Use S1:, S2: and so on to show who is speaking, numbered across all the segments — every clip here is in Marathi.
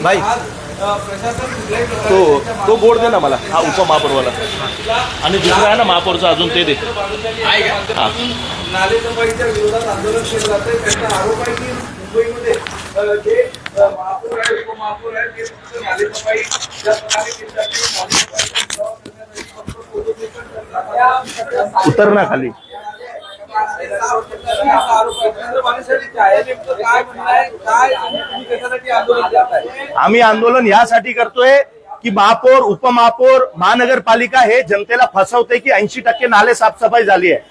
S1: भाई तो बोर्ड दे ना मला, हा उपमहापौरवाला आणि दुसरा आहे ना महापौरचा, अजून ते दे.
S2: नालेसफाईच्या विरोधात आंदोलन केलं जातंय. त्यांचा आरोप आहे की मुंबईमध्ये जे महापौर आहे, उपमहापौर आहे, ते फक्त नालेसफाई ज्या प्रकारे
S1: उतर ना खाली. आम्ही आंदोलन यासाठी करतोय की महापौर, उपमहापौर, महानगरपालिका हे जनतेला फसवते की 80% नाले साफसफाई झाली आहे.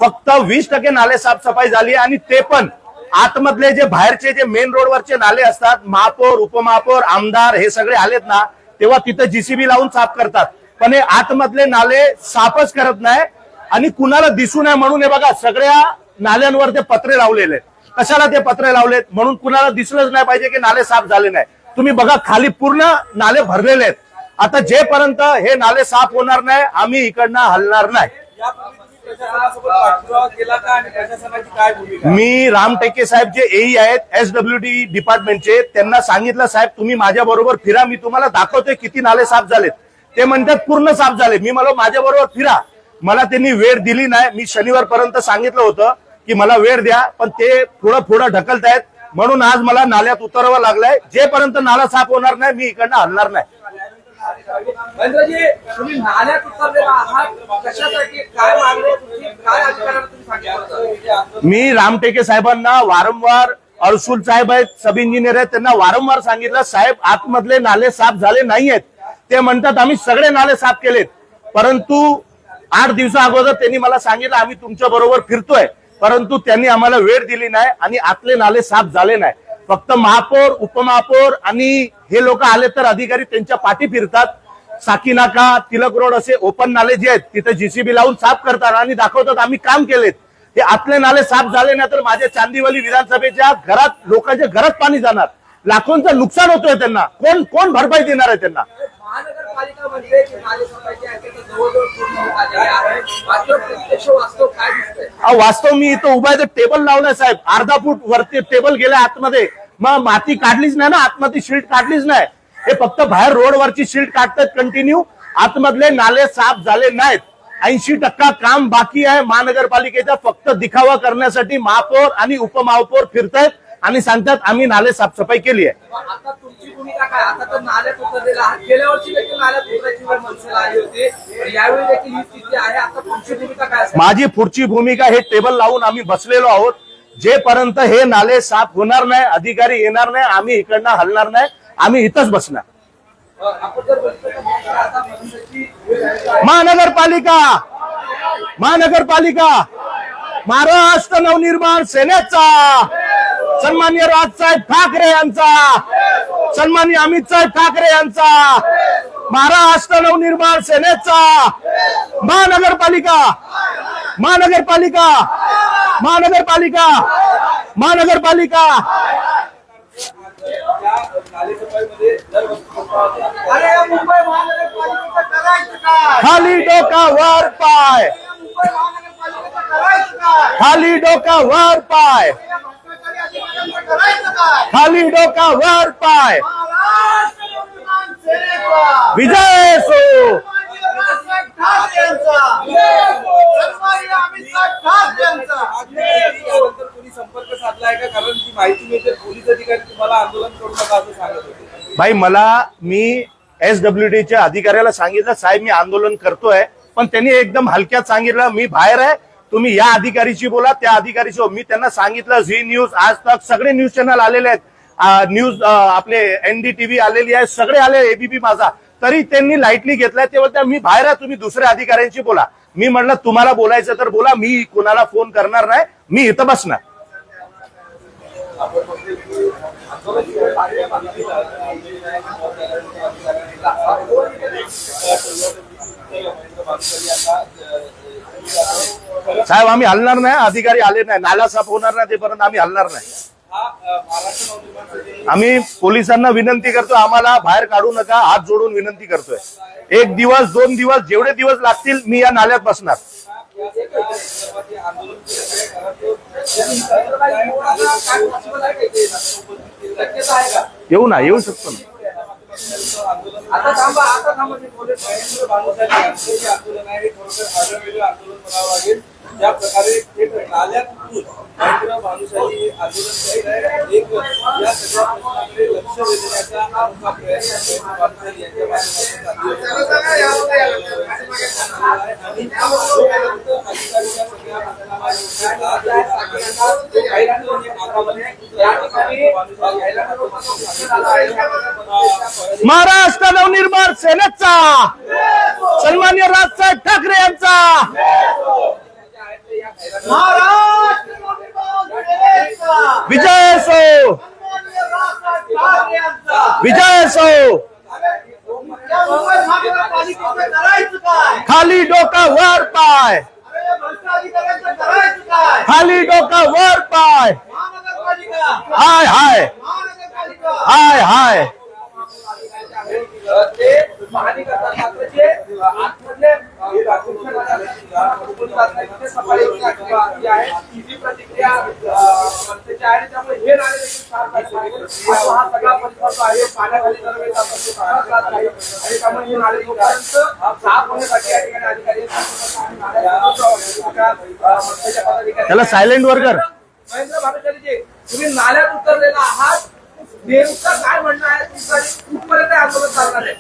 S1: फक्त 20% नाले साफसफाई झाली आहे आणि ते पण आतमधले जे बाहेरचे जे मेन रोडवरचे नाले असतात, महापौर, उपमहापौर, आमदार हे सगळे आलेत ना, तेव्हा तिथं जीसीबी लावून साफ करतात. पण हे आतमधले नाले साफच करत नाही आणि कुणाला दिसू नये म्हणून हे बघा सगळ्या नाल्यांवर ते पत्रे लावलेले. कशाला ते पत्रे लावलेत? म्हणून कुणाला दिसलंच नाही पाहिजे की नाले साफ झाले नाही. तुम्ही बघा खाली पूर्ण नाले भरलेले आहेत. आता जेपर्यंत हे नाले साफ होणार नाही आम्ही इकडनं हलणार नाही. मी राम टेके साहेब जे एई आहेत एसडब्ल्यूडी डिपार्टमेंटचे, त्यांना सांगितलं साहेब तुम्ही माझ्या बरोबर फिरा, मी तुम्हाला दाखवतोय किती नाले साफ झालेत. ते म्हणतात पूर्ण साफ झाले. मी मला माझ्या बरोबर फिरा, मला त्यांनी वेळ दिली नाही. मी शनिवारपर्यंत सांगितलं होतं की मला वेळ द्या, पण ते पुढं ढकलतायत म्हणून आज मला नाल्यात उतरावं लागलंय. जेपर्यंत नाला साफ होणार नाही मी इकडनं हलणार नाही.
S2: तुम्ही नाल्यात उतरलेला आहात, कशासाठी, काय मागणी, काय अधिकाराला तुम्ही सांगितलं?
S1: मी रामटेके साहेबांना वारंवार, अर्सुल साहेब आहेत, सब इंजिनियर आहेत, त्यांना वारंवार सांगितलं साहेब आतमधले नाले साफ झाले नाहीयेत. ते म्हणतात आम्ही सगळे नाले साफ केलेत. परंतु 8 दिवसा अगोदर त्यांनी मला सांगितलं आम्ही तुमच्या बरोबर फिरतोय, परंतु त्यांनी आम्हाला वेळ दिली नाही आणि आतले नाले साफ झाले नाही. फक्त महापौर, उपमहापौर आणि हे लोक आले तर अधिकारी त्यांच्या पाठी फिरतात. साकीनाका, तिलक रोड असे ओपन नाले जे आहेत तिथे जीसीबी लावून साफ करतात आणि दाखवतात आम्ही काम केलेत. हे आतले नाले साफ झाले नाही तर माझ्या चांदिवली विधानसभेच्या घरात, लोकांच्या घरात पाणी जाणार, लाखोंचं नुकसान होतोय. त्यांना कोण भरपाई देणार आहे? त्यांना
S2: महानगरपालिका म्हणते की नालेसफाईची ऍक्टिव्हिटी जवळजवळ पूर्ण होत आलेली आहे. मात्र प्रत्यक्ष वास्तव काय दिसतंय?
S1: वास्तव मी इथं उभा आहे, टेबल लावलाय साहेब, अर्धा फूट वरती टेबल गेलाय आतमध्ये. मग माती काढलीच नाही ना, आतमध्ये शील्ड काढलीच नाही. हे फक्त बाहेर रोडवरची शील्ड काढतात कंटिन्यू, आतमधले नाले साफ झाले नाहीत. 80% काम बाकी आहे महानगरपालिकेचा. फक्त दिखावा करण्यासाठी महापौर आणि उपमहापौर फिरतायत आणि सांगतात आम्ही नाले साफसफाई केली आहे.
S2: आता तुमची भूमिका काय? आता तर नाल्यात उतरलेला आहात, गेल्या वर्षी देखील नाल्यात उतरायची वेळ मनसेला आली होती, यावेळी देखील ही स्थिती आहे. आता तुमची भूमिका काय असेल?
S1: माझी पुढची भूमिका, हे टेबल लावून आम्ही बसलेलो आहोत. जेपर्यंत हे नाले साफ होणार नाही, अधिकारी येणार नाही, आम्ही इकडनं हलणार नाही. आम्ही इथंच बसणार. महानगरपालिका महाराष्ट्र नवनिर्माण सेनेचा, सन्माननीय राजसाहेब ठाकरे यांचा, सन्माननीय अमितसाहेब ठाकरे यांचा, महाराष्ट्र नवनिर्माण सेनेचा, महानगरपालिका महानगरपालिका महानगरपालिका महानगरपालिका खाली डोका वर पाय, खाली डोका वर पाय, खाली डोका वर पाय. विजय असो.
S2: संपर्क साधलाय का? कारण ती माहिती मिळते पोलीस अधिकारी तुम्हाला आंदोलन करू नका असं सांगत होते.
S1: भाई मी एसडब्ल्यूडीच्या अधिकाऱ्याला सांगितलं साहेब मी आंदोलन करतोय, पण त्यांनी एकदम हलक्यात सांगितलं मी बाहेर आहे, तुम्ही या अधिकारीशी बोला, त्या अधिकारीशी. मी त्यांना सांगितलं झी न्यूज, आज तक सगळे न्यूज चॅनल आलेले आहेत, न्यूज आपले एनडीटीव्ही आलेली आहे, सगळे आले, एबीपी माझा, तरी त्यांनी लाईटली घेतलाय. ते बोलतात मी बाहेर आहे, तुम्ही दुसऱ्या अधिकाऱ्यांशी बोला. मी म्हटलं तुम्हाला बोलायचं तर बोला, मी कुणाला फोन करणार नाही, मी इथं बसणार. साहेब आम्ही हलणार नाही, अधिकारी आले नाही, नाला साफ होणार नाही तेपर्यंत आम्ही हलणार नाही. आम्ही पोलिसांना विनंती करतो आम्हाला बाहेर काढू नका, हात जोडून विनंती करतोय. 1 दिवस 2 दिवस जेवढे दिवस लागतील मी या नाल्यात बसणार. येऊ शकतो ना.
S2: आता थांबा मी बोलत महेंद्र भानुशाली यांचं जे आंदोलन आहे हे खरोखर आगळं आंदोलन म्हणावं लागेल. ज्या प्रकारे थेट नाल्यात उतरून महेंद्र भानुशाली आंदोलन करत आहे, एक या सगळ्या प्रश्नाकडे लक्ष वेधण्याचा हा मोठा प्रयत्न महेंद्र भानुशाली यांच्या माध्यमातून अधिकारी या सगळ्या
S1: महाराष्ट्र नवनिर्माण सेनेचा सन्मान्य राजसाहेब ठाकरे यांचा विजय असो, विजय असो. खाली डोका वर पाय, खाली डोका वर पाय. हाय हाय हाय हाय.
S2: ते पाहणी करतात मात्र जे आतमध्ये सफाई आहे ही प्रतिक्रिया मनसेची आहे. त्यामुळे हे नाले देखील साफ झाले. हा सगळा परिसर आहे पाण्याखाली दरवेळेस आपण आणि त्यामुळे हे नाले जोपर्यंत साफ होण्यासाठी या ठिकाणी अधिकारी मनसेच्या पदाधिकारी
S1: त्याला सायलेंट वर कर.
S2: महेंद्र भानुशालीजी, तुम्ही नाल्यात उतरलेला आहात, नेमकं काय म्हणणं आहे तुमचं आणि कुठपर्यंत आंदोलन चालणार आहे?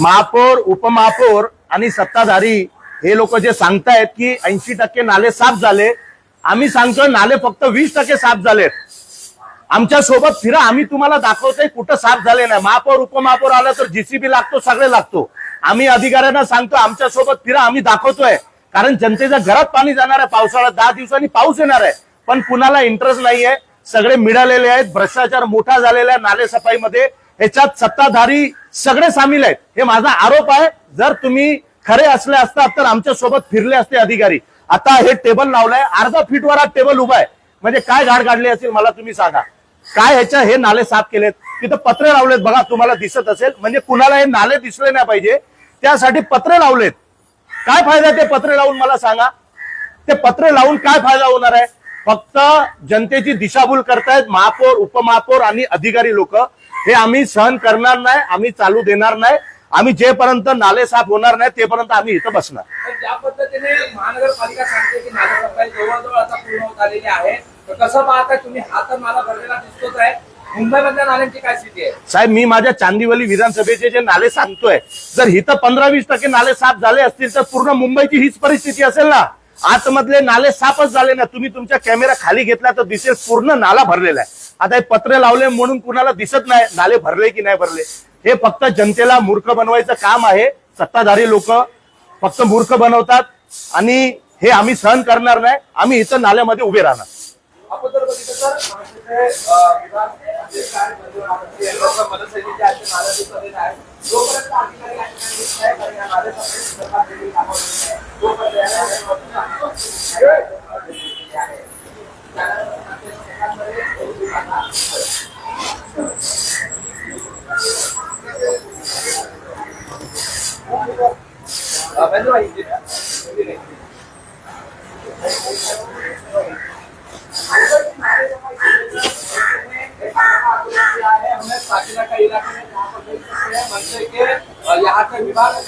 S1: महापौर, उपमहापौर आणि सत्ताधारी हे लोक जे सांगतायत की 80% नाले साफ झाले, आम्ही सांगतोय नाले फक्त 20% साफ झालेत. आमच्या सोबत फिरा, आम्ही तुम्हाला दाखवतोय कुठं साफ झाले नाही. महापौर, उपमहापौर आला तर जीसीबी लागतो, सगळे लागतो. आम्ही अधिकाऱ्यांना सांगतो आमच्या सोबत फिरा, आम्ही दाखवतोय. कारण जनतेच्या घरात पाणी जाणार आहे. पावसाळ्यात 10 दिवसांनी पाऊस येणार आहे, पण कुणाला इंटरेस्ट नाहीये. सगळे मिळालेले आहेत. भ्रष्टाचार मोठा झालेला आहे नाले सफाईमध्ये. ह्याच्यात सत्ताधारी सगळे सामील आहेत, हे माझा आरोप आहे. जर तुम्ही खरे असले असतात तर आमच्या सोबत फिरले असते अधिकारी. आता हे टेबल लावलंय, अर्धा फीटवर हा टेबल उभा आहे. म्हणजे काय घाण काढली असेल मला तुम्ही सांगा. काय ह्याच्या हे नाले साफ केलेत, तिथं पत्रे लावलेत बघा, तुम्हाला दिसत असेल. म्हणजे कुणाला हे नाले दिसले नाही पाहिजे त्यासाठी पत्रे लावलेत. काय फायदा ते पत्रे लावून मला सांगा. ते पत्रे लावून काय फायदा होणार आहे? फक्त जनतेची दिशाभूल करतायत महापौर, उपमहापौर आणि अधिकारी लोक. हे आम्ही सहन करणार नाही, आम्ही चालू देणार नाही. आम्ही जेपर्यंत नाले साफ होणार नाही तेपर्यंत आम्ही इथं बसणार.
S2: ज्या पद्धतीने महानगरपालिका सांगते की नाले सफाई जवळजवळ आता पूर्ण होत आलेली आहे, तर कसं पाहताय तुम्ही? हा तर नाला भरलेला दिसतोच आहे. मुंबईमधल्या नाल्यांची काय स्थिती आहे?
S1: साहेब, मी माझ्या चांदिवली विधानसभेचे जे नाले सांगतोय, जर इथं 15-20% नाले साफ झाले असतील तर पूर्ण मुंबईची हीच परिस्थिती असेल ना. आतमधले नाले साफच झाले ना. तुम्ही तुमच्या कॅमेरा खाली घेतला तर दिसेल पूर्ण नाला भरलेला आहे. आता हे पत्रे लावले म्हणून कुणाला दिसत नाही नाले भरले की नाही भरले. हे फक्त जनतेला मूर्ख बनवायचं काम आहे. सत्ताधारी लोक फक्त मूर्ख बनवतात आणि हे आम्ही सहन करणार नाही. आम्ही इथं नाल्यामध्ये उभे राहणार.
S2: आपण जर बघितलं तर जोपर्यंत अधिकारी हमने साकिना का इलाके में जहाँ पर देख सकते हैं मंदिर के यहाँ का विभाग है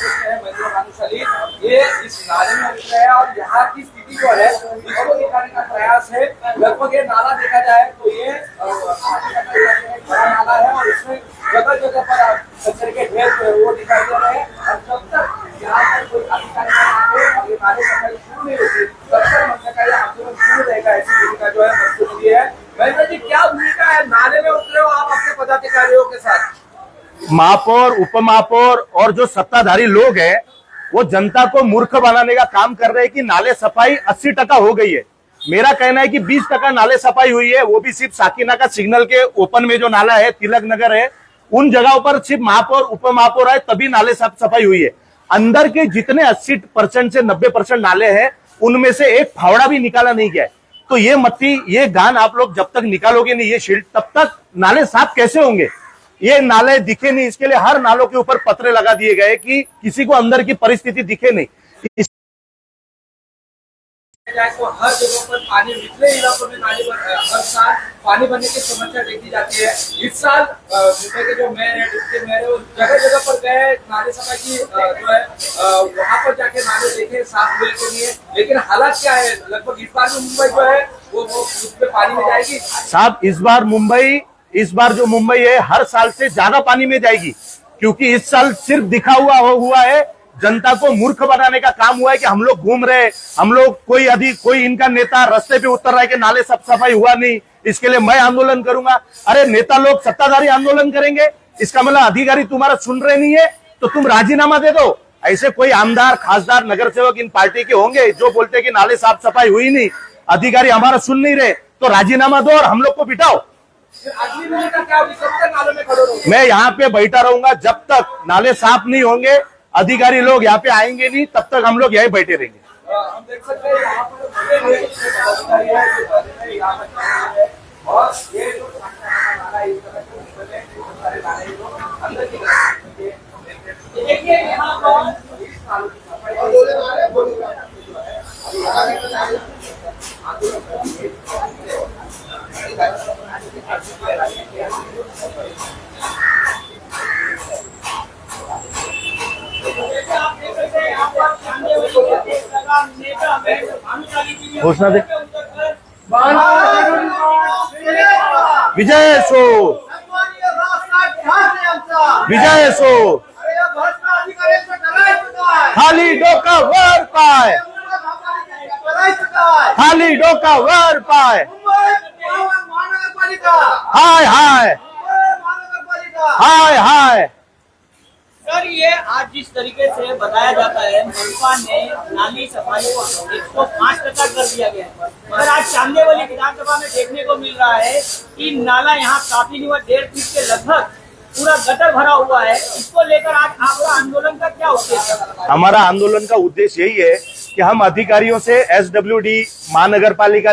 S2: महेंद्र भानुशाली, ये इस नाले में उतरे हैं और यहाँ की स्थिति जो है इसको दिखाने का प्रयास है। लगभग ये नाला देखा जाए तो ये बड़ा नाला है और इसमें जगह जगह पर कचरे के ढेर वो दिखाई दे रहे हैं। और जब तक यहाँ पर कोई अधिकारी और ये नाले सफाई शुरू नहीं होती तब तक मंदिर का ये आंदोलन शुरू रहेगा। ऐसी भूमिका जो है मंदिर की है। महेंद्र जी, क्या भूमिका है? नाले में उतरे हो आप अपने पदाधिकारियों के साथ।
S1: महापौर, उपमहापौर और जो सत्ताधारी लोग हैं वो जनता को मूर्ख बनाने का काम कर रहे हैं कि नाले सफाई 80% हो गई है। मेरा कहना है कि 20% नाले सफाई हुई है, वो भी सिर्फ साकिना का सिग्नल के ओपन में जो नाला है, तिलक नगर है, उन जगहों पर सिर्फ महापौर, उपमहापौर है तभी नाले साफ सफाई हुई है। अंदर के जितने 80% से 90% नाले हैं उनमें से एक फावड़ा भी निकाला नहीं गया है। तो ये मट्टी, ये गान आप लोग जब तक निकालोगे नहीं ये शील्ड, तब तक नाले साफ कैसे होंगे? ये नाले दिखे नहीं, इसके लिए हर नालों के ऊपर पत्रे लगा दिए गए कि किसी को अंदर की परिस्थिति दिखे नहीं।
S2: जाए तो हर जगह पर पानी, निचले इलाकों में नाली हर साल पानी भरने की समस्या देखी जाती है। इस साल मुंबई के जो मेयर है, डिप्टी मेयर है, वो जगह जगह पर गए नाले सफाई की जो है वहां पर जाके नाले देखे साफ हुए के लिए, लेकिन हालात क्या है? लगभग इस बार भी मुंबई जो है वो उसमें पानी में जाएगी।
S1: साहब इस बार जो मुंबई है हर साल से ज्यादा पानी में जाएगी, क्योंकि इस साल सिर्फ दिखा हुआ है, जनता को मूर्ख बनाने का काम हुआ है कि हम लोग घूम रहे, हम लोग कोई इनका नेता रास्ते पे उतर रहा है कि नाले साफ सफाई हुआ नहीं, इसके लिए मैं आंदोलन करूंगा। अरे नेता लोग सत्ताधारी आंदोलन करेंगे, इसका मतलब अधिकारी तुम्हारा सुन रहे नहीं है तो तुम राजीनामा दे दो। ऐसे कोई आमदार, खासदार, नगर सेवक इन पार्टी के होंगे जो बोलते कि नाले साफ सफाई हुई नहीं, अधिकारी हमारा सुन नहीं रहे, तो राजीनामा दो और हम लोग को बिठाओ।
S2: अगली मिनट का क्या नालों में खड़े रहोगे?
S1: मैं यहाँ पे बैठा रहूंगा जब तक नाले साफ नहीं होंगे, अधिकारी लोग यहाँ पे आएंगे नहीं, तब तक हम लोग यहीं बैठे रहेंगे।
S2: हम देख सकते हैं यहाँ पर और ये जो नाला है, इस तरह के बहुत सारे नाले हैं जो अंदर की तरफ देखिए यहाँ पर इस नालों की सफाई
S1: घोषणा दे। विजय असो, विजय असो, खाली डोका वर पाय, खाली डोका वर पाय, हाय हाय हाय हाय।
S3: सर, ये आज जिस तरीके से बताया जाता है मनपा ने नाली सफाई को 105% कर दिया गया है, मगर आज चांदेवाली विधानसभा में देखने को मिल रहा है कि नाला यहाँ काफी नहीं हुआ, 1.5 फीट के लगभग पूरा गटर भरा हुआ है। इसको लेकर आज आपका आंदोलन का क्या उद्देश्य है?
S1: हमारा आंदोलन का उद्देश्य यही है कि हम अधिकारियों से, SWD महानगर पालिका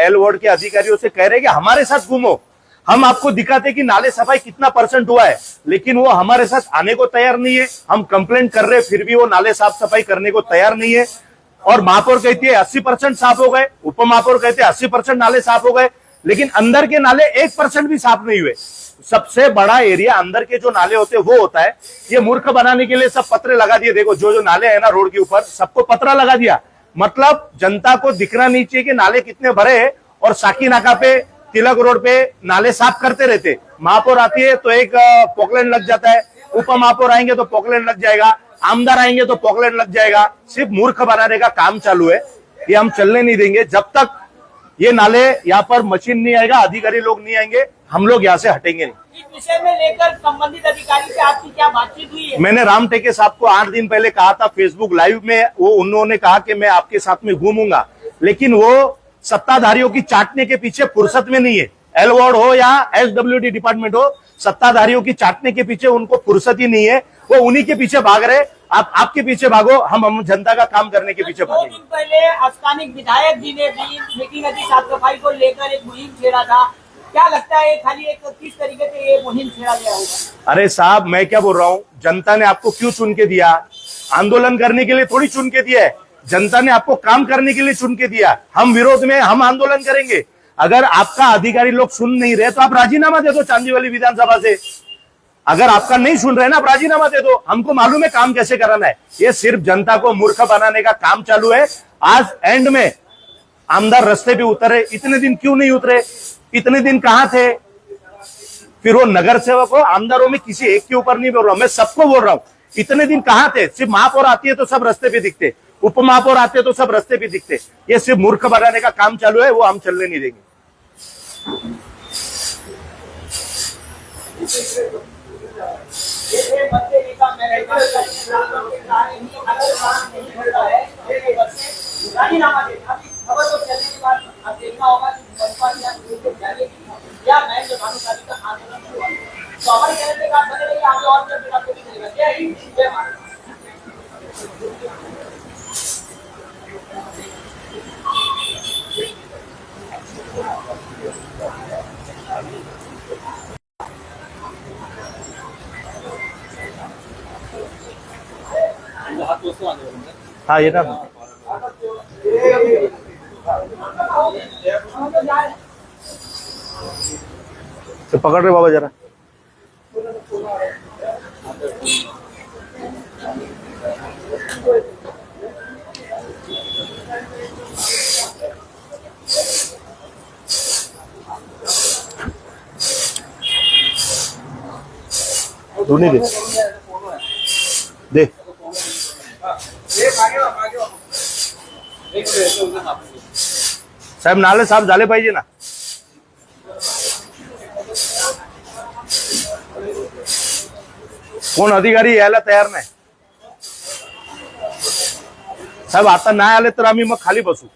S1: L वार्ड के अधिकारियों से कह रहे हैं कि हमारे साथ घूमो, हम आपको दिखाते कि नाले सफाई कितना % हुआ है, लेकिन वो हमारे साथ आने को तैयार नहीं है। हम कंप्लेंट कर रहे फिर भी वो नाले साफ सफाई करने को तैयार नहीं है। और महापौर कहती है 80% साफ हो गए, उप महापौर कहते हैं 80% नाले साफ हो गए, लेकिन अंदर के नाले 1% भी साफ नहीं हुए। सबसे बड़ा एरिया अंदर के जो नाले होते हैं वो होता है। ये मूर्ख बनाने के लिए सब पत्रे लगा दिए, देखो जो नाले है ना रोड के ऊपर सबको पत्रा लगा दिया, मतलब जनता को दिखना नहीं चाहिए कि नाले कितने भरे हैं। और साकी नाका पे, तिलक रोड पे नाले साफ करते रहते, महापौर आती है तो एक पॉकलैंड लग जाता है, उप महापौर आएंगे तो पॉकलैंड लग जाएगा, आमदार आएंगे तो पॉकलैंड लग जाएगा। सिर्फ मूर्ख बनाने का काम चालू है, ये हम चलने नहीं देंगे। जब तक ये नाले यहाँ पर मशीन नहीं आएगा, अधिकारी लोग नहीं आएंगे, हम लोग यहाँ से हटेंगे नहीं।
S3: इस विषय में लेकर संबंधित अधिकारी से आपकी क्या बातचीत हुई है?
S1: मैंने राम टेके साहब को 8 दिन पहले कहा था फेसबुक लाइव में, वो उन्होंने कहा कि मैं आपके साथ में घूमूंगा, लेकिन वो सत्ताधारियों की चाटने के पीछे फुर्सत में नहीं है। L वार्ड हो या SWD डिपार्टमेंट हो, सत्ताधारियों की चाटने के पीछे उनको फुर्सत ही नहीं है, वो उन्हीं के पीछे भाग रहे। आप आपके पीछे भागो, हम जनता का काम करने के पीछे
S3: 2
S1: भागेंगे।
S3: दिन पहले स्थानिक विधायक जी ने भी मीठी नदी साफ सफाई को लेकर एक मुहिम छेड़ा था। क्या लगता है खाली एक किस तरीके से ये मुहिम छेड़ा गया होगा?
S1: अरे साहब, मैं क्या बोल रहा हूँ, जनता ने आपको क्यों चुन के दिया? आंदोलन करने के लिए थोड़ी चुन के दिया है, जनता ने आपको काम करने के लिए चुन के दिया। हम विरोध में, हम आंदोलन करेंगे। अगर आपका अधिकारी लोग सुन नहीं रहे तो आप राजीनामा दे दो चांदीवाली विधानसभा से। अगर आपका नहीं सुन रहे ना, आप राजीनामा दे दो, हमको मालूम है काम कैसे कराना है। ये सिर्फ जनता को मूर्ख बनाने का काम चालू है। आज एंड में आमदार रास्ते पे उतरे, इतने दिन क्यों नहीं उतरे? इतने दिन कहां थे? फिर वो नगर सेवक हो, आमदारों में किसी एक के ऊपर नहीं बोल रहा हूं, मैं सबको बोल रहा हूं, इतने दिन कहां थे? सिर्फ महापौर आती है तो सब रास्ते पे दिखते, उप महापौर आते तो सब रास्ते पे दिखते। ये सिर्फ मूर्ख बनाने का काम चालू है, वो हम चलने नहीं देंगे।
S3: राजीनामा दे, अभी खबर को चलने के बाद अब देखना होगा कि मनपा या मैं जो भानुशाली का आंदोलन हुआ, तो हमारे चैनल के साथ बने रहिए, आगे और भी आपको मिलेगा। जय हिंद, जय भारत।
S1: हाँ, ये ना तो पकड़ रे बाबा जरा। दोन्ही दे दे। साहेब नाले साफ झाले पाहिजे ना। कोण अधिकारी यायला तयार नाही साहेब। आता नाही आले तर आम्ही मग खाली बसू।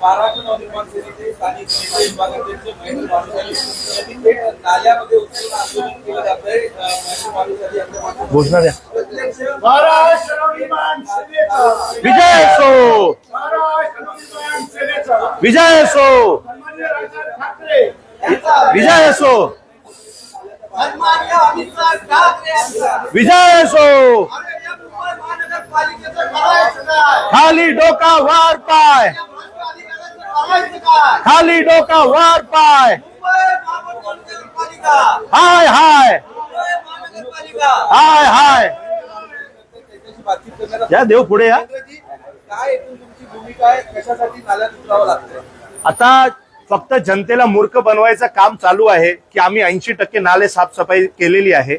S2: महाराष्ट्र नवनिर्माण सेनेचे स्थानिक नेते विभागाध्यक्ष महेंद्र भानुशाली यांनी थेट नाल्यामध्ये उतरून आंदोलन केलं जातंय। महेंद्र भानुशाली यांच्या माध्यमातून
S1: घोषणा द्या।
S4: महाराष्ट्र नवनिर्माण सेनेचा
S1: विजय असो,
S4: महाराष्ट्र नवनिर्माण सेनेचा
S1: विजय असो,
S4: सन्माननीय राजनाथ ठाकरे
S1: विजय असो,
S3: सन्माननीय अमित ठाकरे यांचा
S1: विजय असो।
S3: अरे या मुंबई महानगरपालिकेचं करायचं काय?
S1: खाली डोका वर पाय,
S3: भ्रष्ट अधिकाऱ्यांचं करायचं काय?
S1: खाली डोका वर पाय।
S3: मुंबई महानगरपालिका,
S1: हाय हाय
S3: मुंबई महानगरपालिका
S1: हाय हाय।
S2: त्यांच्याशी बातचीत करण्याचा
S1: या देव पुढे या।
S2: महेंद्रजी, काय एकूण तुमची भूमिका आहे? कशासाठी नाल्यात उतरावं लागतंय?
S1: आता फक्त जनतेला मूर्ख बनवायचं काम चालू आहे की आम्ही 80% नाले साफसफाई केलेली आहे।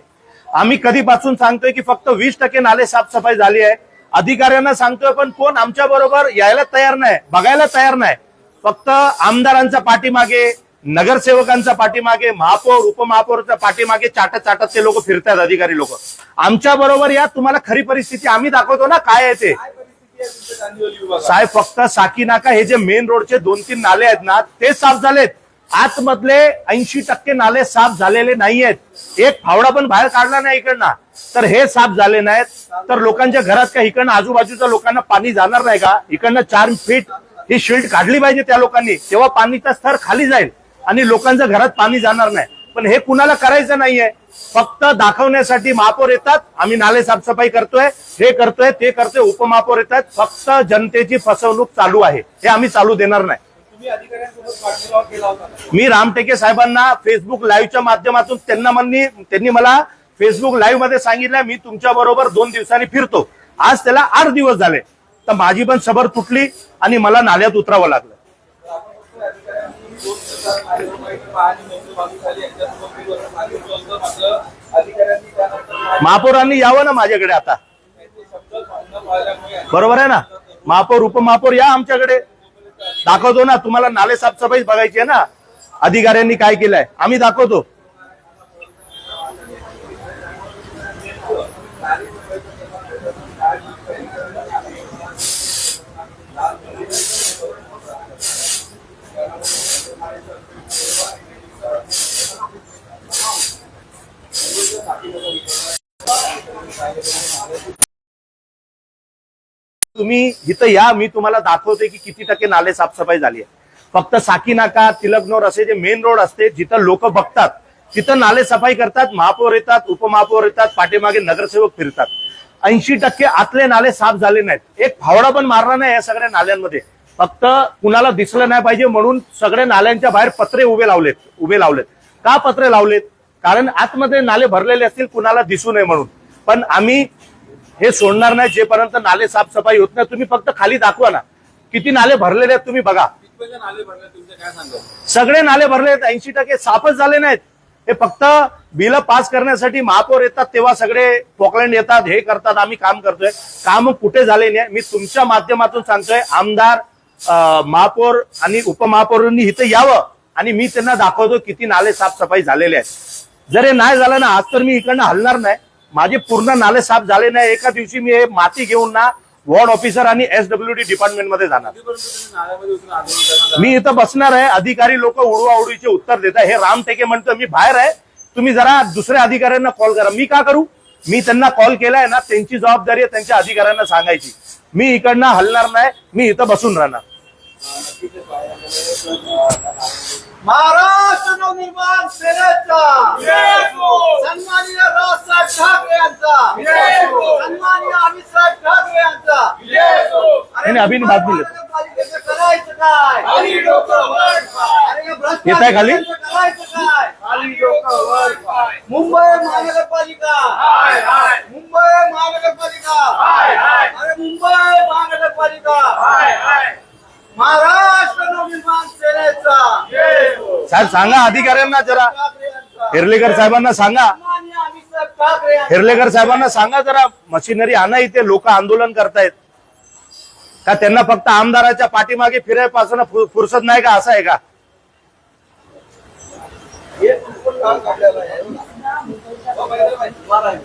S1: आम्ही कधीपासून सांगतोय की फक्त 20% नाले साफसफाई झाली आहे। अधिकाऱ्यांना सांगतोय पण कोण आमच्या बरोबर यायला तयार नाही, बघायला तयार नाही। फक्त आमदारांच्या पाठीमागे, नगरसेवकांच्या पाठीमागे, महापौर उपमहापौरच्या पाठीमागे चाटत चाटत ते लोक फिरतात अधिकारी लोक। आमच्या बरोबर या, तुम्हाला खरी परिस्थिती आम्ही दाखवतो ना काय आहे ते।
S2: काय परिस्थिती आहे तुमच्या चांदिवली विभागात?
S1: साहेब फक्त साकी नाका हे जे मेन रोडचे 2-3 नाले आहेत ना ते साफ झालेत। आतमधले 80% नाले साफ झालेले नाहीयेत। एक फावडा पण बाहेर काढला नाही इकडनं, तर हे साफ झाले नाहीत। तर लोकांच्या घरात का इकडनं आजूबाजूच्या लोकांना पाणी जाणार नाही का? इकडनं 4 फीट ही शील्ड काढली पाहिजे त्या लोकांनी, तेव्हा पाणीचा स्तर खाली जाईल आणि लोकांच्या घरात पाणी जाणार नाही। पण हे कुणाला करायचं नाहीये, फक्त दाखवण्यासाठी महापौर येतात, आम्ही नाले साफसफाई करतोय, हे करतोय, ते करतोय, उपमहापौर येतात। फक्त जनतेची फसवणूक चालू आहे, हे आम्ही चालू देणार नाही।
S2: तुम्ही अधिकाऱ्यांसोबत पाठपुरावा केला होता का?
S1: मी रामटेके साहेबांना फेसबुक लाईव्हच्या माध्यमातून त्यांनी मला फेसबुक लाईव्ह मध्ये सांगितलं मी तुमच्या बरोबर 2 दिवसांनी फिरतो। आज त्याला 8 दिवस झाले, तर माझी पण सबर तुटली आणि मला नाल्यात उतरावं लागलं।
S2: अधिकाऱ्यांनी 2 दिवसात नालेसफाईची पाहणी महेंद्र भानुशाली यांच्यासोबत केली असं सांगितलं होतं, मात्र अधिकाऱ्यांनी त्यानंतर
S1: महापौरांनी यावं ना माझ्याकडे आता,
S2: शब्द न पाळल्यामुळे
S1: बरोबर आहे ना। महापौर उपमहापौर या आमच्याकडे, दाखवतो ना तुम्हाला। नाले साफसफाई बघायची आहे ना अधिकाऱ्यांनी काय केलंय, आम्ही दाखवतो। तुम्ही इथं या, मी तुम्हाला दाखवते की किती टक्के नाले साफसफाई झाली आहे। फक्त साकी नाका, तिलकनोर असे जे मेन रोड असते जिथं लोक बघतात तिथं नाले सफाई करतात, महापौर येतात, उपमहापौर येतात, पाठीमागे नगरसेवक फिरतात। 80% आतले नाले साफ झाले नाहीत, एक फावडा पण मारला नाही या सगळ्या नाल्यांमध्ये। फक्त कुणाला दिसलं नाही पाहिजे म्हणून सगळ्या नाल्यांच्या बाहेर पत्रे उभे लावलेत। का पत्रे लावलेत? कारण आतमध्ये नाले भरलेले असतील, कुणाला दिसू नये म्हणून। पण आम्ही हे सोडणार नाही जेपर्यंत नाले साफसफाई होत नाही। तुम्ही फक्त खाली दाखवा ना किती नाले भरलेले आहेत, तुम्ही बघा।
S2: कितपत नाले भरले तुमचे काय सांगाल?
S1: सगळे नाले भरले आहेत, 80% साफच झाले नाहीत। हे फक्त बिल पास करण्यासाठी महापौर येतात तेव्हा सगळे पोकलँड येतात, हे करतात, आम्ही काम करतोय। काम कुठे झाले नाही, मी तुमच्या माध्यमातून सांगतोय। आमदार, महापौर आणि उपमहापौरांनी इथं यावं आणि मी त्यांना दाखवतो किती नाले साफसफाई झालेले आहेत। जर हे नाही झालं ना आज तर मी इकडनं हलणार नाही। माझे पूर्ण नाले साफ झाले नाही, एका दिवशी मी हे माती घेऊन ना वॉर्ड ऑफिसर आणि SWD डिपार्टमेंट मध्ये जाणार।
S2: नाल्यामध्ये उतरून आंदोलन करणार?
S1: मी इथं बसणार आहे, अधिकारी लोक उडवाउडीचे उत्तर देत आहे। हे रामटेके म्हणतो मी बाहेर आहे, तुम्ही जरा दुसऱ्या अधिकाऱ्यांना कॉल करा। मी का करू? मी त्यांना कॉल केलाय ना, त्यांची जबाबदारी आहे त्यांच्या अधिकाऱ्यांना सांगायची. मी इकडनं हलणार नाही, मी इथं बसून राहणार.
S5: महाराष्ट्र नवनिर्माण सेनेचा सन्माननीय राजसाहेब ठाकरे यांचा, सन्माननीय अमितसाहेब ठाकरे यांचा.
S1: आणि अभिनय बातमी
S5: पालिकेचं करायचं काय? अरे हे
S1: येत आहे खाली?
S5: करायचं काय? मुंबई महानगरपालिका, मुंबई महानगरपालिका, अरे मुंबई महानगरपालिका, महाराष्ट्र नवनिर्माण सेनेचा
S1: साहेब सांगा अधिकाऱ्यांना, जरा हेर्लेकर साहेबांना सांगा,
S5: सन्माननीय अमितसाहेब ठाकरे यांचा.
S1: हेर्लेकर साहेबांना सांगा जरा मशिनरी आणा इथे. लोक आंदोलन करतायत का? त्यांना फक्त आमदाराच्या पाठीमागे फिरायपासून फुरसत नाही का? असं आहे का?
S5: हे पण काम काढलेलं आहे. हो, बरोबर आहे. महाराज.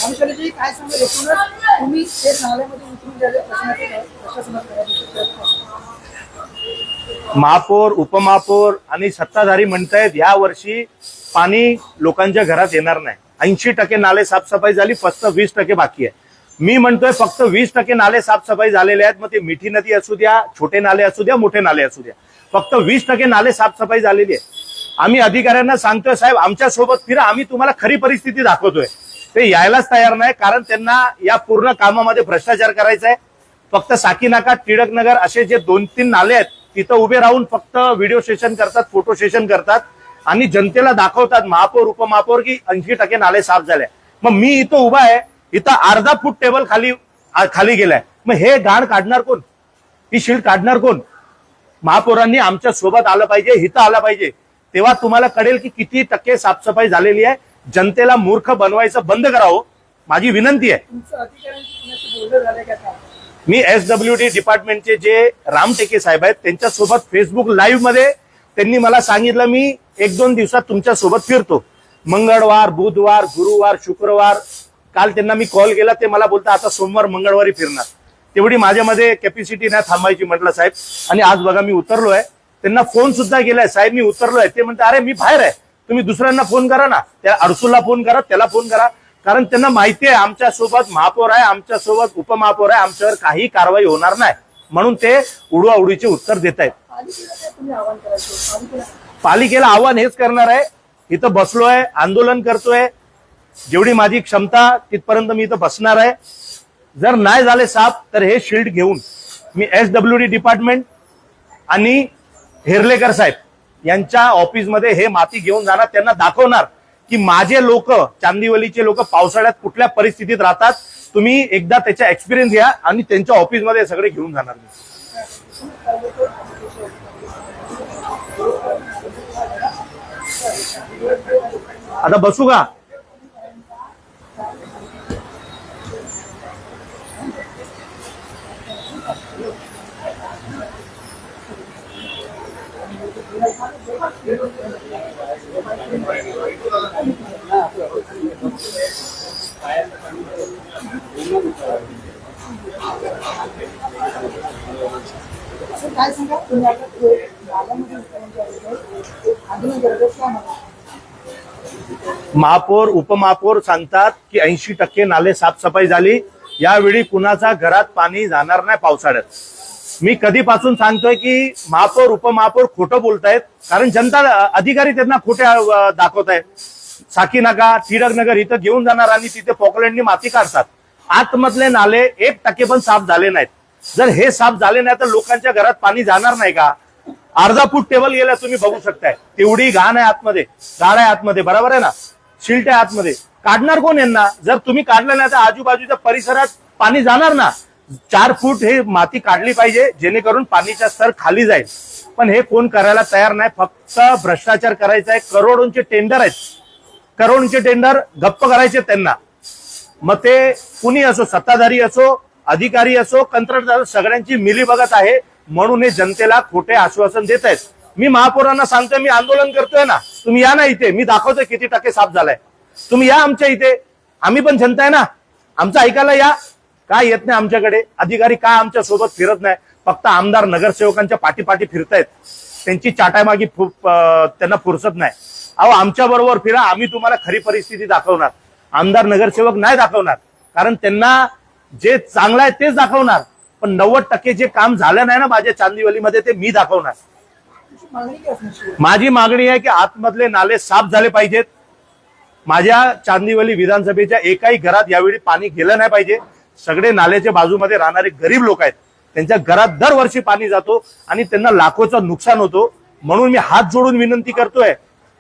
S6: अनुशालीजी काय सांगेल एकूणच तुम्ही ते नाल्यामध्ये उतरून गेले प्रशासनाकडे
S1: महापौर, उपमहापौर आणि सत्ताधारी म्हणतायत या वर्षी पाणी लोकांच्या घरात येणार नाही. 80% नाले साफसफाई झाली, फक्त 20% बाकी आहे. मी म्हणतोय फक्त 20% नाले साफसफाई झालेले आहेत. मग ते मिठी नदी असू द्या, छोटे नाले असू द्या, मोठे नाले असू द्या, फक्त 20% नाले साफसफाई झालेली आहे. आम्ही अधिकाऱ्यांना सांगतोय साहेब आमच्या सोबत फिरा, आम्ही तुम्हाला खरी परिस्थिती दाखवतोय. ते यायलाच तयार नाही, कारण त्यांना या पूर्ण कामामध्ये भ्रष्टाचार करायचा आहे. फक्त साकीनाका, टिळक नगर असे जे 2-3 नाले आहेत तिथं उभे राहून फक्त व्हिडिओ सेशन करतात, फोटो सेशन करतात आणि जनतेला दाखवतात महापौर, उपमहापौर की 80% नाले साफ झाले. मग मी इथं उभा आहे, इथं अर्धा फूट टेबल खाली गेलाय. मग हे घाण काढणार कोण? ही शील्ड काढणार कोण? महापौरांनी आमच्या सोबत आलं पाहिजे, इथं आलं पाहिजे. तेव्हा तुम्हाला कळेल की किती टक्के साफसफाई झालेली आहे. जनतेला मूर्ख बनवायचं बंद करावं, माझी विनंती आहे.
S6: तुमचं अधिकाऱ्यांची कुणाशी बोलणं झालं का?
S1: मी SWD डिपार्टमेंटचे जे राम टेके साहेब आहेत त्यांच्यासोबत फेसबुक लाईव्ह मध्ये त्यांनी मला सांगितलं मी 1-2 दिवसात तुमच्या सोबत फिरतो. मंगळवार, बुधवार, गुरुवार, शुक्रवार. काल त्यांना मी कॉल केला, ते मला बोलतात आता सोमवार मंगळवारी फिरणार. तेवढी माझ्यामध्ये कॅपॅसिटी नाही थांबायची म्हटलं साहेब. आणि आज बघा मी उतरलोय, त्यांना फोन सुद्धा केलाय, साहेब मी उतरलोय. ते म्हणतात अरे मी बाहेर आहे, तुम्ही दुसऱ्यांना फोन करा ना, त्या अडसूलला फोन करा, त्याला फोन करा. कारण त्यांना माहिती आहे आमच्या सोबत महापौर आहे, आमच्या सोबत उपमहापौर आहे, आमच्यावर काही कारवाई होणार नाही. म्हणून ते उडवाउडीचे उत्तर देत आहेत.
S6: पालिकेला काय तुम्ही आवाहन करायचं?
S1: पालिकेला आव्हान हेच करणार आहे, इथं बसलोय, आंदोलन करतोय, जेवढी माझी क्षमता तिथपर्यंत मी इथं बसणार आहे. जर नाही झाले साफ तर हे शील्ड घेऊन मी SWD डिपार्टमेंट आणि हेर्लेकर साहेब यांच्या ऑफिसमध्ये हे माती घेऊन जाणार. त्यांना दाखवणार की माझे लोक, चांदिवलीचे लोक पावसाळ्यात कुठल्या परिस्थितीत राहतात. तुम्ही एकदा त्याचा एक्सपिरियन्स घ्या आणि त्यांच्या ऑफिसमध्ये सगळे घेऊन जाणार मी. आता बसू का?
S6: काय सांगा तुम्ही आता नाल्यामध्ये उतरून गेले आंदोलन गरजेचं का म्हणा?
S1: महापौर, उपमहापौर सांगतात की 80% नाले साफसफाई झाली, यावेळी कुणाचा घरात पाणी जाणार नाही पावसाळ्यात. मी कधीपासून सांगतोय की महापौर, उपमहापौर खोटं बोलतायत, कारण जनता अधिकारी त्यांना खोटे दाखवतायत. साकीनाका, टिळक नगर इथं घेऊन जाणार आणि तिथे पॉकलँडनी माती काढतात. आतमधले नाले 1% पण साफ झाले नाहीत. जर हे साफ झाले नाही तर लोकांच्या घरात पाणी जाणार नाही का? अर्धा फूट टेबल गेला, तुम्ही बघू शकताय. तेवढी घाण आहे आतमध्ये, गाळ आहे आतमध्ये, बरोबर आहे ना, शिल्ट आहे आतमध्ये. काढणार कोण यांना? जर तुम्ही काढलं नाही तर आजूबाजूच्या परिसरात पाणी जाणार ना. 4 फूट हे माती काढली पाहिजे जेणेकरून पाणीचा स्तर खाली जाईल. पण हे कोण करायला तयार नाही. फक्त भ्रष्टाचार करायचा आहे. करोडोंचे टेंडर आहेत. करोडोंचे टेंडर गप्प करायचे त्यांना. मग ते कुणी असो, सत्ताधारी असो, अधिकारी असो, कंत्राटदार, सगळ्यांची मिलीभगत आहे. म्हणून हे जनतेला खोटे आश्वासन देत आहेत. मी महापौरांना सांगतोय, मी आंदोलन करतोय ना, तुम्ही या ना इथे, मी दाखवतोय किती टक्के साफ झालाय. तुम्ही या आमच्या इथे, आम्ही पण जनता आहे ना, आमचं ऐकायला या. काय येत नाही आमच्याकडे अधिकारी? का आमच्या सोबत फिरत नाही? फक्त आमदार नगरसेवकांच्या पाठीपाठी फिरतायत. त्यांची चाटामागी त्यांना फुरसत नाही. अहो, आमच्या बरोबर फिरा, आम्ही तुम्हाला खरी परिस्थिती दाखवणार. आमदार नगरसेवक नाही दाखवणार, कारण त्यांना जे चांगलं आहे तेच दाखवणार. पण 90% जे काम झालं नाही ना माझ्या चांदिवलीमध्ये, ते मी दाखवणार. माझी मागणी आहे की आतमधले नाले साफ झाले पाहिजेत. माझ्या चांदिवली विधानसभेच्या एकाही घरात यावेळी पाणी गेलं नाही पाहिजे. सगळे नाल्याच्या बाजूमध्ये राहणारे गरीब लोक आहेत, त्यांच्या घरात दरवर्षी पाणी जातो आणि त्यांना लाखोचं नुकसान होतो. म्हणून मी हात जोडून विनंती करतोय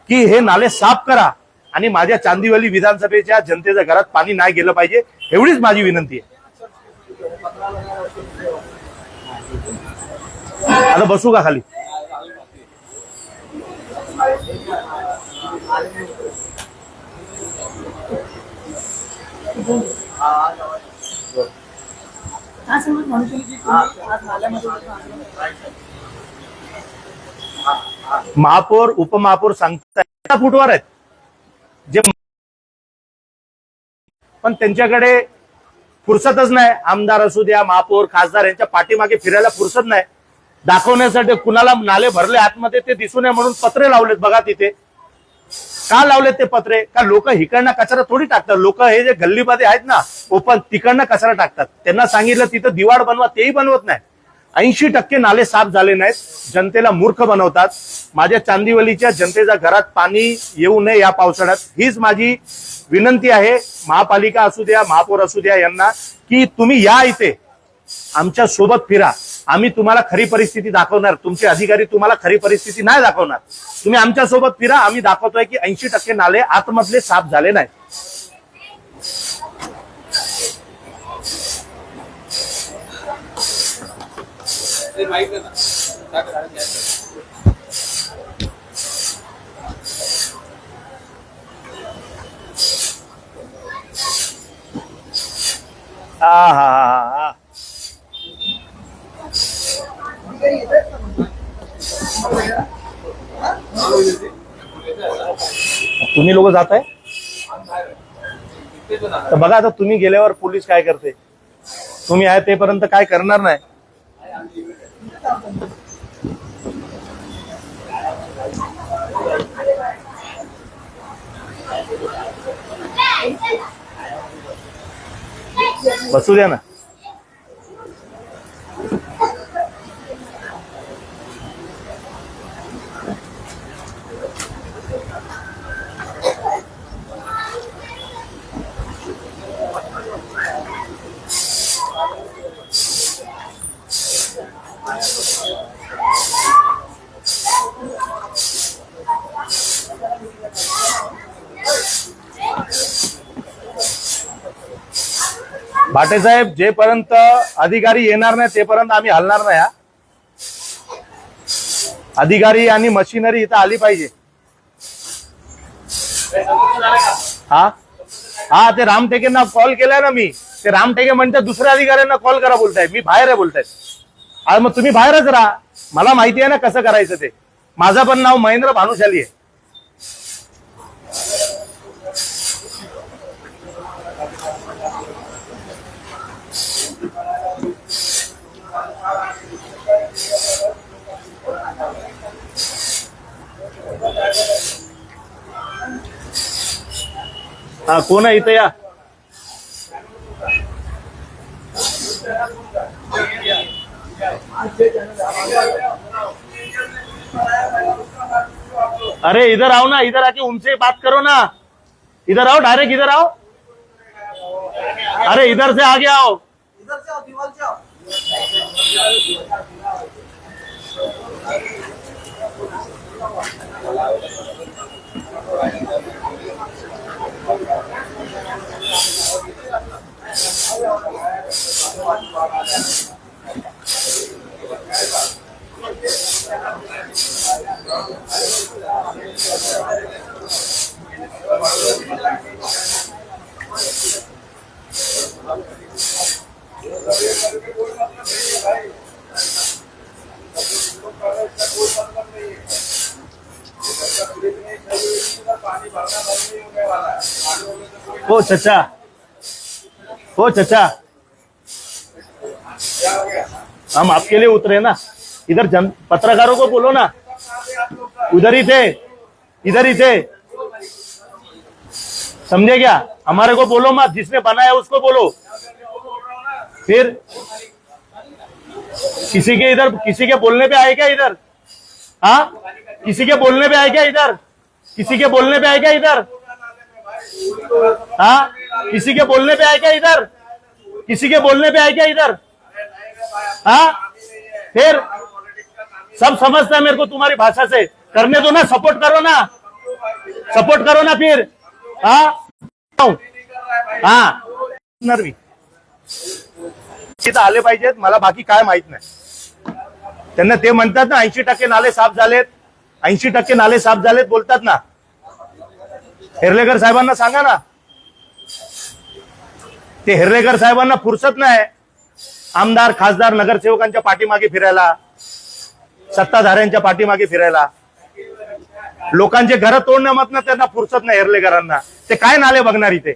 S1: की हे नाले साफ करा आणि माझ्या चांदिवली विधानसभेच्या जनतेच्या घरात पाणी नाही गेलं पाहिजे, एवढीच माझी विनंती आहे. आता बसू का खाली?
S6: काय सांगणार माणुसकीची तुम्ही आज नाल्यामध्ये
S1: महापौर उपमहापौर सांगतात फुटवर आहेत जे, पण त्यांच्याकडे फुरसतच नाही. आमदार असू द्या, महापौर, खासदार यांच्या पाठीमागे फिरायला फुरसत नाही. दाखवण्यासाठी कुणाला नाले भरले आतमध्ये ते दिसू नये म्हणून पत्रे लावलेत बघा तिथे. का लावलेत ते पत्रे? का लोक हिकडनं कचरा थोडी टाकतात. लोक हे जे गल्लीमध्ये आहेत ना ओपन, तिकडनं कचरा टाकतात. त्यांना सांगितलं तिथं दिवाड बनवा, तेही बनवत नाही. 80% नाले साफ झाले नाहीत. जनतेला मूर्ख बनवतात. माझ्या चांदिवलीच्या जनतेच्या घरात पाणी येऊ नये या पावसाळ्यात, हीच माझी विनंती आहे. महापालिका असू द्या, महापौर असू द्या यांना, की तुम्ही या इथे, आमच्या सोबत फिरा. आम्ही तुम्हाला खरी परिस्थिती दाखवणार. तुमचे अधिकारी तुम्हाला खरी परिस्थिती नाही दाखवणार. तुम्ही आमच्या सोबत फिरा. आम्ही दाखवतोय की 80% नाले आतमधले साफ झाले नाहीत. हा. तुम्ही लोक जाताय तर बघा, आता तुम्ही गेल्यावर पोलीस काय करते. तुम्ही आहे तेपर्यंत काय करणार नाही. बसू द्या ना. भाटे साहेब, जेपर्यंत अधिकारी येणार नाही तेपर्यंत आम्ही हलणार नाही. अधिकारी आणि मशिनरी इथं आली पाहिजे. हा, ते रामटेकेंना कॉल केलाय ना मी. ते रामटेके म्हणतात दुसऱ्या अधिकाऱ्यांना कॉल करा बोलतायत. मी बाहेर आहे बोलतायत. अरे मग तुम्ही बाहेरच राहा. मला माहिती आहे ना कसं करायचं ते. माझं पण नाव महेंद्र भानुशाली आहे. हा, कोण आहे इथं? या. अरे इधर आओ ना, इधर आके उनसे बात करो ना. इधर आओ, डायरेक्ट इधर आओ. अरे इधर से आगे आओ.
S5: इधर से आओ, दीवार से आओ.
S1: ओ चचा, ओ चचा, हम आपके लिए उतरे ना, इधर पत्रकारों को बोलो ना, उधर ही थे, इधर ही थे, समझे क्या? हमारे को बोलो मत, जिसने बनाया उसको बोलो। फिर किसी के बोलने पे आए क्या इधर? हाँ, किसी के बोलने पे आए क्या इधर? किसी के बोलने पे आए क्या इधर? हाँ, किसी के बोलने पे आए क्या इधर? किसी के बोलने पे आए क्या इधर? हाँ, फिर सब समझता है मेरे को तुम्हारी भाषा से। करने दो ना, सपोर्ट करो ना, सपोर्ट करो ना फिर। हाँ हाँ, नरवी तिथं आले पाहिजेत, मला बाकी काय माहित नाही। त्यांना ते म्हणतात ना 80% नाले साफ झालेत, 80% नाले साफ झालेत बोलतात ना। हेर्लेकर साहेबांना सांगा ना, ते हेर्लेकर साहेबांना फुरसत नाही आमदार खासदार नगरसेवकांच्या पाठीमागे फिरायला, सत्ताधाऱ्यांच्या पाठीमागे फिरायला। लोकांचे घर तोडण्यामधनं त्यांना फुरसत नाही हेर्लेकरांना। ते काय नाले बघणार इथे?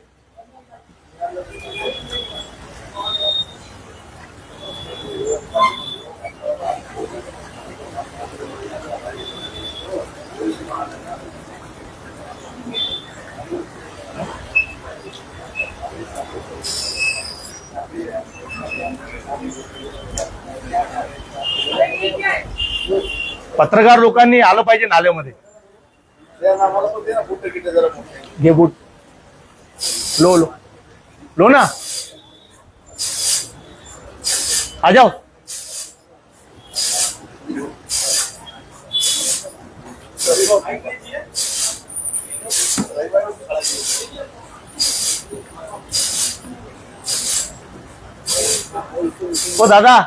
S1: पत्रकार लोकांनी आलं पाहिजे नाल्यामध्ये। घे बूट, लो लो लो ना, आ जाओ। ओ दादा,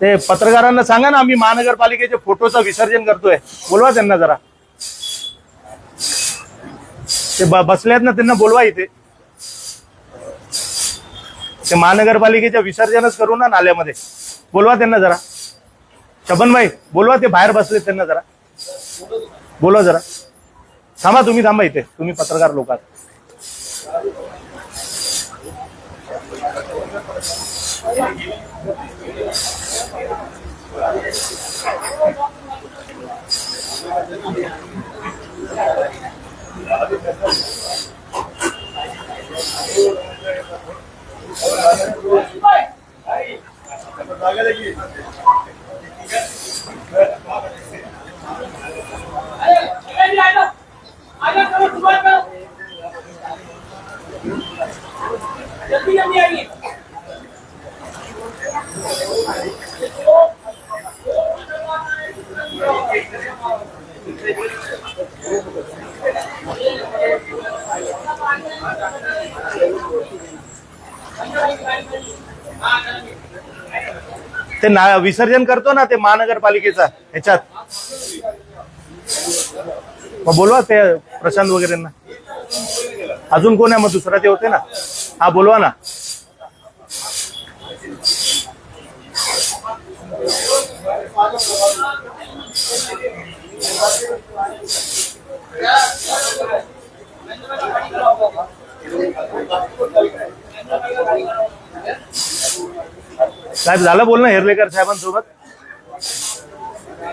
S1: ते पत्रकारांना सांगा ना, आम्ही महानगरपालिकेचे फोटोचं विसर्जन करतोय, बोलवा त्यांना जरा। ते बसले आहेत ना, त्यांना बोलवा इथे। ते महानगरपालिकेच्या विसर्जनच करू ना नाल्यामध्ये, बोलवा त्यांना जरा। शबन भाई बोलवा, ते बाहेर बसले त्यांना जरा बोलवा जरा। थांबा, तुम्ही थांबा इथे, तुम्ही पत्रकार लोक आहात।
S3: जल्दी जल्दी आइए।
S1: ते विसर्जन करतो ना ते महानगरपालिकेचा ह्याच्यात, मग बोलवा ते प्रशांत वगैरेंना। अजून कोण आहे मग? दुसरा ते होते ना, हा बोलवा ना। साहेब झालं बोलणं हेर्लेकर साहेबांसोबत?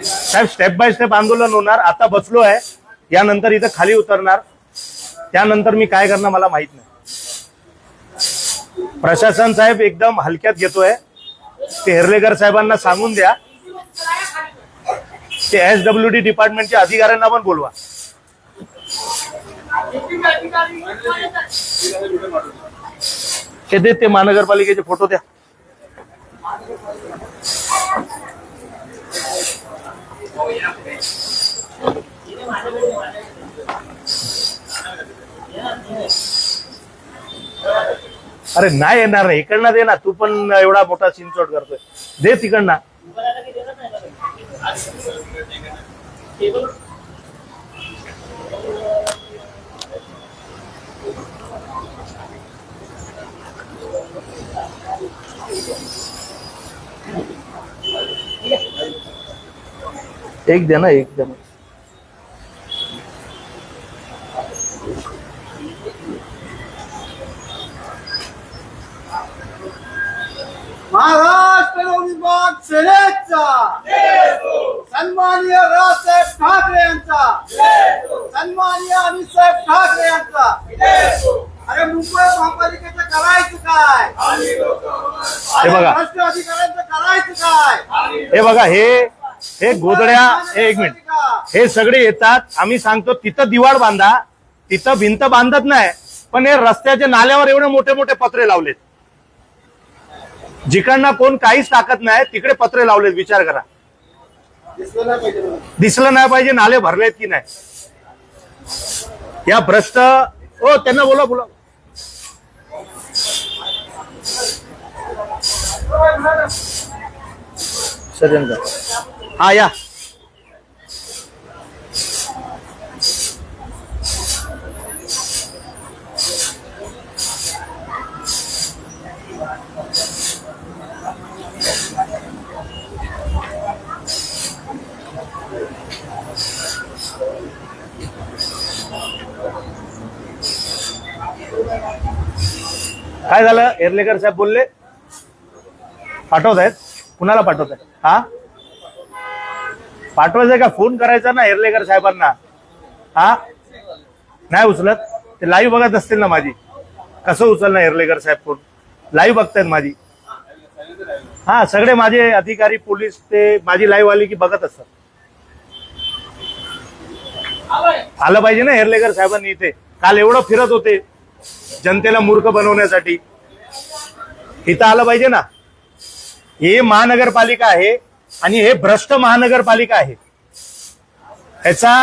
S1: साहेब स्टेप बाय स्टेप आंदोलन होणार। आता बसलो आहे, यानंतर इथं खाली उतरणार, त्यानंतर मी काय करणार मला माहित नाही। प्रशासन साहेब एकदम हलक्यात घेतोय, ते हेर्लेकर साहेबांना सांगून द्या, ते SWD डिपार्टमेंटच्या अधिकाऱ्यांना पण बोलवा। ते महानगरपालिकेचे फोटो द्या। अरे नाही येणार नाही, इकडनं दे ना, तू पण एवढा मोठा चिंचोट करतोय, दे तिकडनं. एक दे ना, एक दे ना.
S5: महाराष्ट्र नवनिर्माण सेनेचा सन्माननीय राजसाहेब ठाकरे यांचा, सन्माननीय अमितसाहेब ठाकरे यांचा. अरे मुंबई महापालिकेचं करायचं काय?
S1: हे बघा,
S5: भ्रष्ट अधिकाऱ्यांचं करायचं काय?
S1: हे बघा, हे गोधड्या, एक मिनिट, हे सगळे येतात, आम्ही सांगतो तिथं दिवाळ बांधा, तिथं भिंत बांधत नाही, पण हे रस्त्याच्या नाल्यावर एवढे मोठे मोठे पत्रे लावलेत, जिकडनं कोण काहीच टाकत नाही तिकडे पत्रे लावलेत. विचार करा, दिसलं नाही पाहिजे नाले भरलेत की नाही. या भ्रष्ट, ओ त्यांना बोला बोला. सज्जन हा या. काय झालं? एर्लेकर साहेब बोलले पाठवतायत. कुणाला पाठवताय? हा पाठवायचंय का? फोन करायचा ना एर्लेकर साहेबांना. हा नाही उचलत, ते लाईव्ह बघत असतील ना माझी. कसं उचलणार एर्लेकर साहेब फोन? लाईव्ह बघतायत माझी. हा सगळे माझे अधिकारी पोलीस ते माझी लाईव्ह आली की बघत असतात. आलं पाहिजे ना एर्लेकर साहेबांनी. इथे काल एवढं फिरत होते जनतेला मूर्ख बनवण्यासाठी, इथं आलं पाहिजे ना. हे महानगरपालिका आहे आणि हे भ्रष्ट महानगरपालिका आहे. ह्याचा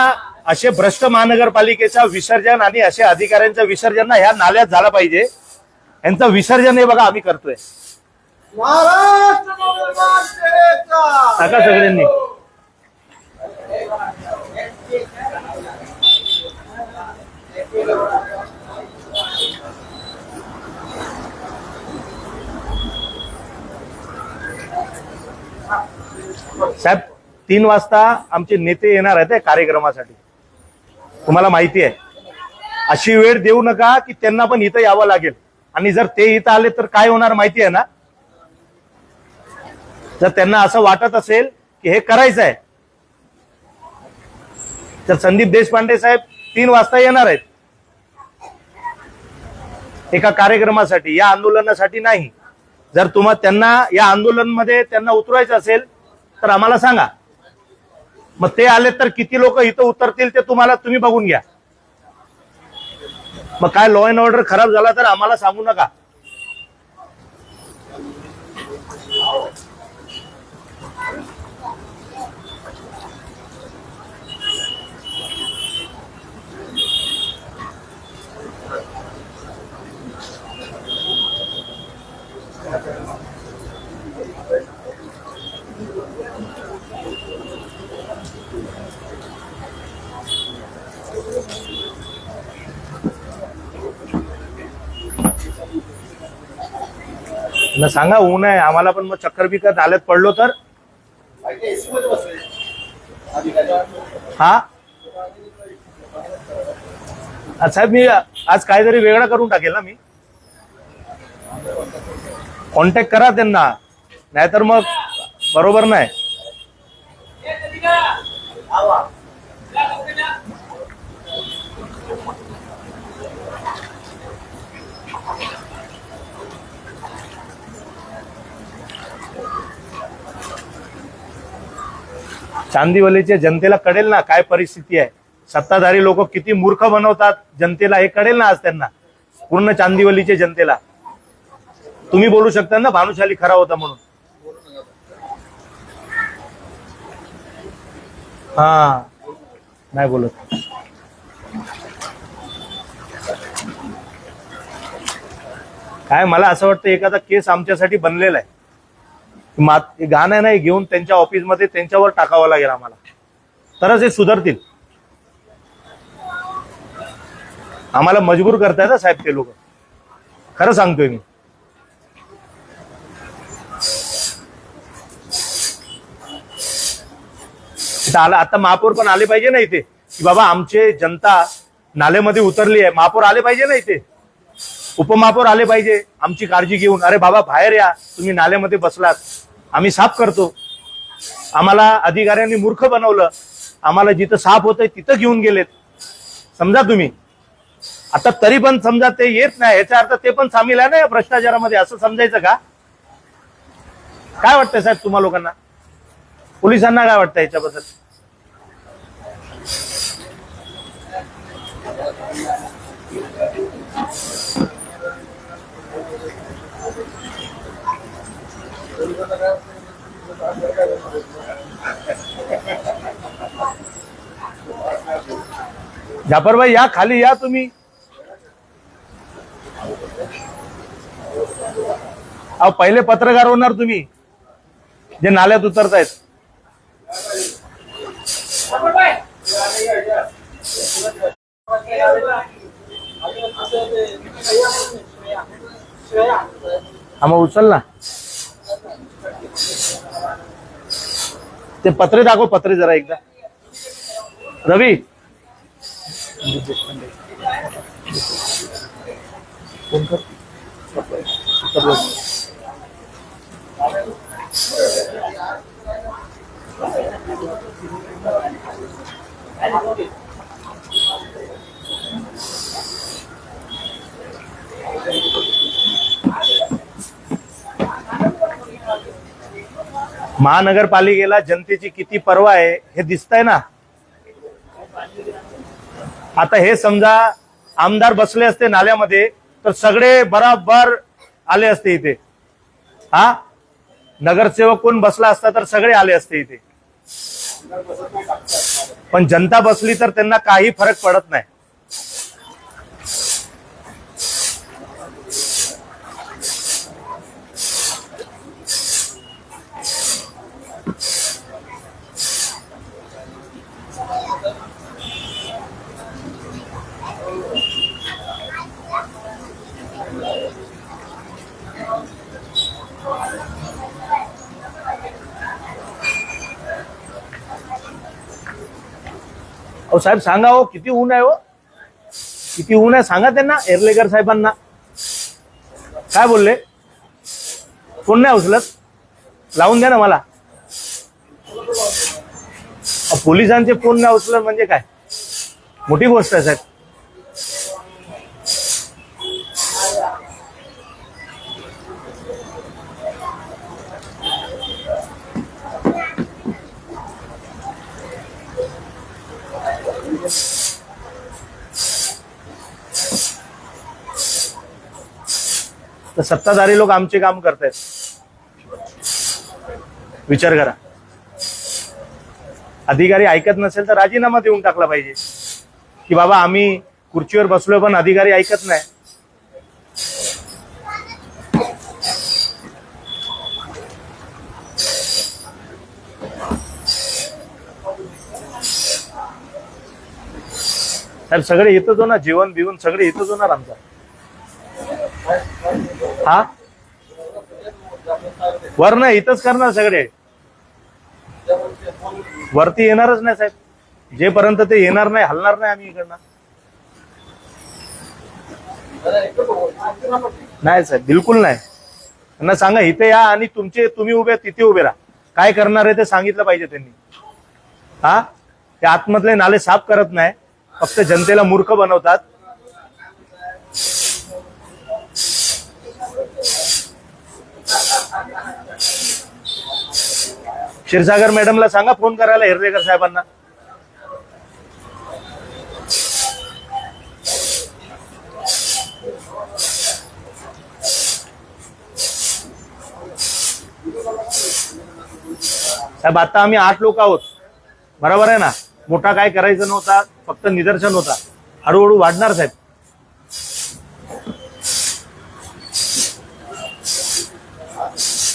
S1: असे भ्रष्ट महानगरपालिकेचा विसर्जन आणि असे अधिकाऱ्यांचं विसर्जन ना ह्या नाल्यात झालं पाहिजे. यांचं विसर्जन हे बघा आम्ही करतोय.
S5: महाराष्ट्र नवनिर्माण सेनेचा
S1: टाका सगळ्यांनी. साहेब 3 वाजता आमचे नेते येणार आहेत कार्यक्रमासाठी. तुम्हाला माहिती आहे, अशी वेळ देऊ नका की त्यांना पण इथं यावं लागेल. आणि जर ते इथं आले तर काय होणार माहिती आहे ना. जर त्यांना असं वाटत असेल की हे करायचं आहे, तर संदीप देशपांडे साहेब 3 वाजता येणार आहेत एका कार्यक्रमासाठी, या आंदोलनासाठी नाही. जर त्यांना या आंदोलनामध्ये त्यांना उतरवायचं असेल तर आम्हाला सांगा. मग ते आले तर किती लोक इथं उतरतील ते तुम्ही बघून घ्या. मग काय लॉ अँड ऑर्डर खराब झाला तर आम्हाला सांगू नका. सांगा ऊन आहे आम्हाला पण, मग चक्कर बिकर आल्यात पडलो तर. हा साहेब मी आज काहीतरी वेगळं करून टाकेल ना. मी कॉन्टॅक्ट करा त्यांना, नाहीतर मग बरोबर नाही. चांदीवलीच्या जनतेला कळेल ना काय परिस्थिती आहे. सत्ताधारी लोक किती मूर्ख बनवतात जनतेला, हे कळेल ना आज त्यांना, पूर्ण चांदीवलीच्या जनतेला. तुम्ही बोलू शकता ना भानुशाली खरा होता म्हणून. हा नाही बोलत. काय मला असं वाटतं एखादा केस आमच्यासाठी बनलेला आहे. गाणं नाही घेऊन त्यांच्या ऑफिसमध्ये त्यांच्यावर टाकावं लागेल आम्हाला, तरच हे सुधारतील. आम्हाला मजबूर करतायत ना साहेब ते लोक, खरं सांगतोय मी. आता महापौर पण आले पाहिजे ना इथे, की बाबा आमचे जनता नाल्यामध्ये उतरली आहे, महापौर आले पाहिजे ना इथे, उपमहापौर आले पाहिजे आमची काळजी घेऊन. अरे बाबा बाहेर या, तुम्ही नाल्यामध्ये बसलात, आम्ही साफ करतो. आम्हाला अधिकाऱ्यांनी मूर्ख बनवलं, आम्हाला जिथं साफ होतंय तिथं घेऊन गेलेत. समजा तुम्ही आता तरी पण समजा ते येत नाही, याचा अर्थ ते पण सामील आहे ना या भ्रष्टाचारामध्ये, असं समजायचं का? काय वाटतंय साहेब तुम्हा लोकांना, पोलिसांना काय वाटतं याच्याबद्दल? जाफरभाई या, खाली या तुम्ही. अहो पहिले पत्रकार होणार तुम्ही जे नाल्यात उतरतायत. हा मग उचल ना ते पत्रे, दाखव पत्रे जरा एकदा. रवी फोन कर. महानगरपालिकेला जनतेची किती पर्वा आहे हे दिसतंय ना. आता हे समजा आमदार बसले असते नाल्यामध्ये तर सगळे बराबर आले असते इथे. हा नगरसेवक कोण बसला असता तर सगळे आले असते इथे, पण जनता बसली तर त्यांना काही फरक पडत नाही. अहो साहेब सांगा हो, किती ऊन आहे हो, किती ऊन आहे सांगा त्यांना, एर्लेकर साहेबांना. काय बोलले? फोन नाही उचलत, लावून द्या ना मला. पोलिसांचे फोन नाही उचलत म्हणजे काय मोठी गोष्ट आहे साहेब. तर सत्ताधारी लोक आमचे काम करतायत, विचार करा. अधिकारी ऐकत नसेल तर राजीनामा देऊन टाकला पाहिजे, की बाबा आम्ही खुर्चीवर बसलोय पण अधिकारी ऐकत नाही. साहेब सगळे येतच हो ना, जेवण बिवून सगळे येतच होणार आमचा. हा वर नाही, इथंच करणार सगळे, वरती येणारच नाही साहेब. जेपर्यंत ते येणार नाही हलणार नाही आम्ही इकडनं. नाही साहेब बिलकुल नाही. त्यांना सांगा इथे या आणि तुम्ही उभे तिथे उभे राहा. काय करणार आहे ते सांगितलं पाहिजे त्यांनी. हा ते आतमधले नाले साफ करत नाही, फक्त जनतेला मूर्ख बनवतात. क्षीरसागर मॅडमला सांगा फोन करायला, हेर्लेकर साहेबांना. साहेब आता आम्ही 8 लोक आहोत, बरोबर आहे ना. मोठा काय करायचं नव्हता, फक्त निदर्शन होता. हळूहळू वाढणार साहेब.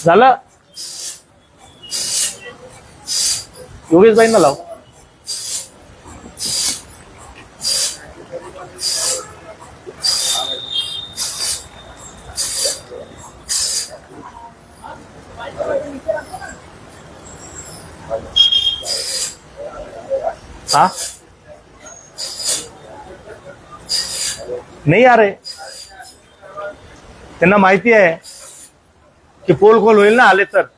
S1: झालं योगेश भाई ना लाव. हाँ नहीं आ रहे. त्यांना माहिती आहे की पोल खोल होईल ना आले तर.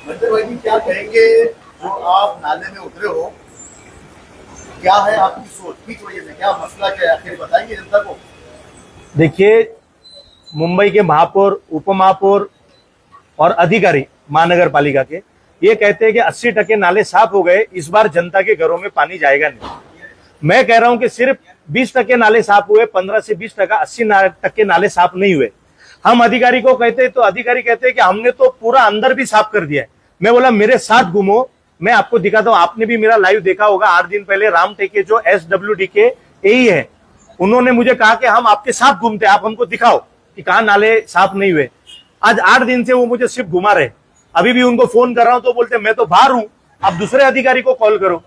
S5: मंदिर भाई जी क्या कहेंगे जो आप नाले में उतरे हो, क्या है आपकी सोच, किस वजह से, क्या मसला क्या है, आखिर बताएंगे जनता को.
S1: देखिए मुंबई के महापौर उपमहापौर और अधिकारी महानगर पालिका के ये कहते हैं कि 80% नाले साफ हो गए, इस बार जनता के घरों में पानी जाएगा नहीं. मैं कह रहा हूं कि सिर्फ 20% नाले साफ हुए, 15 से 20%, 80% नाले साफ नहीं हुए. हम अधिकारी को कहते हैं तो अधिकारी कहते हैं कि हमने तो पूरा अंदर भी साफ कर दिया है. मैं बोला मेरे साथ घूमो, मैं आपको दिखाता हूं. आपने भी मेरा लाइव देखा होगा 8 दिन पहले. राम टेके जो SWD के यही है, उन्होंने मुझे कहा कि हम आपके साथ घूमते, आप हमको दिखाओ कि कहां नाले साफ नहीं हुए. आज 8 दिन से वो मुझे सिर्फ घुमा रहे. अभी भी उनको फोन कर रहा हूं तो बोलते मैं तो बाहर हूं, आप दूसरे अधिकारी को कॉल करो.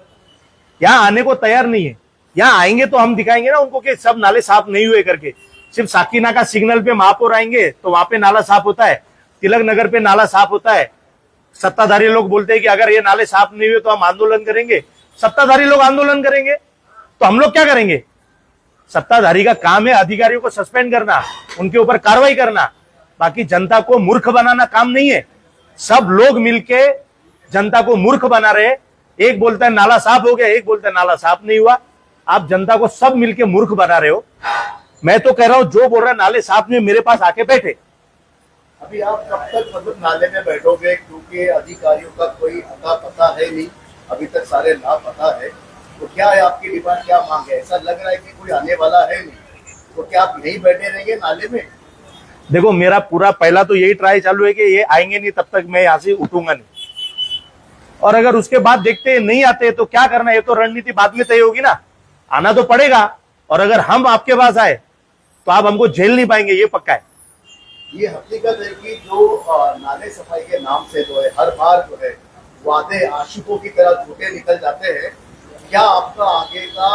S1: यहाँ आने को तैयार नहीं है. यहाँ आएंगे तो हम दिखाएंगे ना उनको कि सब नाले साफ नहीं हुए करके. सिर्फ साकीना का सिग्नल पे महापौर आएंगे तो वहां पे नाला साफ होता है, तिलक नगर पे नाला साफ होता है. सत्ताधारी लोग बोलते हैं कि अगर ये नाले साफ नहीं हुए तो हम आंदोलन करेंगे. सत्ताधारी लोग आंदोलन करेंगे तो हम लोग क्या करेंगे? सत्ताधारी का काम है अधिकारियों को सस्पेंड करना, उनके ऊपर कार्रवाई करना, बाकी जनता को मूर्ख बनाना काम नहीं है. सब लोग मिलके जनता को मूर्ख बना रहे. एक बोलता है नाला साफ हो गया, एक बोलता है नाला साफ नहीं हुआ. आप जनता को सब मिलके मूर्ख बना रहे हो. मैं तो कह रहा हूं जो बोल रहा है नाले साफ नहीं, मेरे पास आके बैठे.
S5: अभी आप कब तक मतलब नाले में बैठोगे, क्योंकि अधिकारियों का कोई अता पता है नहीं, अभी तक सारे लापता है. तो क्या है आपकी डिमांड, क्या मांग है? ऐसा लग रहा है कि कोई आने वाला है नहीं, तो क्या आप यहीं बैठे रहेंगे नाले में?
S1: देखो मेरा पूरा पहला तो यही ट्राई चालू है कि ये आएंगे नहीं, तब तक मैं यहाँ से उठूंगा नहीं. और अगर उसके बाद देखते हैं नहीं आते तो क्या करना है, ये तो रणनीति बाद में तय होगी ना. आना तो पड़ेगा, और अगर हम आपके पास आए तो आप हमको झेल नहीं पाएंगे, ये पक्का है.
S5: ये हकीकत है कि जो नाले सफाई के नाम से जो है हर बार जो है वादे आशिकों की तरह झूठे निकल जाते हैं. क्या आपका आगे का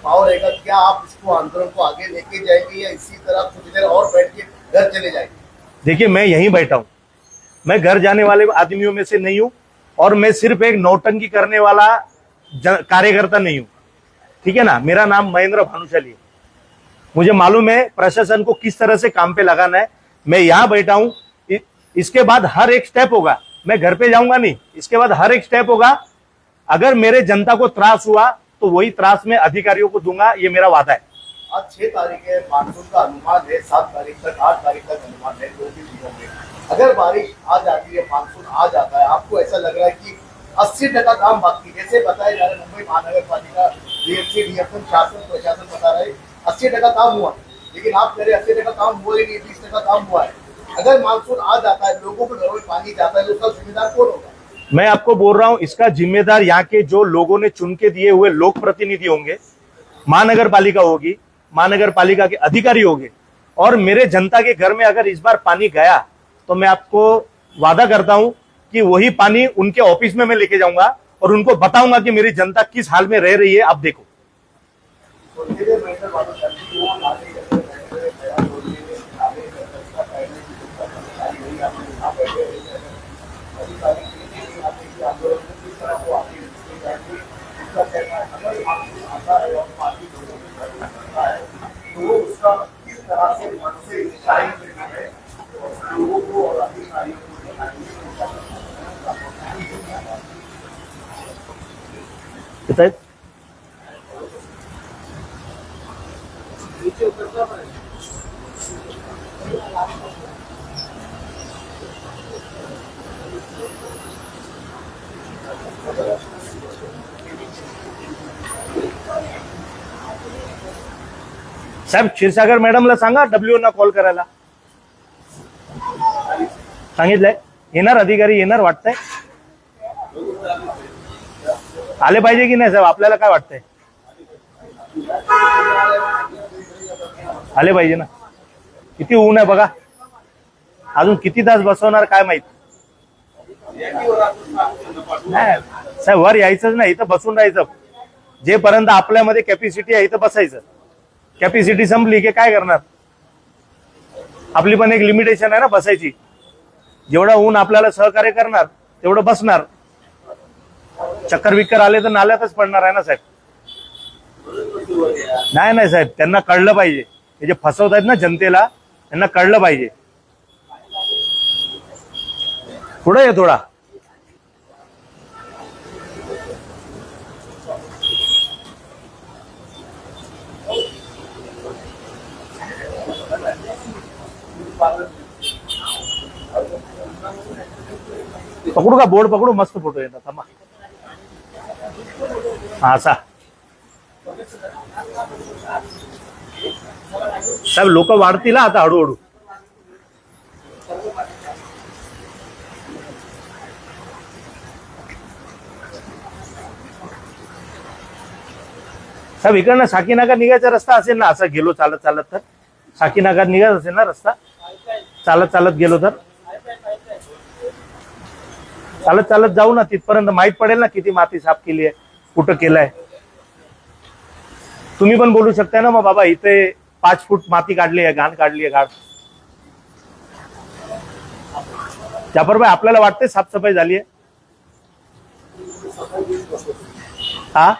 S5: भाव रहेगा? क्या आप इसको आंदोलन को आगे लेके जाएंगे या इसी तरह कुछ देर और बैठ के घर चले जाएंगे?
S1: देखिए मैं यहीं बैठा हूं, मैं घर जाने वाले आदमियों में से नहीं हूं, और मैं सिर्फ एक नौटंकी करने वाला कार्यकर्ता नहीं हूं. ठीक है ना. मेरा नाम महेंद्र भानुशाली है. मुझे मालूम है प्रशासन को किस तरह से काम पे लगाना है. मैं यहां बैठा हूं. इसके बाद हर एक स्टेप होगा. मैं घर पे जाऊंगा नहीं, इसके बाद हर एक स्टेप होगा. अगर मेरे जनता को त्रास हुआ तो वही त्रास मैं अधिकारियों को दूंगा, ये मेरा वादा है.
S5: आज 6 तारीख है, मानसून का अनुमान है 7 तारीख तक, 8 तारीख तक अनुमान है 2-3 दिनों में. अगर बारिश आ जाती है, मानसून आ जाता है, आपको ऐसा लग रहा है कि 80% काम बाकी, जैसे बताया जा रहा है मुंबई महानगर पालिका DMC DFM शासन प्रशासन बता रहे 80% काम हुआ, लेकिन आप कह रहे 80% काम हुआ ही नहीं, 20% काम हुआ है. अगर मानसून आ जाता है, लोगों के घरों में पानी जाता है, तो उसका जिम्मेदार कौन होगा?
S1: मैं आपको बोल रहा हूं इसका जिम्मेदार यहाँ के जो लोगों ने चुन के दिए हुए लोक प्रतिनिधि होंगे, महानगर पालिका होगी, महानगर पालिका के अधिकारी होंगे. और मेरे जनता के घर में अगर इस बार पानी गया तो मैं आपको वादा करता हूं कि वही पानी उनके ऑफिस में मैं लेके जाऊंगा और उनको बताऊंगा कि मेरी जनता किस हाल में रह रही है, आप देखो. बताइए. साहेब क्षीरसागर मॅडमला सांगा डब्ल्यू ना कॉल करायला. सांगितलंय येणार अधिकारी, येणार वाटतंय. आले पाहिजे की नाही साहेब, आपल्याला काय वाटतंय? आले पाहिजे ना. किती ऊन आहे बघा, अजून किती तास बसवणार काय माहित. नाही साहेब वर यायचंच नाही, इथं बसून राहायचं. जेपर्यंत आपल्यामध्ये कॅपॅसिटी आहे इथं बसायचं. कॅपॅसिटी संपली की काय करणार? आपली पण एक लिमिटेशन आहे ना बसायची. जेवढा ऊन आपल्याला सहकार्य करणार तेवढं बसणार. चक्कर विक्कर आले तर नाल्यातच पडणार आहे ना साहेब. नाही साहेब, त्यांना कळलं पाहिजे. हे जे फसवतायत ना जनतेला, त्यांना कळलं पाहिजे. पुढे ये थोडा. पकडू का बोर्ड? पकडू, मस्त फोटो येतात. थांबा. हा असा साहेब लोक वाढतील आता हळूहळू. साहेब इकडनं साकीनाका निघायचा रस्ता असेल ना, असं गेलो चालत चालत तर साकीनाका निघायचा असेल ना रस्ता, चालत चालत गेलो तर चालत चालत जाऊ ना, तिथपर्यंत माहित पडेल ना किती माती साफ केली आहे, कुठं केलंय. तुम्ही पण बोलू शकताय ना मग बाबा इथे 5 फूट माती काढली आहे, घाण काढली आहे, घाण. त्याबरोबर आपल्याला वाटते साफसफाई झाली आहे. हा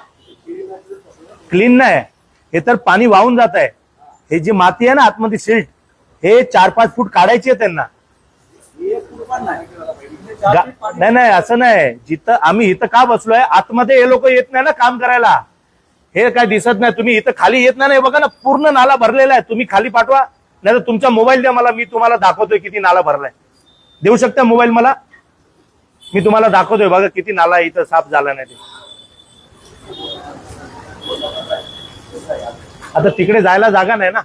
S1: क्लीन नाही, हे तर पाणी वाहून जात आहे. हे जी माती आहे ना आतमध्ये सिल्ट, हे 4-5 फूट काढायची आहे त्यांना. नाही असं नाही. जिथं आम्ही इथं का बसलोय आतमध्ये हे लोक येत नाही ना काम करायला. हे काय दिसत नाही. तुम्ही इथं खाली येत नाही बघा ना, पूर्ण नाला भरलेला आहे. तुम्ही खाली पाठवा, नाही तर तुमचा मोबाईल द्या मला, मी तुम्हाला दाखवतोय किती नाला भरलाय. देऊ शकता मोबाईल मला? मी तुम्हाला दाखवतोय बघा किती नाला इथं साफ झाला नाही ते. आता तिकडे जायला जागा नाही ना.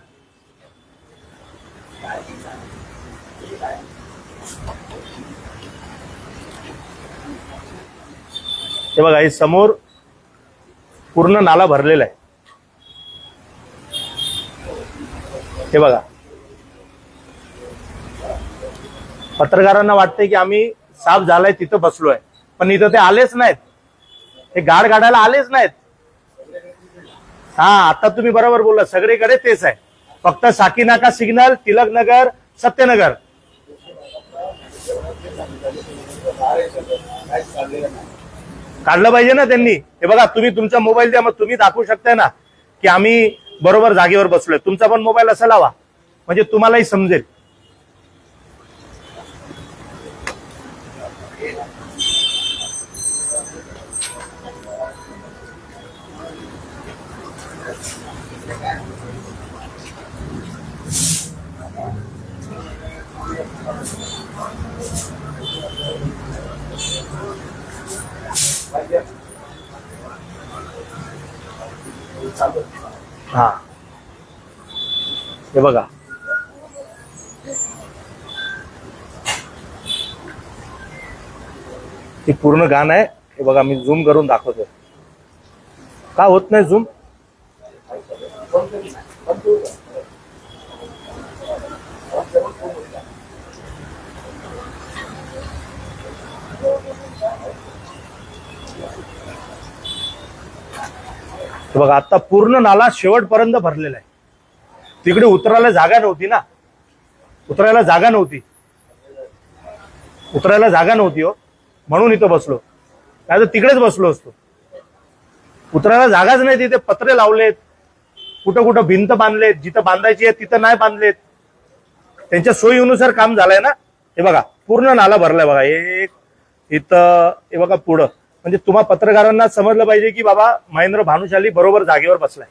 S1: हे बघा हे समोर पूर्ण नाला भरलेला आहे. हे बघा, पत्रकारांना वाटतंय की आम्ही साफ झालाय तिथं बसलोय, पण इथं ते आलेच नाहीत. हे गाड काढायला आलेच नाहीत. हा आता तुम्ही बरोबर बोलला, सगळीकडे तेच आहे. फक्त साकीनाका सिग्नल, तिलकनगर, सत्यनगर. काढलं पाहिजे ना त्यांनी. हे बघा तुम्ही तुमचा मोबाईल द्या, मग तुम्ही दाखवू शकताय ना की आम्ही बरोबर जागेवर बसलोय. तुमचा पण मोबाईल असा लावा म्हणजे तुम्हालाही समजेल. हा हे बघा, ती पूर्ण घाण आहे. हे बघा मी झूम करून दाखवतो. का होत नाही झूम? बघा आता पूर्ण नाला शेवटपर्यंत भरलेला आहे. तिकडे उतरायला जागा नव्हती ना, उतरायला जागा नव्हती हो, म्हणून इथं बसलो. नाही तर तिकडेच बसलो असतो. उतरायला जागाच नाही. तिथे पत्रे लावलेत, कुठं कुठं भिंत बांधलेत, जिथं बांधायची आहे तिथं नाही बांधलेत. त्यांच्या सोयीनुसार काम झालंय ना. हे बघा पूर्ण नाला भरलाय बघा. एक इथं हे बघा पुढं. म्हणजे तुम्हा पत्रकारांना समजलं पाहिजे की बाबा महेंद्र भानुशाली बरोबर जागेवर बसलाय.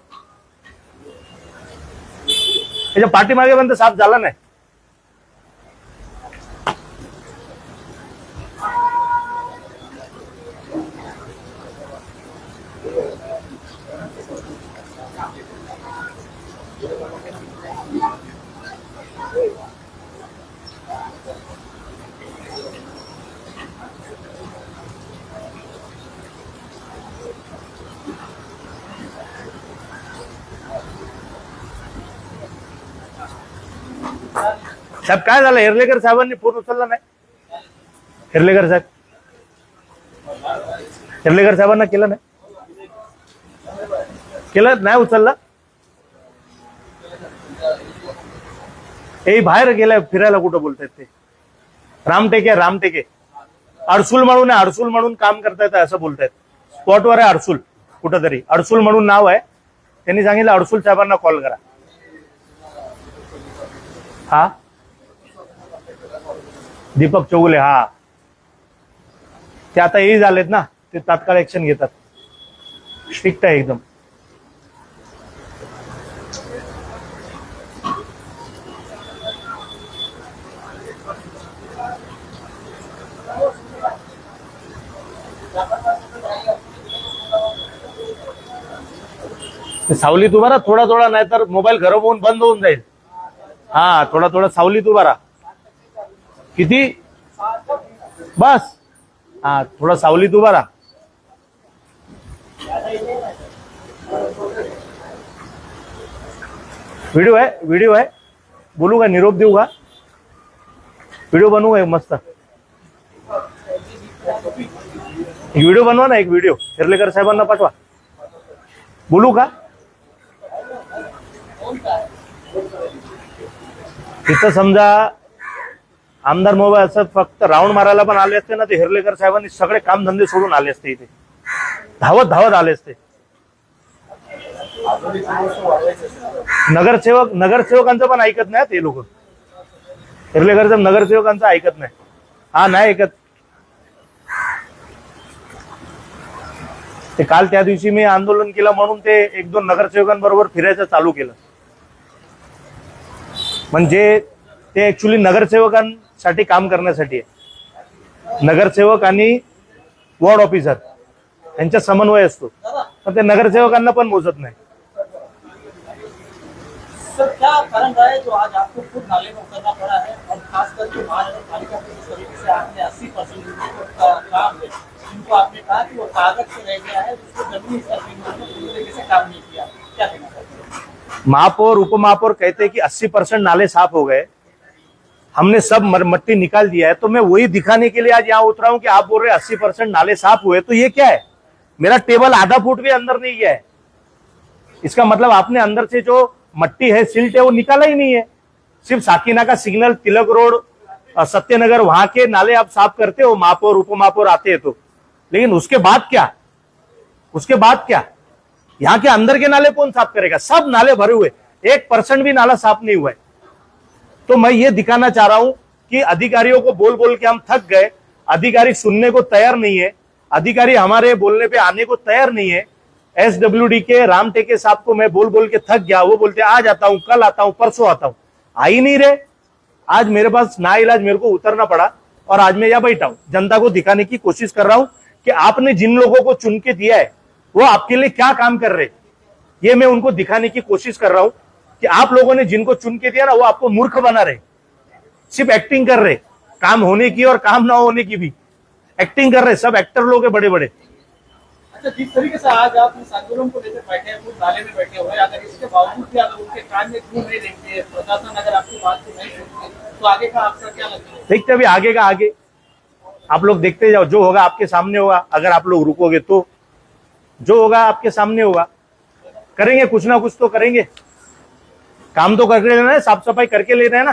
S1: त्याच्या पाठीमागे पण साफ झाला नाही. साहेब काय झालं, हेर्लेकर साहेबांनी फोन उचलला नाही? हेर्लेकर साहेबांना केलं नाही, केलं नाही, उचलला. हे बाहेर गेलाय फिरायला, कुठं बोलतायत ते? रामटेके अडसूल म्हणून आहे, अडसूल म्हणून काम करतायत असं बोलतायत. स्पॉटवर आहे अडसूल, कुठंतरी अडसूल म्हणून नाव आहे. त्यांनी सांगितलं अडसूल साहेबांना कॉल करा. हा दीपक चौगुले, हा ते आता हे झालेत ना, ते तात्काळ ऍक्शन घेतात, स्ट्रिक्ट आहे एकदम. सावलीत उभा राहा थोडा थोडा, नाहीतर मोबाईल घरात होऊन बंद होऊन जाईल. हा थोडा थोडा सावलीत उभा राहा. किती बस, हा थोडा सावलीत उभा राहा. व्हिडिओ आहे, बोलू का, निरोप देऊ का, व्हिडिओ बनवू का मस्त? व्हिडिओ बनवा ना, एक व्हिडिओ हेर्लेकर साहेबांना पाठवा. बोलू का? तिथं समजा आमदार मोबाईल असत, फक्त राऊंड मारायला पण आले असते ना, ते हेर्लेकर साहेबांनी सगळे कामधंदे सोडून आले असते, इथे धावत आले असते. नगरसेवकांचं पण ऐकत नाही ते लोक. हेर्लेकर साहेब नगरसेवकांचं ऐकत नाही. हा नाही ऐकत. ते काल त्या दिवशी मी आंदोलन केलं म्हणून ते एक दोन नगरसेवकांबरोबर फिरायचं चालू केलं. म्हणजे ते ऍक्च्युली नगरसेवकांसाठी काम करण्यासाठी आहे. नगरसेवक आणि वॉर्ड ऑफिसर यांचा समन्वय असतो, पण ते नगरसेवकांना पण मोजत नाही.
S3: सर क्या कारण रहा है जो आज आपको खुद नाले में उतरना पड़ा है, और खास करके महानगर पालिका के जिस तरीके से आपने 80% का काम है, जिनको आपने कहा कि वो कागज से रह गया है, जिसको जमीनी स्तर पर पूरी तरीके से काम नहीं किया, क्या कहना चाहते हैं?
S1: महापौर उपमहापौर कहते हैं कि 80% नाले साफ हो गए, हमने सब मट्टी निकाल दिया है. तो मैं वही दिखाने के लिए आज यहाँ उतरा हूं कि आप बोल रहे हैं 80% नाले साफ हुए, तो ये क्या है? मेरा टेबल आधा फुट भी अंदर नहीं गया है. इसका मतलब आपने अंदर से जो मट्टी है, सिल्ट है, वो निकाला ही नहीं है. सिर्फ साकीना का सिग्नल, तिलक रोड, सत्यनगर, वहां के नाले आप साफ करते हो, महापौर उपमहापौर आते हैं तो. लेकिन उसके बाद क्या? यहाँ के अंदर के नाले कौन साफ करेगा? सब नाले भरे हुए, 1% भी नाला साफ नहीं हुआ है. तो मैं ये दिखाना चाह रहा हूं कि अधिकारियों को बोल बोल के हम थक गए. अधिकारी सुनने को तैयार नहीं है, अधिकारी हमारे बोलने पे आने को तैयार नहीं है. SWD के रामटेके साहब को मैं बोल बोल के थक गया. वो बोलते आज आता हूं, कल आता हूं, परसों आता हूं, आ ही नहीं रहे. आज मेरे पास ना इलाज मेरे को उतरना पड़ा और आज मैं यहाँ बैठा हूं. जनता को दिखाने की कोशिश कर रहा हूं कि आपने जिन लोगों को चुन के दिया है वो आपके लिए क्या काम कर रहे, ये मैं उनको दिखाने की कोशिश कर रहा हूं कि आप लोगों ने जिनको चुन के दिया ना, वो आपको मूर्ख बना रहे, सिर्फ एक्टिंग कर रहे. काम होने की और काम ना होने की भी एक्टिंग कर रहे. सब एक्टर लोग हैं बड़े बड़े.
S3: अच्छा, जिस तरीके से आज आप इस आंदोलन को लेकर बैठे हैं, खुद नाले में बैठे हुए, अगर इसके बावजूद भी अगर उनके कान में क्यों नहीं देखते, प्रशासन अगर आपकी बात को नहीं सुनते, तो आगे का आपका क्या लगता है?
S1: देखते अभी आगे का आगे, आप लोग देखते जाओ. जो होगा आपके सामने होगा. अगर आप लोग रुकोगे तो जो होगा आपके सामने होगा. करेंगे, कुछ ना कुछ तो करेंगे. काम तो करके लेना है, साफ सफाई करके ले रहे हैं ना.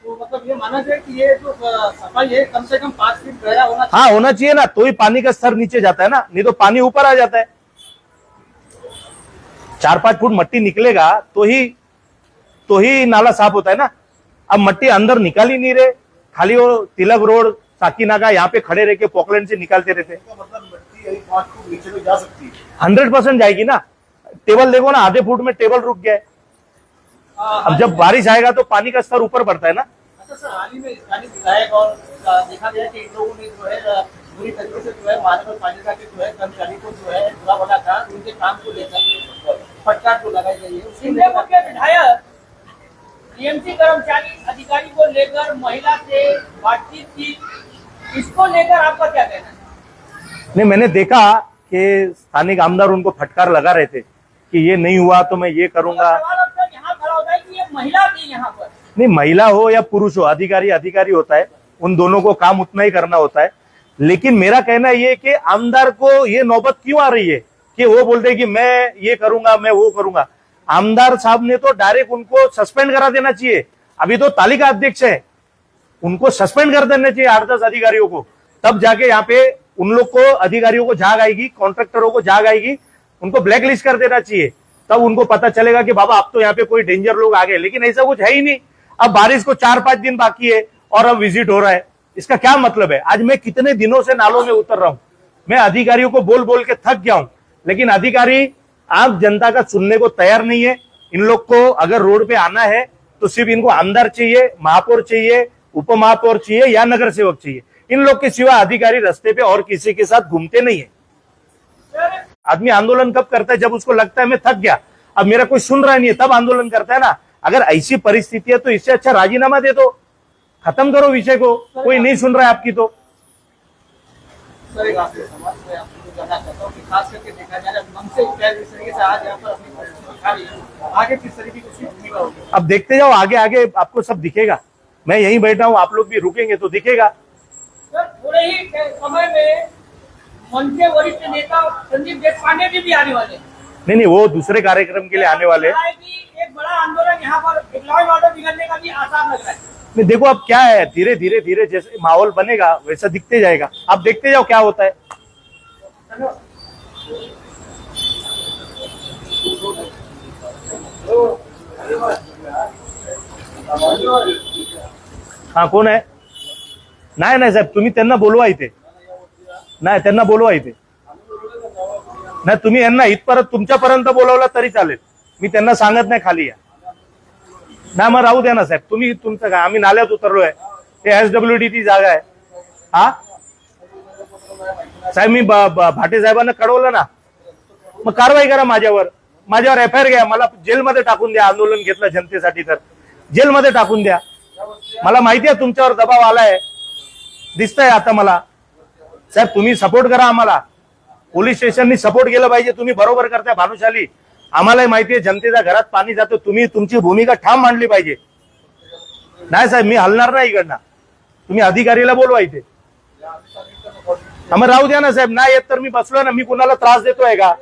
S3: तो मतलब ये माना जाए कि ये जो सफाई है कम से कम 5 फीट गहरा होना चाहिए.
S1: हाँ होना चाहिए ना, तो ही पानी का स्तर नीचे जाता है ना, नहीं तो पानी ऊपर आ जाता है. 4-5 फुट मट्टी निकलेगा तो ही नाला साफ होता है ना. अब मट्टी अंदर निकाल ही नहीं रहे, खाली वो तिलक रोड, साकीनाका यहाँ पे खड़े रह के पॉकलैंड से निकालते रहते.
S5: मतलब मिट्टी 5 फुट नीचे में जा सकती है.
S1: 100% जाएगी ना. टेबल देखो ना, आधे फुट में टेबल रुक गया है. अब जब बारिश आएगा तो पानी का स्तर ऊपर बढ़ता है ना.
S3: अच्छा सर, हाल ही में स्थानीय विधायक और देखा गया कि इन लोगों ने जो है बुरी तरीके से जो है महानगर पालिका के जो है कर्मचारी को जो है बुरा भला कहा, उनके काम को लेकर फटकार जो लगाई गई है. सिंधेपुर के विधायक टीएमसी कर्मचारी अधिकारी को लेकर महिला से बातचीत की, इसको लेकर आपका क्या कहना है?
S1: नहीं, मैंने देखा कि स्थानिक आमदार उनको फटकार लगा रहे थे कि ये नहीं हुआ तो मैं ये करूंगा.
S3: सवाल अब तक यहाँ खड़ा होता है कि ये महिला थी यहाँ पर,
S1: नहीं, महिला हो या पुरुष हो, अधिकारी अधिकारी होता है, उन दोनों को काम उतना ही करना होता है। लेकिन मेरा कहना ये कि आमदार को ये नौबत क्यों आ रही है कि वो बोलते हैं कि मैं ये करूंगा, मैं वो करूंगा। आमदार साहब ने तो डायरेक्ट उनको सस्पेंड करा देना चाहिए। अभी तो तालिका अध्यक्ष है, उनको सस्पेंड कर देना चाहिए 8-10 अधिकारियों को, तब जाके यहाँ पे उन लोग को, अधिकारियों को जाग आएगी, कॉन्ट्रैक्टरों को जाग आएगी, उनको ब्लैकलिस्ट कर देना चाहिए। तब उनको पता चलेगा कि बाबा अब तो यहाँ पे कोई डेंजर लोग आ गए। लेकिन ऐसा कुछ है ही नहीं। अब बारिश को 4-5 दिन बाकी है और अब विजिट हो रहा है, इसका क्या मतलब है? आज मैं कितने दिनों से नालों में उतर रहा हूं, मैं अधिकारियों को बोल बोल के थक गया हूं, लेकिन अधिकारी आम जनता का सुनने को तैयार नहीं है। इन लोग को अगर रोड पे आना है तो सिर्फ इनको आमदार चाहिए, महापौर चाहिए, उप महापौर चाहिए या नगर सेवक चाहिए। इन लोग के सिवा अधिकारी रास्ते पे और किसी के साथ घूमते नहीं है। आदमी आंदोलन कब करता है? जब उसको लगता है मैं थक गया, अब मेरा कोई सुन रहा नहीं है, तब आंदोलन करता है ना। अगर ऐसी परिस्थिति है तो इससे अच्छा राजीनामा दे दो, खत्म करो विषय को, कोई नहीं सुन रहा है आपकी तो।
S3: सर एक आपके समाज में आपको जानना चाहता हूँ कि खास करके देखा जाए मन से जिस तरीके से आज यहाँ पर अपनी परिस्थिति दिखा रही है, आगे किस तरीके की उसकी भूमिका होगी?
S1: अब देखते जाओ, आगे आगे आपको सब दिखेगा। मैं यहीं बैठा हूँ, आप लोग भी रुकेंगे तो दिखेगा।
S3: सर थोड़े ही समय में मन के वरिष्ठ नेता संदीप देशपांडे जी भी आने वाले हैं।
S1: नहीं, वो दूसरे कार्यक्रम के लिए आने वाले हैं।
S3: एक बड़ा आंदोलन यहाँ पर लॉ एंड ऑर्डर बिगड़ने का भी आसार लग रहा है।
S1: नहीं, देखो अब क्या है, धीरे धीरे धीरे जैसे माहौल बनेगा वैसा दिखते जाएगा। आप देखते जाओ क्या होता है। हाँ, कोण आहे? नाही नाही साहेब, तुम्ही त्यांना बोलवा इथे, नाही त्यांना बोलवा इथे, नाही तुम्ही यांना इथपर्यंत तुमच्यापर्यंत बोलवलं तरी चालेल, मी त्यांना सांगत नाही खाली या। नाही मग राहू द्या ना साहेब, तुम्ही तुमचं काय, आम्ही नाल्यात उतरलोय, ते SWD ची जागा आहे। हा साहेब, मी भाटे साहेबांना कळवलं ना, मग कारवाई करा माझ्यावर FIR घ्या, मला जेलमध्ये टाकून द्या। आंदोलन घेतलं जनतेसाठी तर जेलमध्ये टाकून द्या। मला माहिती आहे तुमच्यावर दबाव आलाय, दिसतंय आता मला। साहेब तुम्ही सपोर्ट करा आम्हाला, पोलीस स्टेशननी सपोर्ट केलं पाहिजे। तुम्ही बरोबर करताय भानुशाली, आम्हालाही माहिती आहे जनतेच्या घरात पाणी जातं, तुम्ही तुमची भूमिका ठाम मांडली पाहिजे। नाही साहेब, मी हलणार नाही इकडनं, तुम्ही अधिकारीला बोलवा इथे। मग राहू द्या ना साहेब, नाही येत तर मी बसलोय ना, मी कुणाला त्रास देतोय का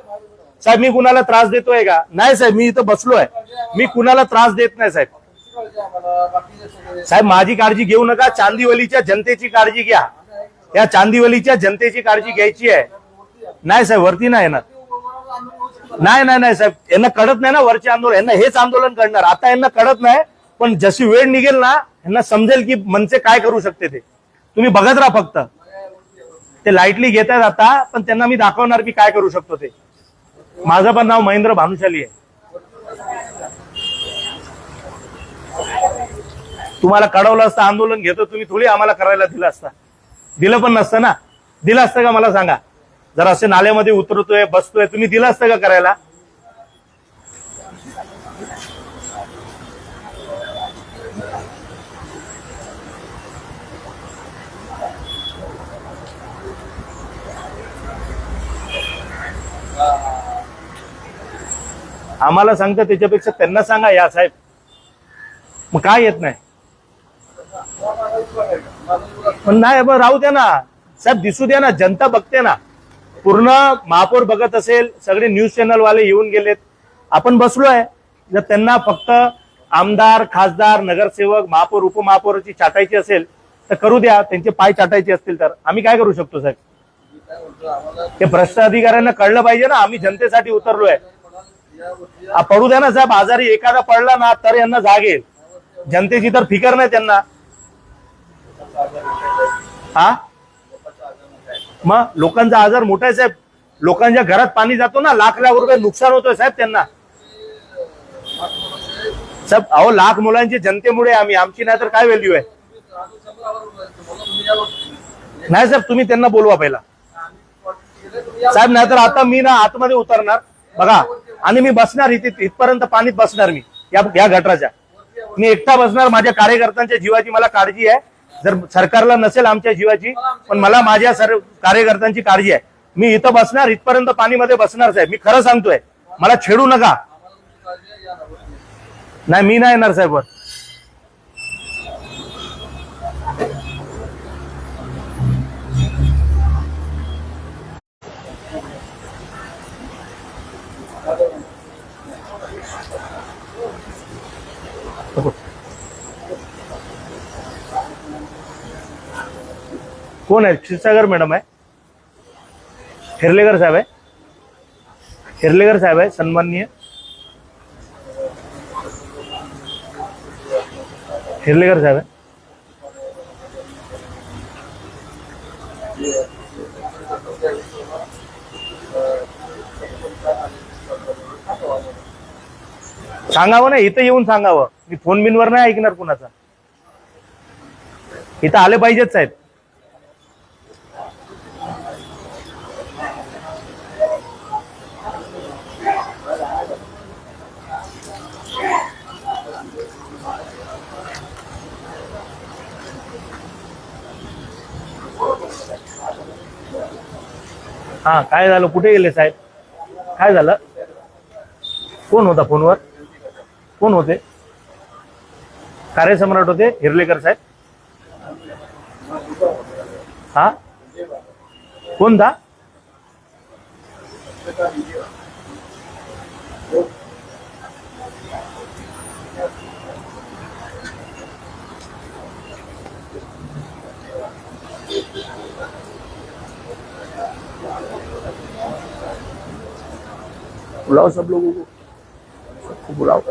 S1: साहेब? मी कुणाला त्रास देतोय का? नाही साहेब, मी इथं बसलोय, मी कुणाला त्रास देत नाही साहेब। साहेब माझी काळजी घेऊ नका, चांदिवलीच्या जनतेची काळजी घ्या। या चांदिवलीच्या जनतेची काळजी घ्यायची आहे। नाही साहेब, वरती नाही येणार। नाही नाही नाही साहेब, यांना कळत नाही ना वरचे आंदोलन, यांना हेच आंदोलन करणार। आता यांना कळत नाही, पण जशी वेळ निघेल ना यांना समजेल की मनसे काय करू शकते ते। तुम्ही बघत राहा फक्त, ते लाईटली घेतात आता, पण त्यांना मी दाखवणार की काय करू शकतो ते। माझं पण नाव महेंद्र भानुशाली आहे। तुम्हाला कळवलं असतं आंदोलन घेतो, तुम्ही थोडी आम्हाला करायला दिलं असतं, दिलं पण नसतं ना। दिलं असतं का मला सांगा? जर असे नाल्यामध्ये उतरतोय बसतोय, तुम्ही दिलं असतं का करायला? आम्हाला सांगता त्याच्यापेक्षा त्यांना सांगा या साहेब, मग काय येत नाही? पण नाही बरं, राहू द्या ना साहेब, दिसू द्या ना, जनता बघते ना, पूर्ण महापौर बघत असेल, सगळे न्यूज चॅनल वाले येऊन गेलेत, आपण बसलोय। जर त्यांना फक्त आमदार, खासदार, नगरसेवक, महापौर, उपमहापौरची चाटायची असेल तर करू द्या, त्यांचे पाय चाटायचे असतील तर आम्ही काय करू शकतो साहेब? ते भ्रष्ट अधिकाऱ्यांना कळलं पाहिजे ना, आम्ही जनतेसाठी उतरलोय। पडू द्या ना साहेब, आजारी एखादा पडला ना तर यांना जाग येईल, जनतेची तर फिकर नाही त्यांना। हा मग लोकांचा आजार मोठा आहे साहेब, लोकांच्या घरात पाणी जातो ना, लाख लाख रुपये नुकसान होतोय साहेब त्यांना। साहेब अहो, लाख मुलांची जनतेमुळे आम्ही, आमची नाही तर काय व्हॅल्यू आहे? नाही साहेब, तुम्ही त्यांना बोलवा पहिला साहेब, नाहीतर आता मी ना आतमध्ये उतरणार बघा, आणि मी बसणार इथे, इथपर्यंत पाणीत बसणार मी, या गटाराच्या मी एकटा बसणार। माझ्या कार्यकर्त्यांच्या जीवाची मला काळजी आहे, जर सरकारला नसेल आमच्या जीवाची, पण मला माझ्या सर्व कार्यकर्त्यांची काळजी आहे। मी इथं बसणार, इथपर्यंत पाणीमध्ये बसणार साहेब, मी खरं सांगतोय, मला छेडू नका। नाही मी नाही येणार साहेब, कोण आहे? क्षीरसागर मॅडम आहे, हेर्लेकर साहेब आहे, हेर्लेकर साहेब आहे सन्माननीय हेर्लेकर साहेब आहे. सांगावं ना, इथं येऊन सांगावं. मी फोन बिनवर नाही ऐकणार कुणाचा. इथं आले पाहिजेत साहेब. हा, काय झालं? कुठे गेले साहेब? काय झालं? कोण होता फोनवर? कोण होते? कार्यसम्राट होते हिरलेकर साहेब. हा, कोण था? बुलाओ सब लोगों को, सबको बुलाओ.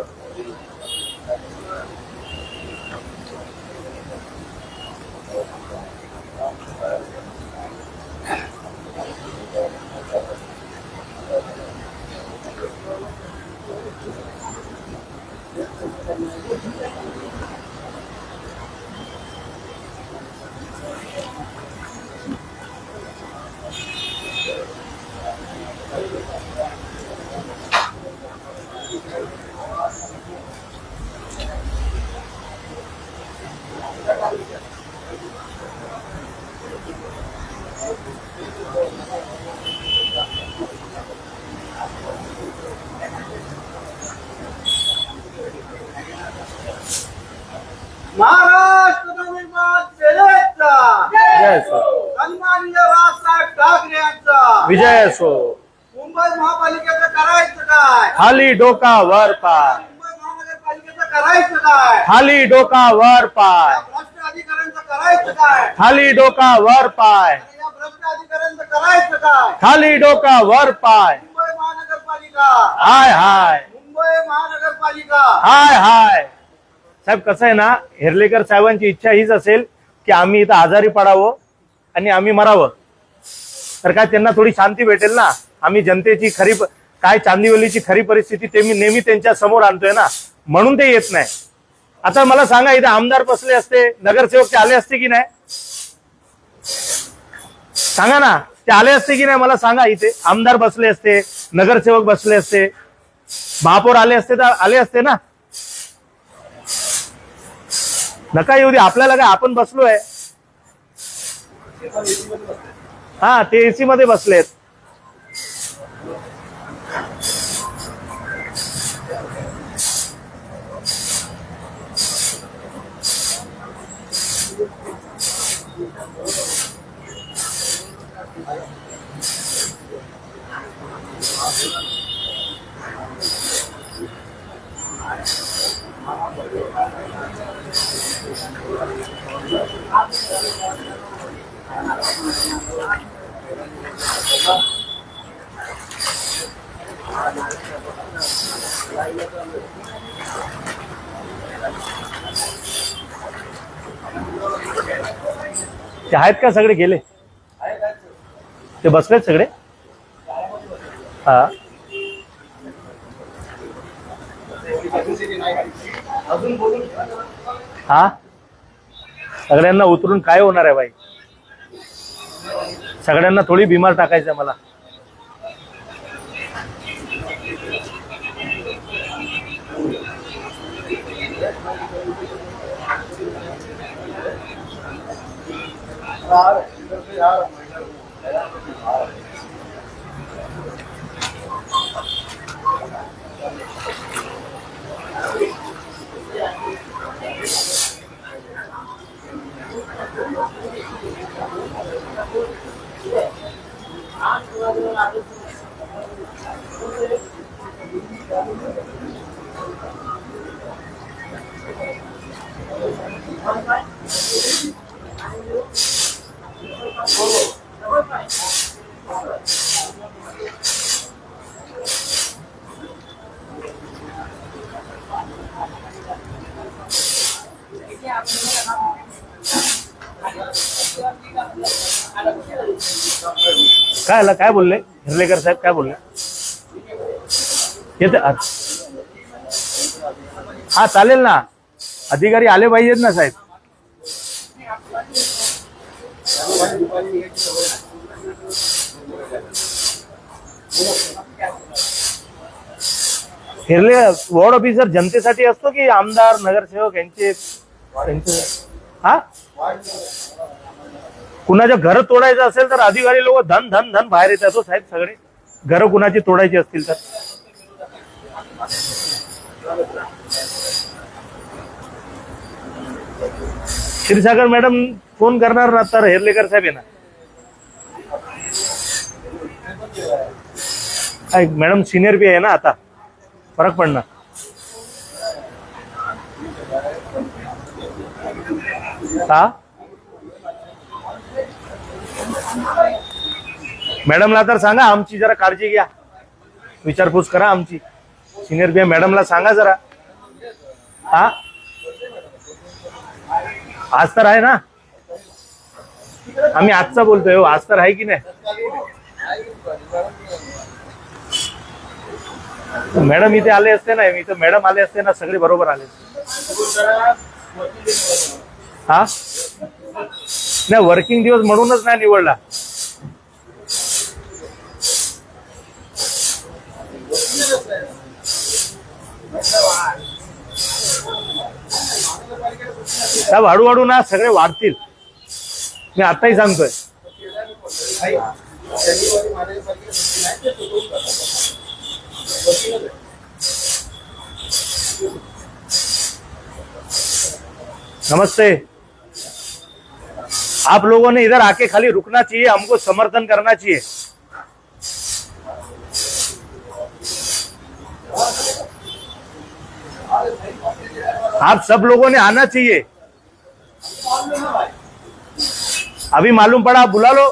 S2: महाराष्ट्र नवनिर्माण सेनेचा
S1: जय असो,
S2: सन्माननीय राजसाहेब ठाकरे यांचा
S1: विजय असो.
S2: मुंबई महापालिकेचं करायचं काय?
S1: खाली डोका वर पाय,
S2: मुंबई महानगरपालिकेचं करायचं काय?
S1: खाली डोका वर पाय,
S2: या भ्रष्ट अधिकाऱ्यांचं करायचं काय?
S1: खाली डोका वर पाय,
S2: या भ्रष्ट अधिकाऱ्यांचं करायचं काय?
S1: खाली डोका वर पाय.
S2: मुंबई महानगरपालिका,
S1: हाय हाय
S2: मुंबई महानगरपालिका.
S1: हाय हाय. साहेब कसं आहे ना, हेर्लेकर साहेबांची इच्छा हीच असेल की आम्ही इथं आजारी पडावं आणि आम्ही मरावं, तर काय त्यांना थोडी शांती भेटेल ना. आम्ही जनतेची खरी काय चांदिवलीची खरी परिस्थिती ते मी नेहमी त्यांच्या समोर आणतोय ना, म्हणून ते येत नाही. आता मला सांगा, इथे आमदार बसले असते, नगरसेवक ते आले असते की नाही? सांगा ना, ते आले असते की नाही मला सांगा. इथे आमदार बसले असते, नगरसेवक बसले असते, महापौर आले असते तर आले असते ना. नका येऊ दे, आपल्याला काय, आपण बसलोय. हा, ते एसी मध्ये बसलेत. ते आहेत का? सगळे गेले? ते बसलेत सगळे? हा, हा, सगळ्यांना उतरून काय होणार आहे बाई? सगळ्यांना थोडी बिमार टाकायचं मला. काय आला, काय बोलले हिरलेकर साहेब, काय बोलले? येते हा, चालेल ना, अधिकारी आले पाहिजेत ना साहेब. हिरले वॉर्ड ऑफिसर जनतेसाठी असतो की आमदार नगरसेवक यांचे हा? कुणाच्या घर तोडायचं असेल तर अधिकारी लोक धन धन धन बाहेर येतात हो साहेब. सगळे घर कुणाची तोडायची असतील तर क्षीरसागर मॅडम फोन करणार ना तर हेरलेकर साहेब येणार. मॅडम सिनियर बी आहे ना, आता फरक पडणार. हा मॅडमला तर सांगा आमची जरा काळजी घ्या, विचारपूस करा आमची. सिनियर बी मॅडमला सांगा जरा. हा आज तर आहे ना, आम्ही आजचा बोलतोय हो, आज तर आहे की नाही. मॅडम इथे आले असते ना, इथे मॅडम आले असते ना, सगळे बरोबर आले. हा नाही, वर्किंग दिवस म्हणूनच नाही निवडला. साहेब हळूहळू ना सगळे वाढतील, मी आताही सांगतोय. नमस्ते. आप लोगों ने इधर आके खाली रुकना चाहिए, हमको समर्थन करना चाहिए. आप सब लोगों ने आना चाहिए. अभी मालूम पड़ा, बुला लो.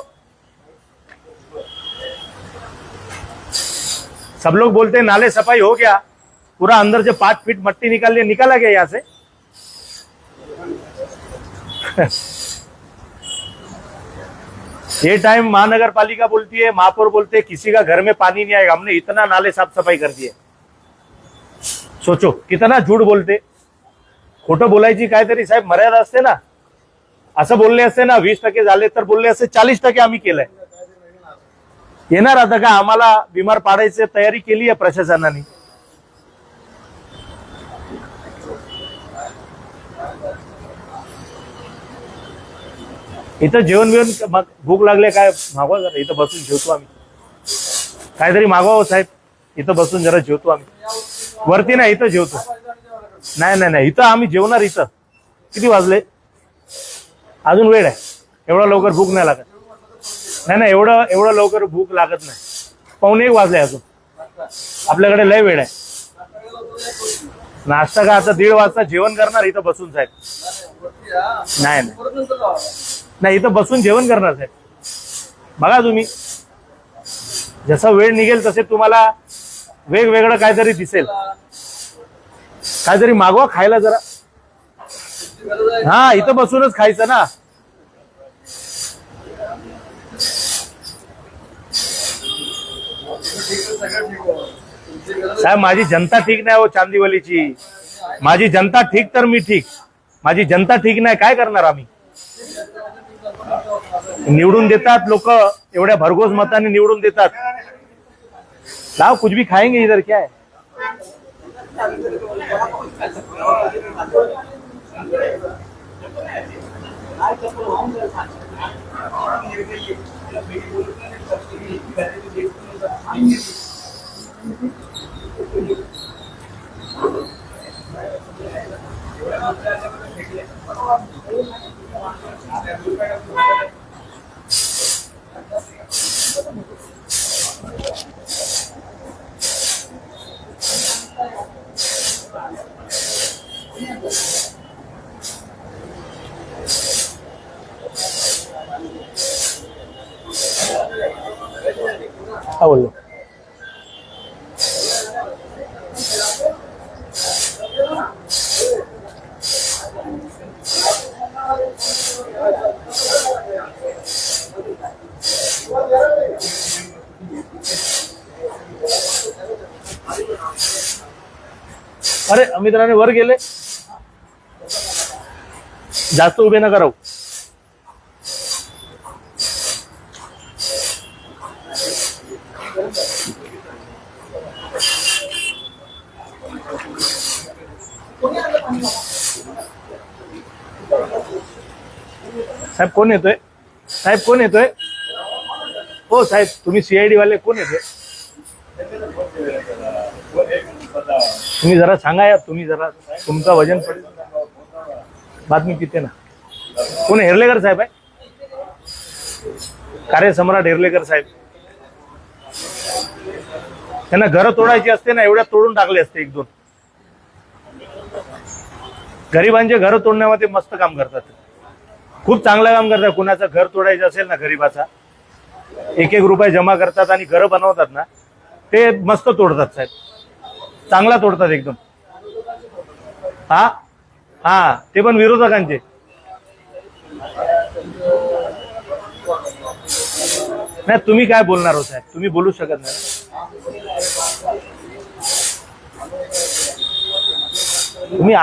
S1: सब लोग बोलते हैं नाले सफाई हो गया, पूरा अंदर से 5 फीट मट्टी निकाला गया यहाँ से. ये टाइम महानगर पालिका बोलती है, महापौर बोलते हैं किसी का घर में पानी नहीं आएगा. हमने इतना नाले साफ सफाई कर दिए. सोचो कितना झूठ बोलते. खोटं बोलायची काहीतरी साहेब मर्यादा असते ना. असं बोलले असते ना 20% झाले तर बोलले असते 40% आम्ही केलंय. येणार आता का आम्हाला बिमार पाडायची तयारी केली आहे प्रशासनाने. इथं जेवण बिवण भूक लागले काय मागवा जरा, इथं बसून जेवतो आम्ही. काहीतरी मागवा साहेब, इथं बसून जरा जेवतो आम्ही. वरती नाही, इथं जेवतो. नाही नाही नाही, इथं आम्ही जेवणार. इथं किती वाजले, अजून वेळ आहे. एवढा लवकर भूक नाही लागत. नाही नाही, एवढं लवकर भूक लागत नाही. 1:15 वाजले अजून, आपल्याकडे लय वेळ आहे. नाश्ता का आता 1:30 वाजता जेवण करणार इथं बसून साहेब. नाही नाही, इथं बसून जेवण करणार साहेब. बघा तुम्ही, जसा वेळ निघेल तसे तुम्हाला वेगवेगळं काहीतरी दिसेल. काहीतरी मागवा खायला जरा. हा, इथं बसूनच खायचं ना. साहेब माझी जनता ठीक नाही हो चांदीवलीची. माझी जनता ठीक तर मी ठीक, माझी जनता ठीक नाही, काय करणार आम्ही. निवडून देतात लोक, एवढ्या भरघोस मताने निवडून देतात. लाओ कुछ भी खाएंगे इधर, क्या है. हा बोलो. अरे अमित राणे वर गेले, जास्त उभे नका राहू. साहेब कोण येतोय? साहेब कोण येतोय? हो साहेब, तुम्ही सीआयडी वाले कोण येतोय? तुम्ही जरा सांगा यार, तुम्ही जरा तुमचं वजन पडेल. बातमी तिथे ना. कोण? हेर्लेकर साहेब आहे, कार्यसम्राट हेर्लेकर साहेब. त्यांना घरं तोडायची असते ना, एवढ्या तोडून टाकले असते एक दोन. गरिबांचे घर तोडण्यामध्ये मस्त काम करतात, खूप चांगलं काम करतात. कुणाचं घर तोडायचं असेल ना गरीबाचा, 1-1 रुपये जमा करतात आणि घरं बनवतात ना, ते मस्त तोडतात साहेब, चांगला तोडतात एकदम. हा हा, ते पण विरोधकांचे. नाही तुम्ही काय बोलणार हो साहेब, तुम्ही बोलू शकत नाही. तुम्ही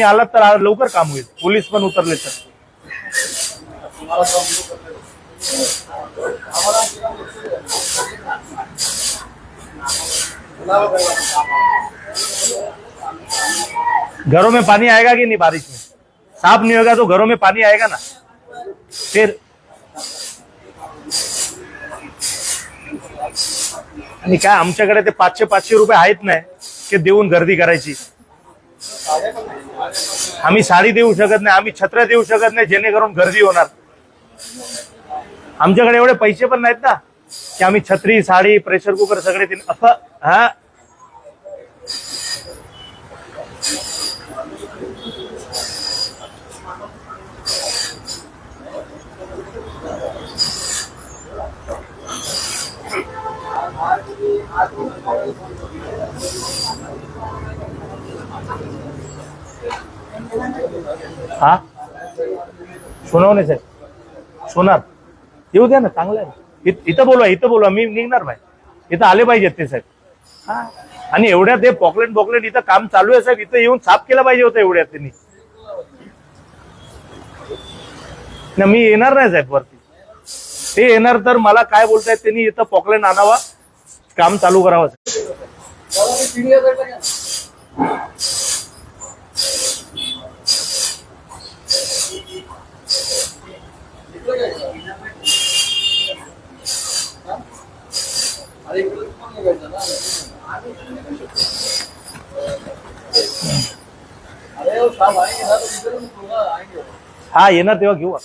S1: आलात तर लवकर काम होईल, पोलीस पण उतरले तर. घरों में पानी आएगा कि नहीं? बारिश में साफ नहीं होगा तो घरों में पानी आएगा ना फिर. आणि काय आमच्याकडे ते 500-500 रुपये आहेत नाही की देऊन गर्दी करायची. आम्ही साडी देऊ शकत नाही, आम्ही छत्र देऊ शकत नाही जेणेकरून गर्दी होणार. आमच्याकडे एवढे पैसे पण नाहीत ना की आम्ही छत्री, साडी, प्रेशर कुकर सगळे असं. हा हा सोनवणे साहेब, सोनार येऊ द्या ना, चांगलं आहे. इथं बोलवा, मी निघणार भाई. इथं आले पाहिजेत ते साहेब. हा, आणि एवढ्या ते पॉकलेट इथं काम चालू आहे साहेब, इथं येऊन साफ केलं पाहिजे होतं एवढ्यात त्यांनी. मी येणार नाही साहेब वरती, ते येणार तर मला काय बोलतायत त्यांनी, इथं पॉकलेट आणावा, काम चालू करावं. हा येणार तेव्हा घेऊ.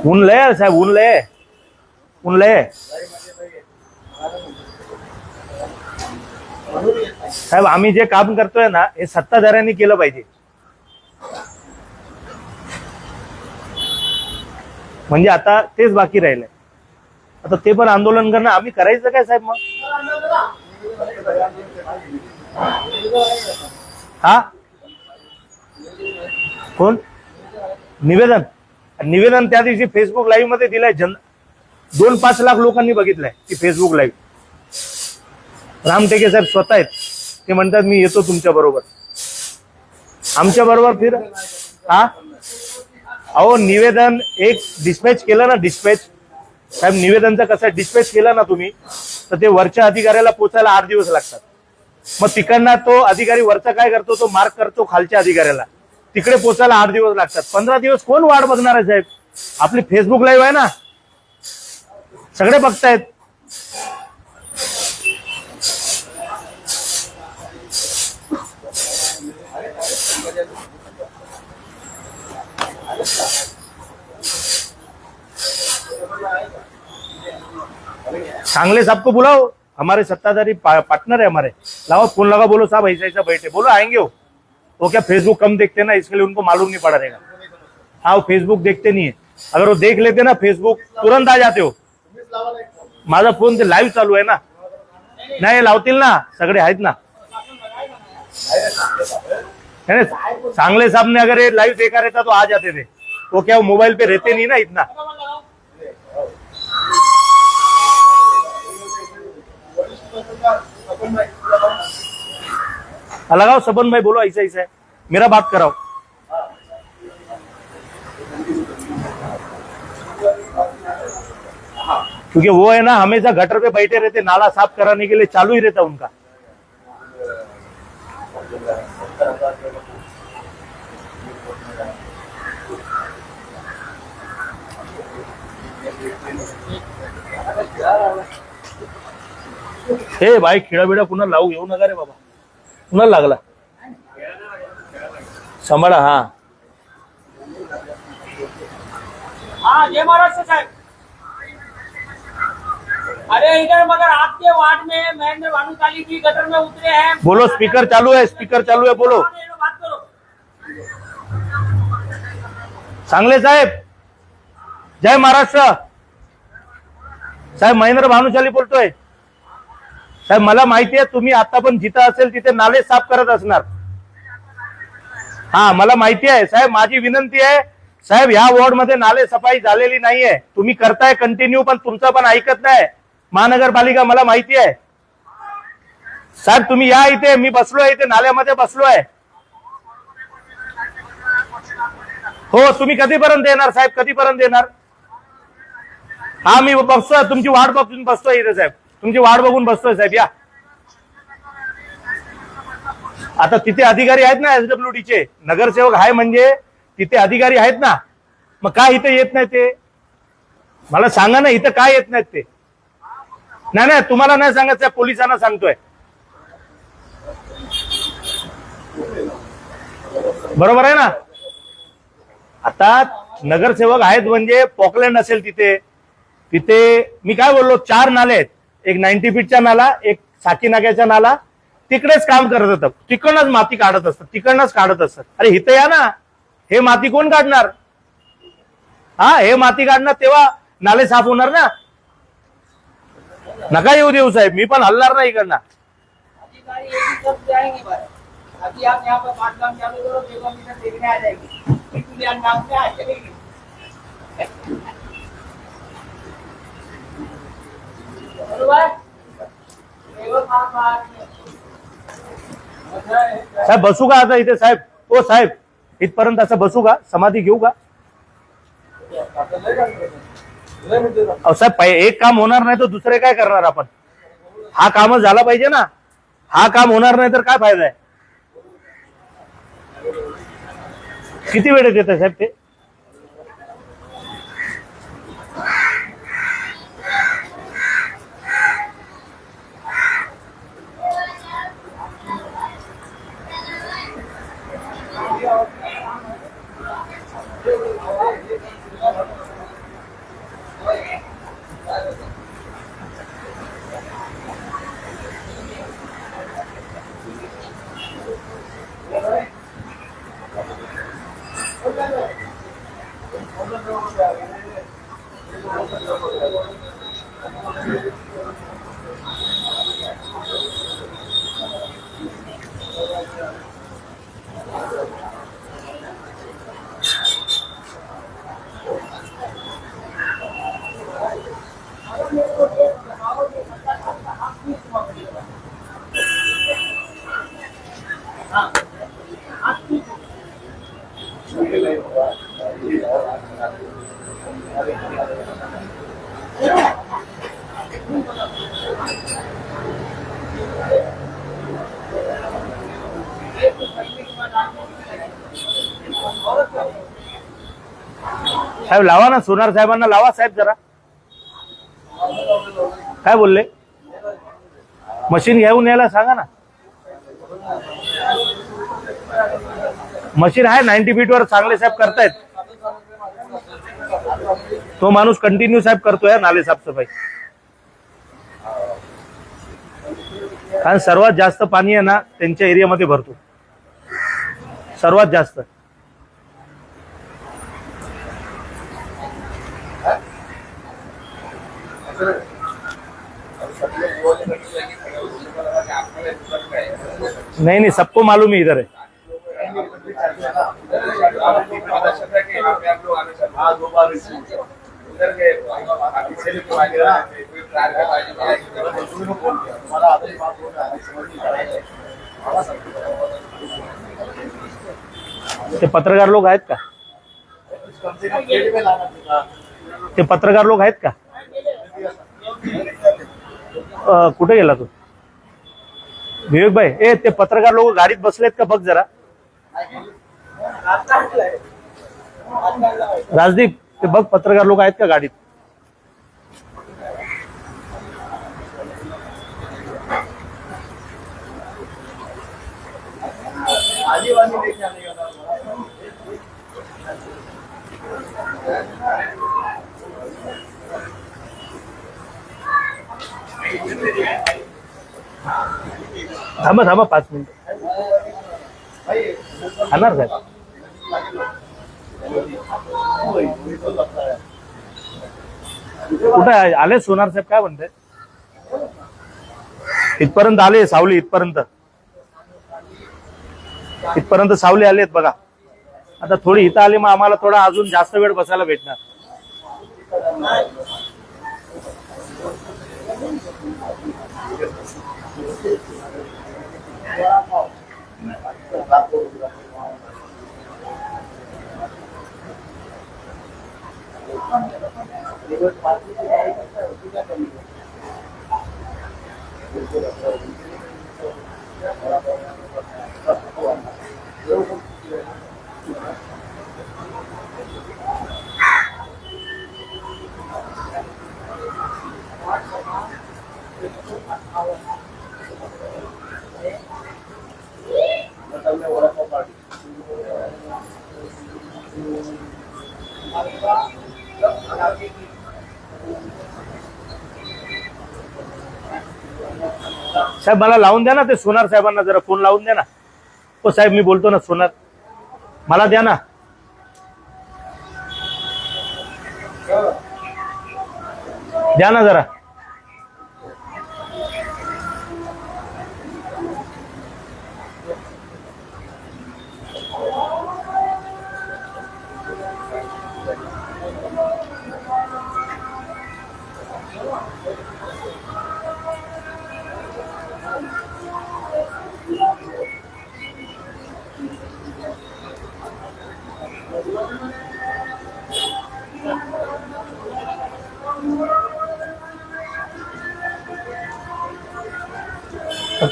S1: ऊन लय साहेब, ऊन लय. साहेब आम्ही जे काम करतोय ना, हे सत्ताधाऱ्यांनी केलं पाहिजे. म्हणजे आता तेच बाकी राहिलंय, आता ते पण आंदोलन करणं. आम्ही करायचं काय साहेब मग? हा कोण? निवेदन त्या दिवशी फेसबुक लाईव्ह मध्ये दिलंय. 2-5 लाख लोकांनी बघितलंय ती फेसबुक लाईव्ह. रामटेके साहेब स्वतः आहेत, ते म्हणतात मी येतो तुमच्या बरोबर, आमच्या बरोबर फिर. हा अहो, निवेदन एक डिस्पॅच केलं ना, डिस्पॅच साहेब, निवेदनचं कसं डिस्पॅच केलं ना तुम्ही, तर ते वरच्या अधिकाऱ्याला पोचायला 8 दिवस लागतात. मग तिकडनं तो अधिकारी वरचा काय करतो, तो मार्क करतो खालच्या अधिकाऱ्याला, तिकडे पोचायला 8 दिवस लागतात. 15 दिवस कोण वाट बघणार आहे साहेब? आपली फेसबुक लाईव्ह आहे ना, सगळे बघतायत. सांगले साहब को बुलाओ, हमारे सत्ताधारी पार्टनर है हमारे. लाओ फोन लगा, बोलो साहब ऐसा ऐसा बैठे, बोलो आएंगे वो क्या फेसबुक कम देखते ना, इसके लिए उनको मालूम नहीं पड़ा रहेगा. हाँ, वो फेसबुक देखते नहीं है. अगर वो देख लेते ना फेसबुक, तुरंत आ जाते हो. माझा फोन ते लाईव्ह चालू आहे ना. नाही लावतील ना, सगळे आहेत ना. सांगले साहब ने अगर ये लाइव देखा रहता तो आ जाते थे. वो क्या मोबाइल पे रहते नहीं ना इतना. लगाओ सबन भाई, बोलो ऐसा ऐसा है, मेरा बात कराओ। क्योंकि वो है ना हमेशा गटर पे बैठे रहते, नाला साफ कराने के लिए चालू ही रहता उनका। हे भाई, खिळा बिडा पुन्हा लावू येऊ नका रे बाबा, पुन्हा लागला सांभाळा।
S3: हाँ जय महाराष्ट्र साहब। अरे इधर मगर आपके वार्ड में महेंद्र भानुशाली जी गटर में उतरे हैं।
S1: बोलो, स्पीकर चालू है, स्पीकर चालू है, बोलो।
S3: बात करो।
S1: सांगले साहेब, जय महाराष्ट्र साहेब, महेंद्र भानुशाली बोलतोय साहेब। मला माहिती आहे तुम्ही आता पण जिथं असेल तिथे नाले साफ करत असणार। हा मला माहिती आहे साहेब, माझी विनंती आहे साहेब, ह्या वॉर्ड मध्ये नाले सफाई झालेली नाहीये, तुम्ही करताय कंटिन्यू, पण तुमचं पण ऐकत नाही महानगरपालिका, मला माहिती आहे साहेब। तुम्ही या इथे, मी बसलोय इथे नाल्यामध्ये बसलोय। हो, तुम्ही कधीपर्यंत येणार साहेब, कधीपर्यंत येणार? हा मी बसतोय, तुमची वाट बघून बसतोय इथे साहेब, तुमची वाट बघून बसतोय साहेब, या। आता तिथे अधिकारी आहेत ना SWD चे, नगरसेवक आहे म्हणजे तिथे अधिकारी आहेत ना, मग काय इथे येत नाही ते? मला सांगा ना, इथं काय येत नाहीत ते? नाही नाही, तुम्हाला नाही सांगायचं, पोलिसांना सांगतोय, बरोबर आहे ना? आता नगरसेवक आहेत म्हणजे पॉकलँड असेल तिथे, तिथे मी काय बोललो, 4 नाले आहेत, एक 90 फीटचा नाला, एक साकी नाक्याचा नाला, तिकडेच काम करत होतं, तिकडनंच माती काढत असतात, तिकडनंच काढत असतात। अरे इथं या ना, हे माती कोण काढणार? हा, हे माती काढणार तेव्हा नाले साफ होणार ना। नका येऊ देऊ साहेब, मी पण हलणार नाही इकडनं।
S3: अधिकारी एक ही सब जाएंगे भाई। अभी आप यहाँ पर 5 काम चालू करो, 2 मिनट देखने आ जाएगी, इसलिए नाम पे आ जाएगी। बरोबर?
S1: साहेब बसू का आता इथे साहेब? हो साहेब, इथपर्यंत असं बसू का? समाधी घेऊ का? अहो साहेब, एक काम होणार नाही तर दुसरे काय करणार आपण? हा कामच झाला पाहिजे ना, हा काम होणार नाही तर काय फायदा आहे? किती वेळ देत साहेब ते? साहेब लावा ना, सोनार साहेबांना लावा साहेब जरा। काय बोलले? मशीन घेऊन यायला सांगा ना। मशीन आहे 90 फीट वर, चांगले साहेब करतायत, तो माणूस कंटिन्यू साहेब करतोय नाले साफसफाई। कारण सर्वात जास्त पाणी आहे ना त्यांच्या एरियामध्ये भरतो, सर्वात जास्त। नहीं नहीं, सबको मालूम है इधर है।
S5: हाँ, 2 बार
S2: करायला पाहिजे मला एक
S5: तुम्ही फोन किया तुम्हाला आधी बात हो रहा है समझ नहीं आ रहा है आवाज
S1: ते पत्रकार लोक आहेत का?
S5: कम से कम पेट में लाना था
S1: ते पत्रकार लोक आहेत का? कुठे गेला तू विवेक भाई? ए ते पत्रकार लोक गाडीत बसलेत का बघ जरा. राजदीप ते बघ पत्रकार लोक आहेत का गाडीत?
S5: आगे वाली लेके आने का था
S1: थांबा थांबा 5 मिनिट. खाणार काय? कुठे आले सोनार साहेब? काय म्हणते? इथपर्यंत आले सावली, इथपर्यंत सावली आलेत बघा. आता थोडी इथं आली मग आम्हाला थोडा अजून जास्त वेळ बसायला भेटणार. साहेब मला लावून द्या ना, ते सोनार साहेबांना जरा फोन लावून द्या ना. हो साहेब मी बोलतो ना सोनार, मला द्या ना. द्या ना जरा.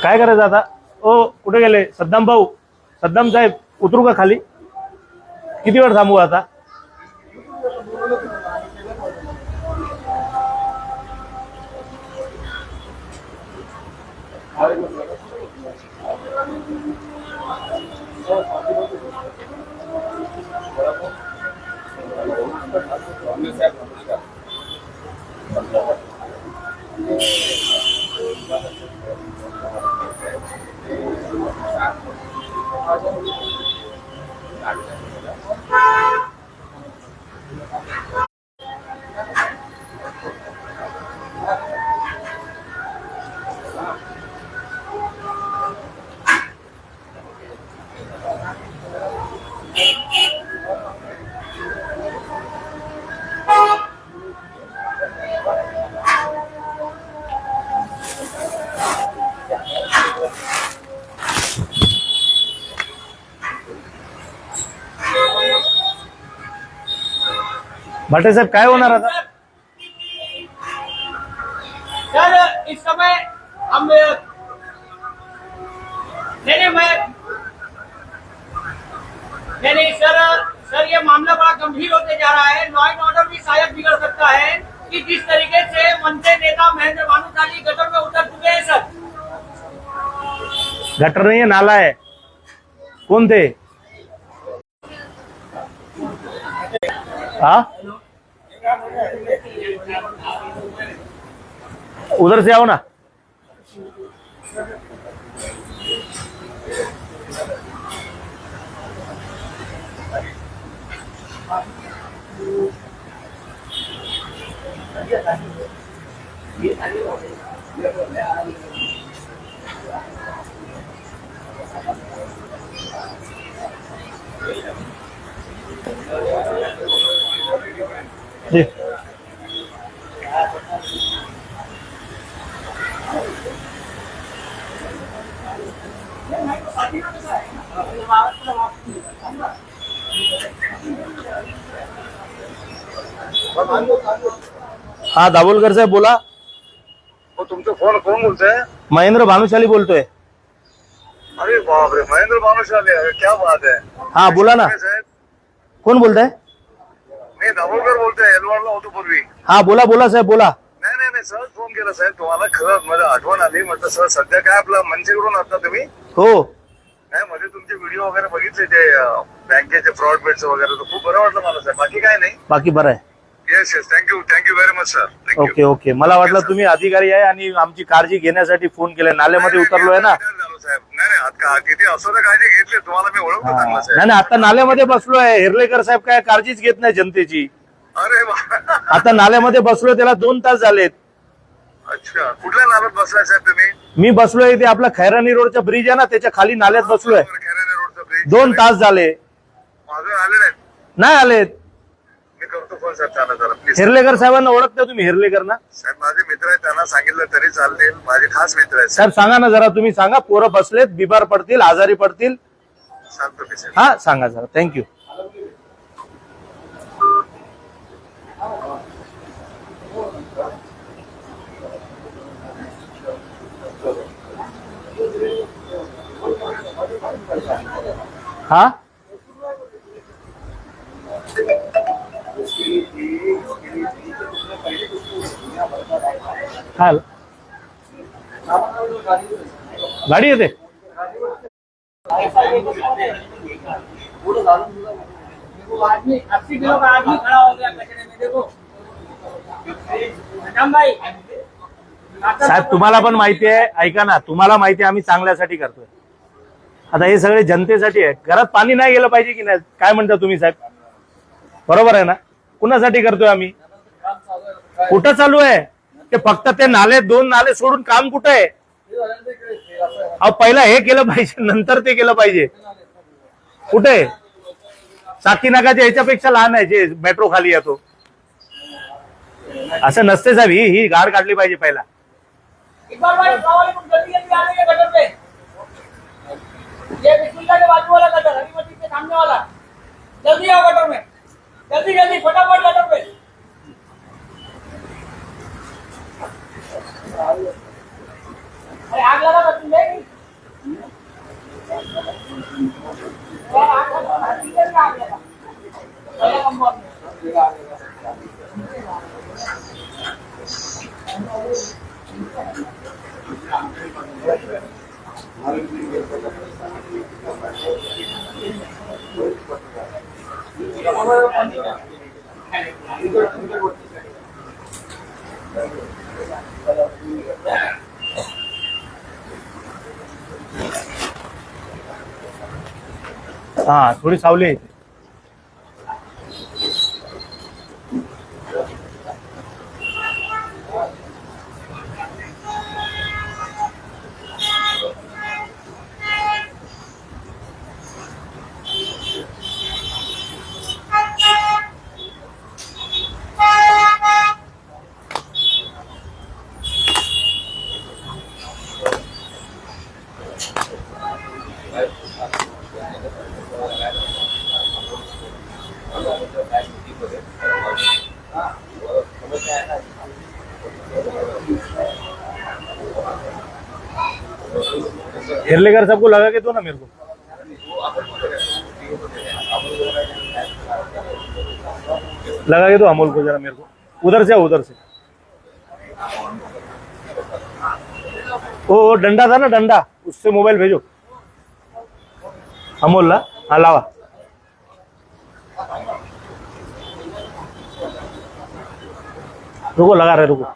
S1: काय करायचं आता? ओ कुठे गेले सद्दाम भाऊ? सद्दाम साहेब उतरू का खाली? किती वेळ थांबू आता? भाटे साहेब काय होणार आता?
S3: सर इस समय हम नहीं सर ये मामला बड़ा गंभीर होते जा रहा है. लॉ एंड ऑर्डर भी शायद बिगड़ सकता है कि जिस तरीके से मनसे नेता महेंद्र भानुशाली गटर में उतर चुके हैं. सर
S1: गटर नहीं है, नाला है. कौन थे? हाँ उधर से आओ ना. जी हा दाभोलकर साहेब बोला.
S7: हो तुमचा फोन कोण बोलतोय?
S1: महेंद्र भानुशाली बोलतोय.
S7: अरे बाप रे, महेंद्र भानुशाली, अरे क्या बात है.
S1: हा बोला ना.
S7: साहेब
S1: कोण बोलताय?
S7: मी दाभोलकर बोलतोय, एलवाडला होतो पूर्वी.
S1: हा बोला बोला साहेब बोला.
S7: नाही सहज फोन केला साहेब तुम्हाला. खरंच मला आठवण आली. म्हटलं सर सध्या काय आपलं मनसेकडून आता तुम्ही
S1: हो
S7: नाही मध्ये तुमचे व्हिडिओ वगैरे बघितले ते बँकेचे फ्रॉड बेट्स वगैरे, तर खूप बरं वाटलं मला साहेब. बाकी काय नाही.
S1: बाकी बरं आहे.
S7: Yes thank you very much sir.
S1: Okay okay. मला वाटलं तुम्ही अधिकारी आहे आणि आमची काळजी घेण्यासाठी फोन केलाय. नाल्यामध्ये उतरलोय ना.
S7: साहेब नाही आता तिथे असं तर काळजी घेतली तुम्हाला. मी ओळखतो चांगलं साहेब.
S1: नाही आता नाल्यामध्ये बसलोय. हिरलेकर साहेब काय काळजीच घेत नाही जनतेची.
S7: अरे वा.
S1: आता नाल्यामध्ये बसलोय, त्याला 2 तास झालेत.
S7: अच्छा, कुठल्या नाल्यात बसलाय साहेब तुम्ही?
S1: मी बसलोय इथे आपला खैरानी रोडचा ब्रिज आहे ना, त्याच्या खाली नाल्यात बसलोय.
S7: खैराने रोडचा ब्रिज.
S1: 2 तास झाले.
S7: माझं आले नाहीत.
S1: नाही आलेत.
S7: मी करतो फोन साहेब त्यांना जरा प्लीज.
S1: हिरलेकर साहेबांना ओळखता तुम्ही? हिरलेकर ना
S7: साहेब माझे मित्र आहेत, त्यांना सांगितलं तरी चालतील. माझे खास मित्र आहेत
S1: साहेब. सांगा ना जरा, तुम्ही सांगा. पोरं बसलेत, बिमार पडतील, आजारी पडतील.
S7: सांगतो मी साहेब.
S1: हा सांगा जरा. थँक्यू. हा हाल गाड़ी येते.
S3: वो आदमी 80 किलो का आदमी खड़ा हो गया कचरे में, देखो मैडम भाई.
S1: साहेब तुम्हाला पण माहिती आहे, ऐका ना, तुम्हाला माहिती आहे आम्ही चांगल्यासाठी करतोय. आता हे सगळे जनतेसाठी आहे. घरात पाणी नाही गेलं पाहिजे की नाही? काय म्हणता तुम्ही साहेब? बरोबर आहे ना? कुणासाठी करतोय आम्ही? कुठं चालू आहे ते? फक्त ते नाले, 2 नाले सोडून काम कुठं आहे? अहो पहिला हे केलं पाहिजे, नंतर ते केलं पाहिजे. कुठे? साकी नाकाच्या ह्याच्यापेक्षा लहान आहे जे मेट्रो खाली येतो. असं नसते साहेब. ही गाड काढली पाहिजे पहिला.
S3: इकबाल भाई अस्सलाम वालेकुम. जल्दी जल्दी आ जाइए गटर पे. ये बिस्मिल्लाह के बाजू वाला गटर, हरी मस्जिद के सामने वाला. जल्दी आओ गटर में, जल्दी जल्दी फटाफट गटर पे. अरे आग लगा था तुम नहीं? आग लगा. पहले कंपाउंड में.
S1: हा थोडी सावली आहे. हिरलेकर साहब को लगा के दो ना मेरे को. लगा के दो अमोल को जरा मेरे को. उधर से उधर से. वो डंडा था ना, डंडा, उससे मोबाइल भेजो अमोल ला. हाँ लावा. रुको, लगा रहे, रुको.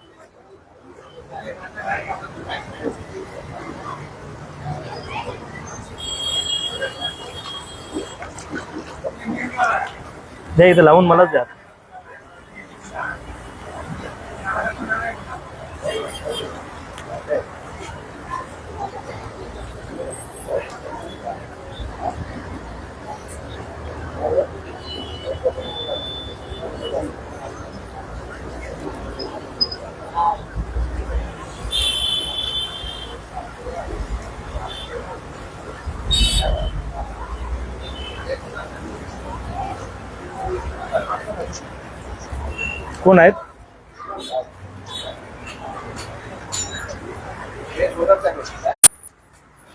S1: द्या इथं लावून मलाच द्या. कोण आहेत?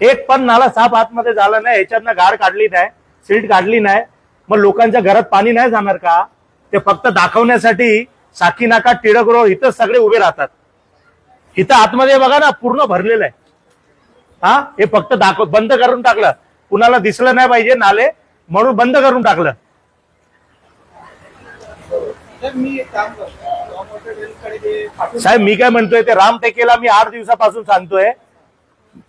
S1: एक पण नाला साफ आतमध्ये झाला नाही, ह्याच्यातनं गाड काढली नाही, सीट काढली नाही, मग लोकांच्या घरात पाणी नाही जाणार का? ते फक्त दाखवण्यासाठी साकी नाका, टिळक रोड इथं सगळे उभे राहतात. इथं आतमध्ये बघा ना, पूर्ण भरलेलं आहे. हा, हे फक्त बंद करून टाकलं, कुणाला दिसलं नाही पाहिजे नाले म्हणून बंद करून टाकलं. साहेब मी काय म्हणतोय, ते रामटेकेला मी 8 दिवसापासून सांगतोय,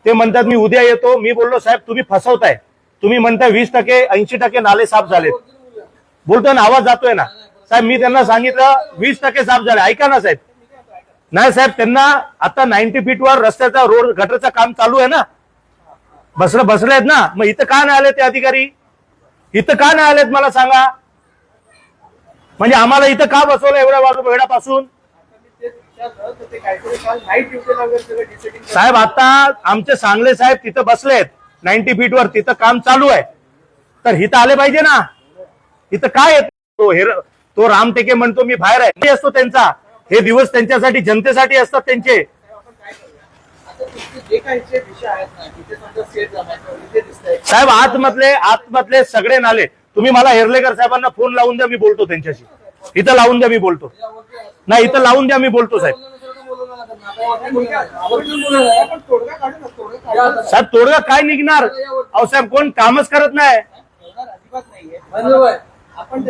S1: ते म्हणतात मी उद्या येतो. मी बोललो साहेब तुम्ही फसवताय, तुम्ही म्हणताय 20% 80% नाले साफ झालेत. बोलतोय ना, आवाज जातोय ना साहेब. मी त्यांना सांगितलं 20% साफ झाले, ऐका ना साहेब. नाही साहेब, त्यांना आता 90 फीटवर रस्त्याचा रोड गटरचं काम चालू आहे ना, बसले आहेत ना, मग इथं का नाही आले ते अधिकारी? इथं का नाही आलेत मला सांगा. म्हणजे आम्हाला इथं का बसवलं एवढ्या वेळापासून? साहेब आता आमचे सांगले साहेब तिथं बसलेत 90 फीटवर, तिथं काम चालू आहे, तर इथं आले पाहिजे ना. इथं काय येतो? तो रामटेके म्हणतो मी बाहेर आहे, नाही असतो त्यांचा. हे दिवस त्यांच्यासाठी, जनतेसाठी असतात त्यांचे. साहेब आतमधले सगळे नाले, तुम्ही मला हेर्लेकर साहेबांना फोन लावून द्या, मी बोलतो त्यांच्याशी. इथं लावून द्या, मी बोलतो. नाही, इथं लावून द्या, मी बोलतो साहेब. साहेब तोडगा काय निघणार? अहो साहेब कोण कामच करत नाही.
S6: आपण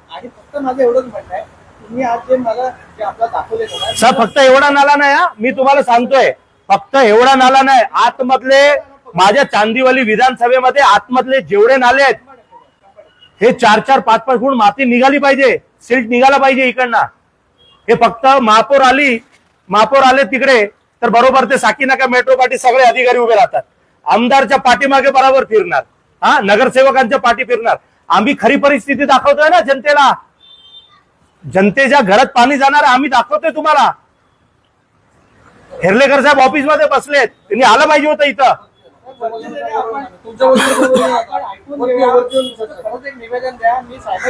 S6: आणि फक्त माझं एवढंच म्हणणं आहे, तुम्ही आज जे मला जे आपला दाखवले
S1: साहेब फक्त एवढा नाला नाही हा, मी तुम्हाला सांगतोय, फक्त एवढा नाला नाही. आतमधले माझ्या चांदीवली विधानसभेमध्ये आतमधले जेवढे नाले आहेत, हे 4-4, 5-5 फूट माती निघाली पाहिजे, सिल्ट निघाला पाहिजे इकडनं. हे फक्त महापौर आले तिकडे तर बरोबर ते साकी नाका, मेट्रो पाठी सगळे अधिकारी उभे राहतात. आमदारच्या पाठीमागे बरोबर फिरणार, हा, नगरसेवकांच्या पाठी फिरणार. आम्ही खरी परिस्थिती दाखवतोय ना जनतेला. जनतेच्या घरात पाणी जाणार आम्ही दाखवतोय तुम्हाला. हेर्लेकर साहेब ऑफिसमध्ये बसलेत, त्यांनी आलं पाहिजे होतं इथं.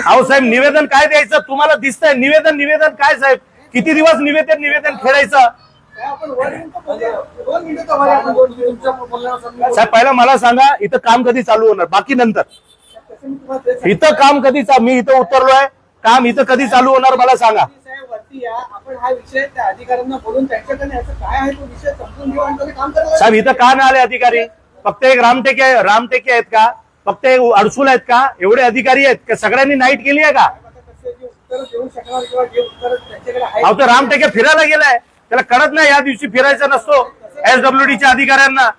S1: अहो साहेब निवेदन काय द्यायचं तुम्हाला दिसतंय? निवेदन काय साहेब? किती दिवस निवेदन खेळायचं? साहेब पहिला मला सांगा, इथं काम कधी चालू होणार? बाकी नंतर. इथं काम कधी, मी इथं उतरलोय, काम इथं कधी चालू होणार मला सांगा.
S6: आपण हा विषय त्या अधिकाऱ्यांना बोलून त्यांच्याकडे काय आहे तो विषय समजून घेऊ आणि काम करायला.
S1: साहेब इथं का नाही आले अधिकारी? फक्त एक रामटेके आहेत का? फक्त एक अडसूल आहेत का? एवढे अधिकारी आहेत का? सगळ्यांनी नाईट केली आहे का? अहो तो रामटेके फिरायला गेलाय, त्याला कळत नाही या दिवशी फिरायचा नसतो SWDच्या अधिकाऱ्यांना.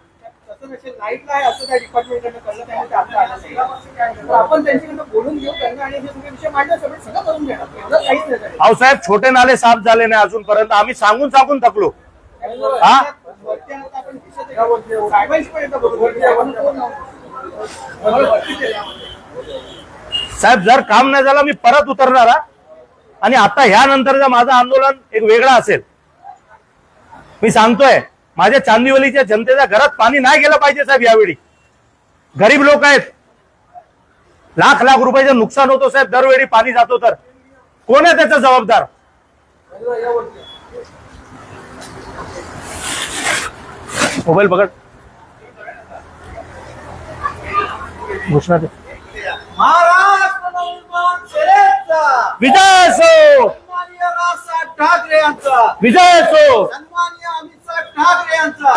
S6: आपण त्यांच्याकडे बोलून घेऊ त्यांना आणि हे सगळे विषय मांडण्यासाठी सगळं करून देणार.
S1: अहो साहेब छोटे नाले साफ झाले नाही अजूनपर्यंत, आम्ही सांगून थकलो. हा साहेब जर काम नाही झालं मी परत उतरणार. आणि आता ह्यानंतरचं माझं आंदोलन एक वेगळं असेल. मी सांगतोय, माझ्या चांदिवलीच्या जनतेच्या घरात पाणी नाही गेलं पाहिजे साहेब. यावेळी गरीब लोक आहेत, लाख रुपयाचं नुकसान होतो साहेब दरवेळी पाणी जातो तर. कोण आहे त्याचा जबाबदार? मोबाईल पकड, घोषणा दे.
S3: महाराष्ट्र नवनिर्माण सेनेचा
S1: विजय असो,
S3: सन्माननीय राजसाहेब ठाकरे यांचा
S1: विजय असो.
S3: सन्माननीय अमितसाहेब ठाकरे यांचा.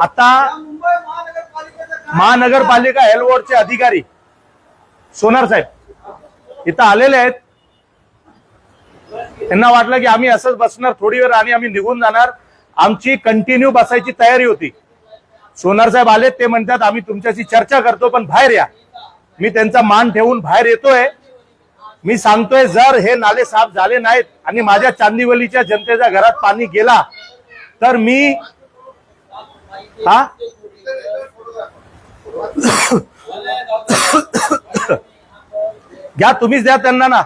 S1: आता
S3: मुंबई महानगरपालिकेचा
S1: महानगरपालिका हेल्थवॉर्डचे अधिकारी सोनार साहेब इथं आलेले आहेत. त्यांना वाटलं की आम्ही असंच बसणार थोडी वेळ आणि आम्ही निघून जाणार. आमची कंटिन्यू बसायची तयारी होती. सोनार साहेब आले, ते म्हणतात आम्ही तुमच्याशी चर्चा करतो पण बाहेर या. मी त्यांचा मान ठेवून बाहेर येतोय. मी सांगतोय जर हे नाले साफ झाले नाहीत आणि माझ्या चांदिवलीच्या जनतेच्या घरात पाणी गेला तर मी घ्या, तुम्हीच द्या त्यांना ना,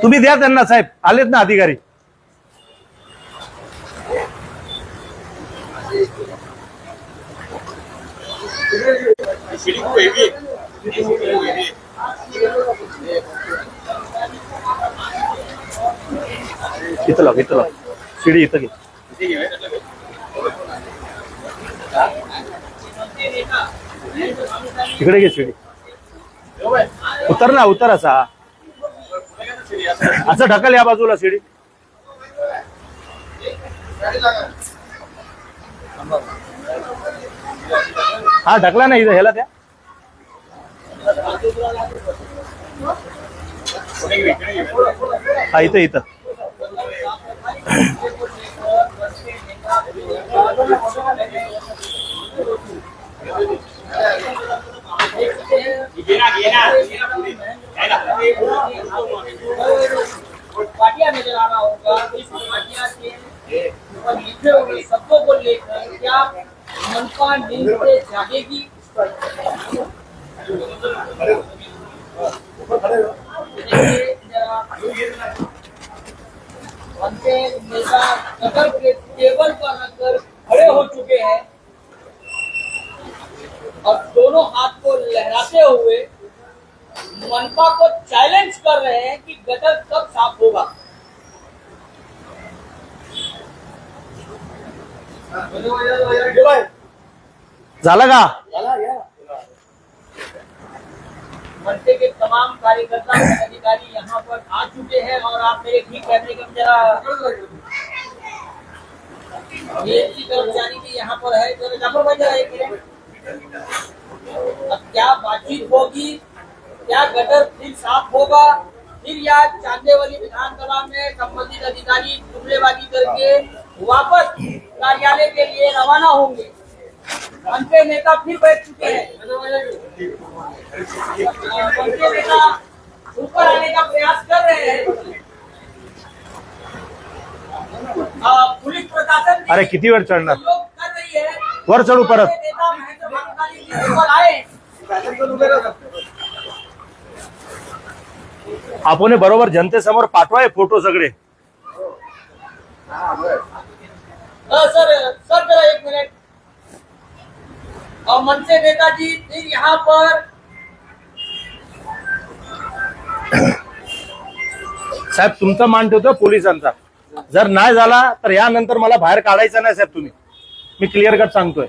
S1: तुम्ही द्या त्यांना साहेब. आलेत ना अधिकारी.
S7: फीलिंग खूप हेवी आहे.
S1: इथं लाव शिडी इथं घे. इकडे घे शिडी. उतर असा असं ढकल या बाजूला शिडी. हा ढकला नाही इथं ह्याला त्या. हा इथं
S3: पार्टियां नजर आ रहा होगा. इस पार्टियां के ऊपर लिखे हुए शब्दों को लेकर क्या मनपा नींद से जागेगी? उनके नेता कतर के टेबल पर रखकर खड़े हो चुके हैं और दोनों हाथ को लहराते हुए मनपा को चैलेंज कर रहे हैं कि गटर कब साफ होगा.
S1: झाला का?
S3: मनसे के तमाम कार्यकर्ता और अधिकारी यहाँ पर आ चुके हैं और आप मेरे ठीक कहने का जरा ये कर्मचारी भी यहाँ पर है. जाफर भाई जरा एक मिनट. अब क्या बातचीत होगी? क्या गटर फिर साफ होगा? फिर या चांदेवली विधानसभा में संबंधित अधिकारी जुमलेबाजी करके वापस कार्यालय के लिए रवाना होंगे? मनसे नेता फिर बैठ चुके हैं. मनसे नेता ऊपर आने का प्रयास कर रहे हैं. पुलिस प्रशासन
S1: अरे किती वेळ चढणार?
S3: सहयोग कर रही है.
S1: वर चढू परत.
S3: नेता महेंद्र भानुशाली जी ऊपर आए.
S1: आपण बरोबर जनतेसमोर पाठवाय फोटो सगळे.
S3: सर जरा एक मिनट. और मनसे नेताजी फिर यहाँ पर
S1: साहेब तुमचा मान ठेवतो पोलिसांचा. जर नाही झाला तर यानंतर मला बाहेर काढायचं नाही साहेब. तुम्ही मी क्लिअर कट सांगतोय.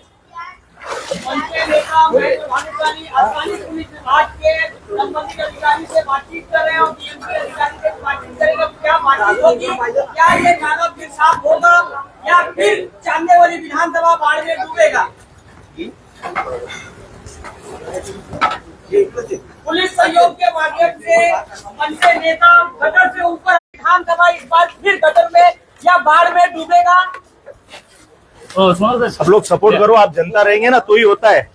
S3: मनसे नेता महेंद्र भानुशाली स्थानीय पुलिस विभाग के संबंधित अधिकारी से बातचीत कर रहे हैं और डीएमसी अधिकारी से बातचीत करेंगे. क्या बातचीत होगी? क्या ये नाला फिर साफ होगा या फिर चांदेवली विधानसभा बाढ़ में डूबेगा? पुलिस सहयोग के माध्यम से मनसे नेता गटर से ऊपर विधानसभा इस बार फिर गटर में या बाढ़ में डूबेगा?
S1: सब लोग सपोर्ट करो. आप जनता रहेंगे ना तो ही होता है.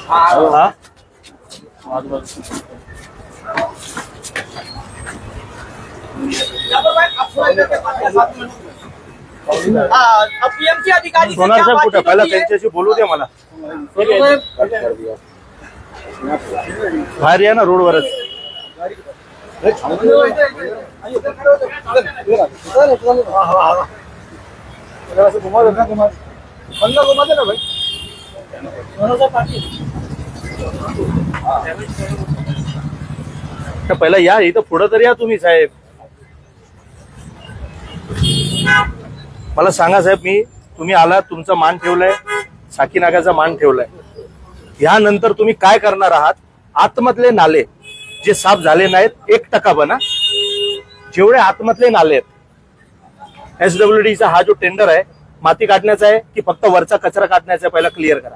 S1: हाँ
S3: अब पीएमसी अधिकारी से
S1: सोनार
S3: क्या
S1: साहेब कुठे?
S3: बातचीत
S1: पहिला
S3: होती है?
S1: त्यांच्याशी बोलू दे मला. बाहेर या ना रोडवरच. पहिला या इथं पुढं तर या तुम्ही साहेब. मला सांगा साहेब. तुम्ही आलात, तुमचा मान ठेवलाय, साकीनाक्याचा मान ठेवलाय. यानंतर तुम्ही काय करणार आहात? आतमधले नाले जे साफ झाले नाहीत 1% बना. जेवढे आतमधले नाले आहेत SWDचा हा जो टेंडर आहे माती काढण्याचा आहे की फक्त वरचा कचरा काढण्याचा आहे? पहिला क्लिअर करा.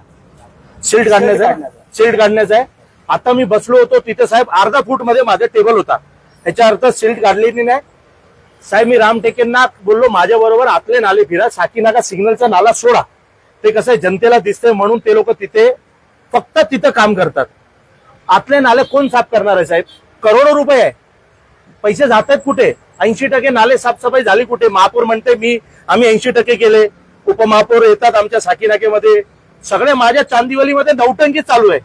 S1: सिल्ट काढण्याचा आहे. आता मी बसलो होतो तिथे साहेब अर्धा फूट मध्ये माझा टेबल होता. याच्या अर्थ सिल्ट काढलेली नाही साहेब. मी राम टेकेंना बोललो माझ्या बरोबर आतले नाले फिरा. साकीनाका सिग्नलचा नाला सोडा. ते कसं आहे जनतेला दिसतंय म्हणून ते लोक तिथे फक्त तिथं काम करतात. आतले नाले कोण साफ करणार आहे साहेब? करोडो रुपये आहे. पैसे जात आहेत कुठे? 80% नाले साफसफाई झाली कुठे? महापौर म्हणते आम्ही 80% केले. उपमहापौर येतात आमच्या साकीनाकेमध्ये. सगळे माझ्या चांदिवलीमध्ये नौटंकी चालू आहे.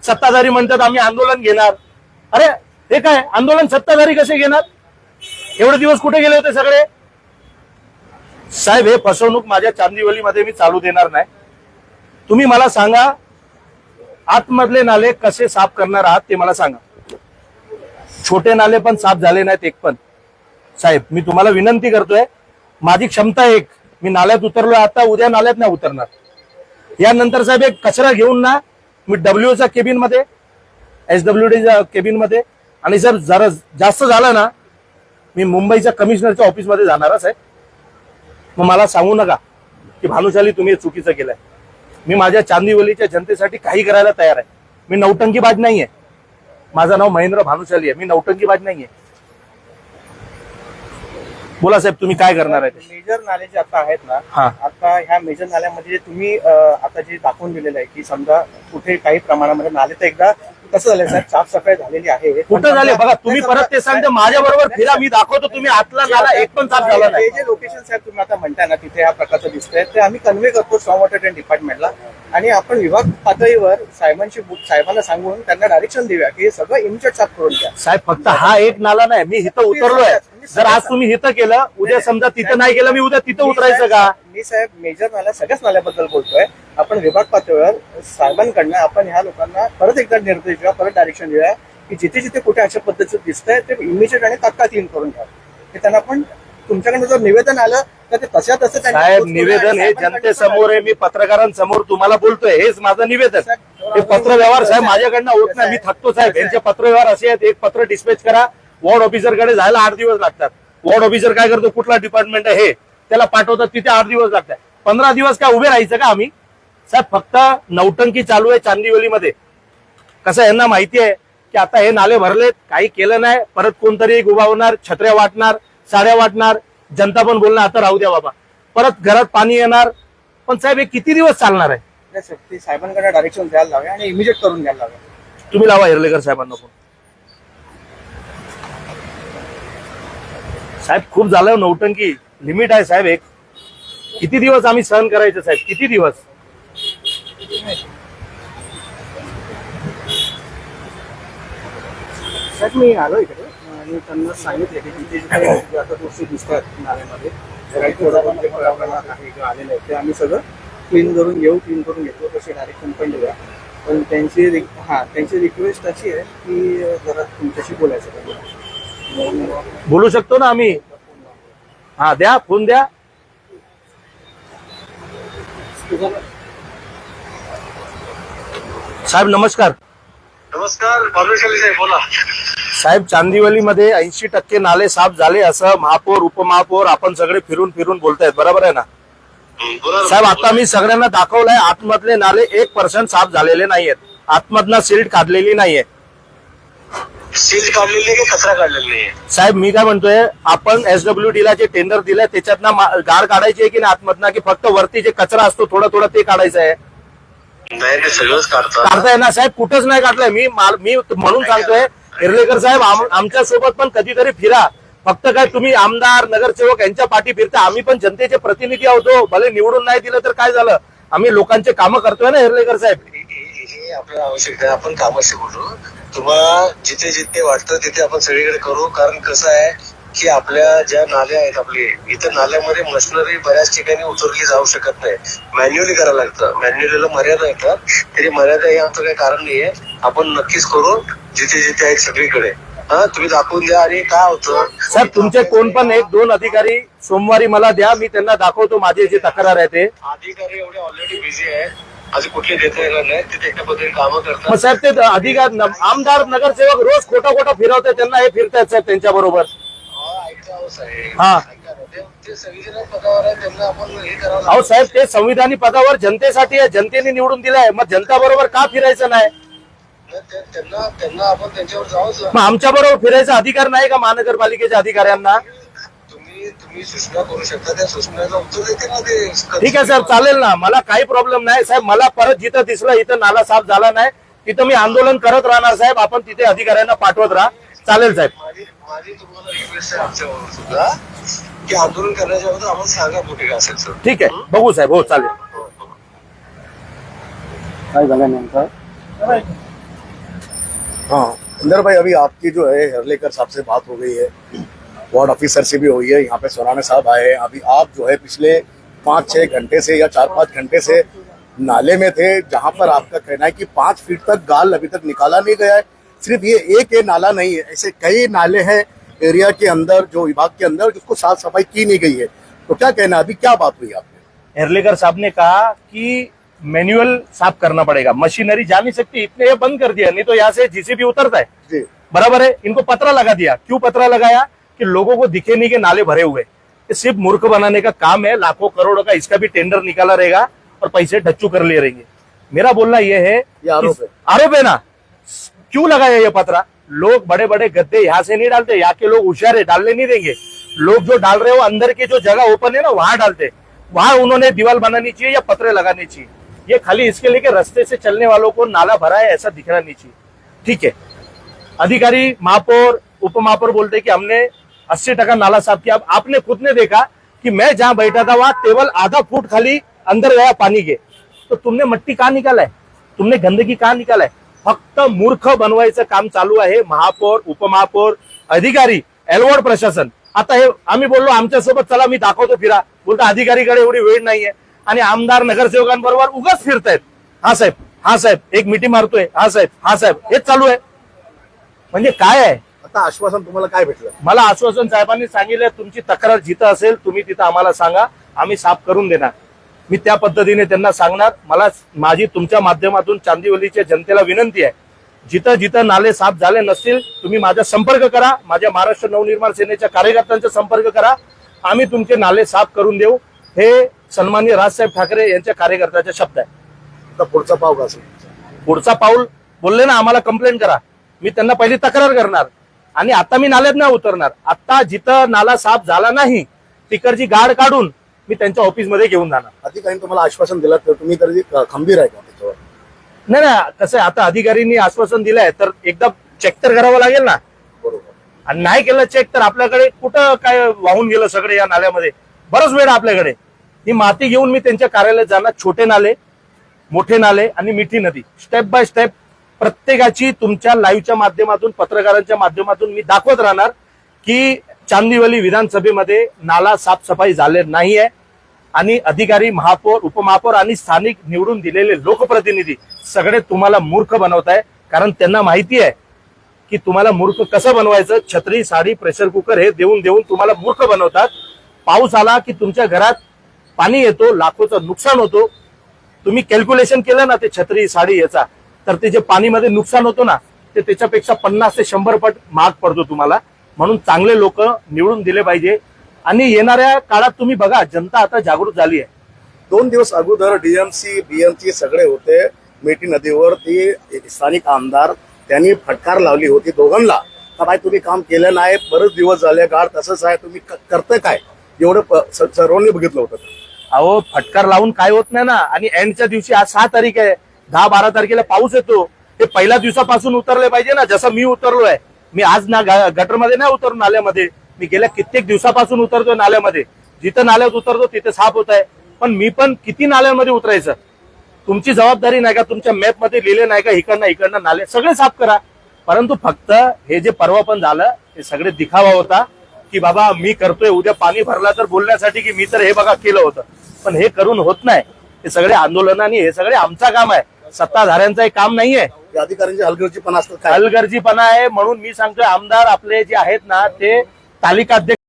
S1: सत्ताधारी म्हणतात आम्ही आंदोलन घेणार. अरे हे काय आंदोलन? सत्ताधारी कसे घेणार? एवढे दिवस कुठे गेले होते सगळे? साहेब हे फसवणूक माझ्या चांदिवलीमध्ये मी चालू देणार नाही. तुम्ही मला सांगा आतमधले नाले कसे साफ करणार आहात ते मला सांगा. छोटे नाले पण साफ झाले नाहीत एक पण. साहेब मी तुम्हाला विनंती करतोय, माझी क्षमता एक, मी नाल्यात उतरलो आता, उद्या नाल्यात नाही उतरणार. यानंतर साहेब एक कचरा घेऊन ना मी डब्ल्यूच्या केबिन मध्ये, SWDच्या केबिन मध्ये, आणि जर जरा जास्त झालं ना मी मुंबईच्या कमिशनरच्या ऑफिसमध्ये जाणार आहे. मग मला सांगू नका की भानुशाली तुम्ही हे चुकीचं केलंय. मी माझ्या चांदिवलीच्या जनतेसाठी काही करायला तयार आहे. मी नौटंकीबाज नाहीये. माझं नाव महेंद्र भानुशाली आहे. मी नौटंकीबाज नाहीये. बोला साहेब तुम्ही काय करणार आहे?
S8: मेजर नाले जे आता आहेत ना,
S1: हा.
S8: आता ह्या मेजर नाल्यामध्ये जे तुम्ही आता जे दाखवून दिलेलं आहे की समजा कुठे काही प्रमाणामध्ये नाले तर एकदा कसं झालंय साहेब, साफसफाई झालेली आहे.
S1: कुठं झाले बघा तुम्ही, परत ते सांगते माझ्या बरोबर फिरा, मी दाखवतो. तुम्ही आतला नाला एक पण साफ झाला नाही.
S8: हे जे लोकेशन साहेब तुम्ही आता म्हणताय ना तिथे ह्या प्रकारचं दिसतंय, ते आम्ही कन्व्हे करतो स्टॉर्म वॉटर ट्रेन डिपार्टमेंटला, आणि आपण विभाग पातळीवर साहेबांना सांगून त्यांना डायरेक्शन देऊया की हे सगळं इमिजिएट साफ करून द्या.
S1: साहेब फक्त हा एक नाला नाही, मी इथं उतरलोय. जर आज तुम्ही इथं केलं, उद्या समजा तिथं नाही केलं, मी उद्या तिथं उतरायचं का?
S8: मी साहेब मेजर नाल्या सगळ्याच नाल्याबद्दल बोलतोय. आपण विभाग पातळीवर साहेबांकडनं आपण ह्या लोकांना परत एकदा निर्देश द्या, परत डायरेक्शन देऊया की जिथे जिथे कुठे अशा पद्धतीचं दिसतंय ते इमिजिएट आणि तात्काळ क्लीन करून घ्या. हे त्यांना पण तुमच्याकडनं जर निवेदन आलं तर ते तसं त्यांनी
S1: साहेब निवेदन हे जनतेसमोर आहे, मी पत्रकारांसमोर तुम्हाला बोलतोय, हेच माझं निवेदन. हे पत्रव्यवहार साहेब माझ्याकडनं होत नाही, मी थकतो साहेब. यांचे पत्रव्यवहार असे आहेत, एक पत्र डिस्पॅच करा, वॉर्ड ऑफिसरकडे जायला 8 दिवस लागतात. वॉर्ड ऑफिसर काय करतो, कुठला डिपार्टमेंट आहे हे त्याला पाठवतात, तिथे 8 दिवस लागतात. 15 दिवस काय उभे राहायचं का आम्ही? साहेब फक्त नौटंकी चालू आहे चांदिवलीमध्ये. कसं यांना माहिती आहे की आता हे नाले भरलेत, काही केलं नाही, परत कोणतरी उभा होणार, छत्र्या वाटणार, साड्या वाटणार, जनता पण बोलणार आता राहू द्या बाबा, परत घरात पाणी येणार. पण साहेब हे किती दिवस चालणार आहे?
S8: ते साहेबांकडे डायरेक्शन द्यायला लावा आणि इमिजिएट करून द्यायला लावा.
S1: तुम्ही लावा हिरलेकर साहेबांना फोन. साहेब खूप झालं नौटंकी, लिमिट आहे साहेब. एक किती दिवस आम्ही सहन करायचं साहेब, किती दिवस?
S8: साहेब मी आलो इकडे आणि त्यांना सांगितले की तिथे जिथे आता गोष्टी दिसतात नाल्यामध्ये काही थोडं आलेलं आहे ते आम्ही सगळं क्लीन करून घेतो, तसे डायरेक्शन पण देऊया. पण त्यांची रिक्वेस्ट अशी आहे की जरा तुमच्याशी बोलायचं.
S1: बोलू शकतो ना आम्ही? हा द्या, फोन द्या. साहेब नमस्कार.
S7: नमस्कार भानुशाली साहेब बोला.
S1: साहेब चांदिवलीमध्ये 80% नाले साफ झाले असं महापौर उपमहापौर आपण सगळे फिरून फिरून बोलतायत, बरोबर आहे ना? साहेब आता मी सगळ्यांना दाखवलंय, आतमधले नाले 1% साफ झालेले नाहीयेत. आतमधनं सिल्ट काढलेली नाहीये.
S7: सील काढलेली की कचरा काढलेला नाहीये?
S1: साहेब मी काय म्हणतोय, आपण SWD ला जे टेंडर दिलंय त्याच्यातनं गाळ काढायची आहे की नाही आतमधनं, की फक्त वरती जे कचरा असतो थोडा थोडा ते काढायचं आहे?
S7: नाही ते सगळंच काढतात.
S1: काढताय ना साहेब? कुठंच नाही काढलंय. मी म्हणून सांगतोय हिरलेकर साहेब आमच्या सोबत पण कधीतरी फिरा. फक्त काय तुम्ही आमदार नगरसेवक यांच्या पाठी फिरता, आम्ही पण जनतेचे प्रतिनिधी आहोत. भले निवडून नाही दिलं तर काय झालं, आम्ही लोकांचे कामं करतोय ना हिरलेकर साहेब.
S7: हे आपल्याला आवश्यक आहे, आपण कामाशी बोलू. तुम्हाला जिथे जिथे वाटतं तिथे आपण सगळीकडे करू. कारण कसं आहे की आपल्या ज्या नाल्या आहेत आपले इथं, नाल्यामध्ये मशिनरी बऱ्याच ठिकाणी उतरली जाऊ शकत नाही, मॅन्युअली करायला लागतं. मॅन्युअलीला मर्यादा येतात, तरी मर्यादा हे आमचं काही कारण नाहीये. आपण नक्कीच करू जिथे जिथे आहेत सगळीकडे. हा तुम्ही दाखवून द्या. आणि काय होतं
S1: साहेब तुमचे कोण पण 1-2 अधिकारी सोमवारी मला द्या, मी त्यांना दाखवतो माझे जे तक्रार आहे ते.
S7: अधिकारी एवढे ऑलरेडी बिझी आहेत, अजून कुठले देता येणार नाही, ते त्या पद्धतीने कामं
S1: मग
S7: करतात.
S1: साहेब ते अधिकारी आमदार नगरसेवक रोज खोटा फिरवतात, त्यांना हे फिरतायत साहेब त्यांच्या बरोबर. हा.
S7: ते संविधानिक पदावर आहे, त्यांना आपण हे करावं.
S1: अहो साहेब ते संविधानी पदावर जनतेसाठी आहे, जनतेने निवडून दिलाय, मग जनता बरोबर का फिरायचं नाही?
S7: त्यांना आपण त्यांच्यावर जाऊच.
S1: मग आमच्या बरोबर फिरायचा अधिकार नाही का महानगरपालिकेच्या अधिकाऱ्यांना?
S7: तुम्ही सूचना करू शकता, त्या सूचनेला उत्तर देतील ना ते.
S1: ठीक आहे साहेब, चालेल ना, मला काही प्रॉब्लेम नाही साहेब. मला परत जिथं दिसलं इथं नाला साफ झाला नाही तिथं मी आंदोलन करत राहणार साहेब. आपण तिथे अधिकाऱ्यांना पाठवत राहा, चालेल साहेब.
S7: माझी तुम्हाला रिक्वेस्ट आहे आमच्यावर सुद्धा की आंदोलन करण्याच्या अगोदर आपण सांगा कुठे काय असेल सर.
S1: ठीक आहे, बघू साहेब. हो चालेल.
S8: काय झालं नेमकं?
S5: हाँ अंदर भाई, अभी आपकी जो है हरलेकर साहब से बात हो गई है वार्ड ऑफिसर से भी हुई है, यहाँ पे सोराने साहब आए हैं। अभी आप जो है पिछले 5-6 घंटे से या 4-5 घंटे से नाले में थे, जहाँ पर आपका कहना है कि 5 फीट तक गाल अभी तक निकाला नहीं गया है। सिर्फ ये एक ये नाला नहीं है, ऐसे कई नाले हैं एरिया के अंदर, जो विभाग के अंदर, जिसको साफ सफाई की नहीं गई है। तो क्या कहना, अभी क्या बात हुई आपने?
S1: हेरलेकर साहब ने कहा कि मैन्युअल साफ करना पड़ेगा, मशीनरी जा नहीं सकती, इतने ये बंद कर दिया, नहीं तो यहाँ से जीसीबी उतरता है।
S5: जी
S1: बराबर है। इनको पतरा लगा दिया। क्यों पतरा लगाया? कि लोगों को दिखे नहीं कि नाले भरे हुए। ये सिर्फ मूर्ख बनाने का काम है। लाखों करोड़ों का इसका भी टेंडर निकाला रहेगा और पैसे डच्चू कर ले रहेंगे। मेरा बोलना यह है,
S5: ये आरोप है।
S1: आरोप है ना। क्यों लगाया ये पतरा? लोग बड़े बड़े गद्दे यहाँ से नहीं डालते, यहाँ के लोग होशियार है, डालने नहीं देंगे। लोग जो डाल रहे हो अंदर की जो जगह ओपन है ना, वहां डालते, वहां उन्होंने दीवार बनानी चाहिए या पतरे लगाने चाहिए। ये खाली इसके लिए कि रास्ते से चलने वालों को नाला भरा है ऐसा दिखना नहीं चाहिए। ठीक है, अधिकारी महापौर उप महापौर बोलते कि हमने 80% नाला साफ किया। अब आपने खुद ने देखा कि मैं जहां बैठा था वहां केवल आधा फुट खाली अंदर गया पानी के। तो तुमने मट्टी कहाँ निकाला है? तुमने गंदगी कहाँ निकाला है? फक्त मूर्ख बनवायचं काम चालू आहे। महापौर उपमहापौर अधिकारी एलवॉर्ड प्रशासन। आता हे आम्ही बोललो आमच्यासोबत चला मी दाखवतो फिरा, बोलता अधिकारीकडे एवढी वेळ नाहीये आणि आमदार नगरसेवकांबरोबर उगाच फिरतायत। हा साहेब, हा साहेब, एक मिठी मारतोय, हा साहेब, हा साहेब, हेच चालू आहे। म्हणजे काय आहे?
S5: आता आश्वासन तुम्हाला काय भेटलं?
S1: मला आश्वासन साहेबांनी सांगितलं, तुमची तक्रार जिथं असेल तुम्ही तिथं आम्हाला सांगा, आम्ही साफ करून देणार। मी त्या पद्धतीने त्यांना सांगणार। मला माझी तुमच्या माध्यमातून चांदिवलीच्या जनतेला विनंती आहे, जिथं जिथं नाले साफ झाले नसतील तुम्ही माझा संपर्क करा, माझ्या महाराष्ट्र नवनिर्माण सेनेच्या कार्यकर्त्यांचा संपर्क करा, आम्ही तुमचे नाले साफ करून देऊ। हे सन्माननीय राजसाहेब ठाकरे यांच्या कार्यकर्त्याचा शब्द आहे।
S5: आता पुढचा पाव का असेल?
S1: पुढचा पाऊल बोलले ना, आम्हाला कंप्लेंट करा, मी त्यांना पहिली तक्रार करणार आणि आता मी नाल्यात नाही उतरणार। आता जिथं नाला साफ झाला नाही तिकडची गाड काढून मी त्यांच्या ऑफिसमध्ये घेऊन जाणार।
S5: अधिकाऱ्यांनी तुम्हाला आश्वासन दिलं तर तुम्ही तरी खंबीर आहे का त्याच्यावर?
S1: नाही ना, कसं आहे, आता अधिकाऱ्यांनी आश्वासन दिलंय तर एकदा चेक तर करावं लागेल ना।
S5: बरोबर.
S1: आणि नाही केलं चेक तर आपल्याकडे कुठं काय वाहून गेलं सगळे या नाल्यामध्ये, बरंच वेळ आपल्याकडे। ही माती घेऊन मी त्यांच्या कार्यालयात जाणार। छोटे नाले, मोठे नाले आणि मिठी नदी, स्टेप बाय स्टेप प्रत्येकाची तुमच्या लाईव्हच्या माध्यमातून, पत्रकारांच्या माध्यमातून मी दाखवत राहणार की चांदिवली विधानसभेमध्ये नाला साफसफाई झाले नाहीये आणि अधिकारी, महापौर, उपमहापौर आणि स्थानिक निवडून दिलेले लोकप्रतिनिधी सगळे तुम्हाला मूर्ख बनवत आहे। कारण त्यांना माहिती आहे की तुम्हाला मूर्ख कसं बनवायचं। छत्री, साडी, प्रेशर कुकर हे देऊन देऊन तुम्हाला मूर्ख बनवतात। पाऊस आला की तुमच्या घरात पाणी येतो, लाखोचं नुकसान होतो। तुम्ही कॅल्क्युलेशन केलं ना ते छत्री, साडी याचा, तर ते जे पाणीमध्ये नुकसान होतो ना ते त्याच्यापेक्षा 50 ते 100 पट महाग पडतो तुम्हाला। म्हणून चांगले लोक निवडून दिले पाहिजे आणि येणाऱ्या काळात तुम्ही बघा, जनता आता जागृत झाली आहे।
S5: 2 दिवस अगोदर डीएमसी बीएमसी सगळे होते मिठी नदीवर, ती स्थानिक आमदार त्यांनी फटकार लावली होती दोघांना का बाई तुम्ही काम केलं नाही, बरेच दिवस झाले, गाड तसंच आहे, तुम्ही करताय काय? एवढं सर्वांनी बघितलं होतं।
S1: अहो फटकार लावून काय होत नाही ना। आणि एंडच्या दिवशी आज 6 तारीख आहे, 10-12 तारखेला पाऊस येतो, ते पहिल्या दिवसापासून उतरले पाहिजे ना। जसं मी उतरलोय, मी आज ना गटरमध्ये नाही उतरलो, नाल्यामध्ये मी गेल्या कित्येक दिवसापासून उतरतोय नाल्यामध्ये। जिथं नाल्यात उतरतो तिथे साफ होत आहे, पण मी पण किती नाल्यामध्ये उतरायचं? तुमची जबाबदारी नाही का? तुमच्या मॅप मध्ये लिहिले नाही का इकडनं नाले सगळे साफ करा? परंतु फक्त हे जे परवा पण झालं हे सगळे दिखावा होता की बाबा मी करतोय, उद्या पाणी भरला तर बोलण्यासाठी की मी तर हे बघा केलं होतं। पण हे करून होत नाही। हे सगळे आंदोलन आणि हे सगळे आमचं काम आहे, सत्ताधाऱ्यांचं हे काम नाहीये।
S5: अधिकाऱ्यांची हलगर्जीपणा असतात,
S1: हलगर्जीपणा आहे। म्हणून मी सांगतोय, आमदार आपले जे आहेत ना ते तालिका अध्यक्ष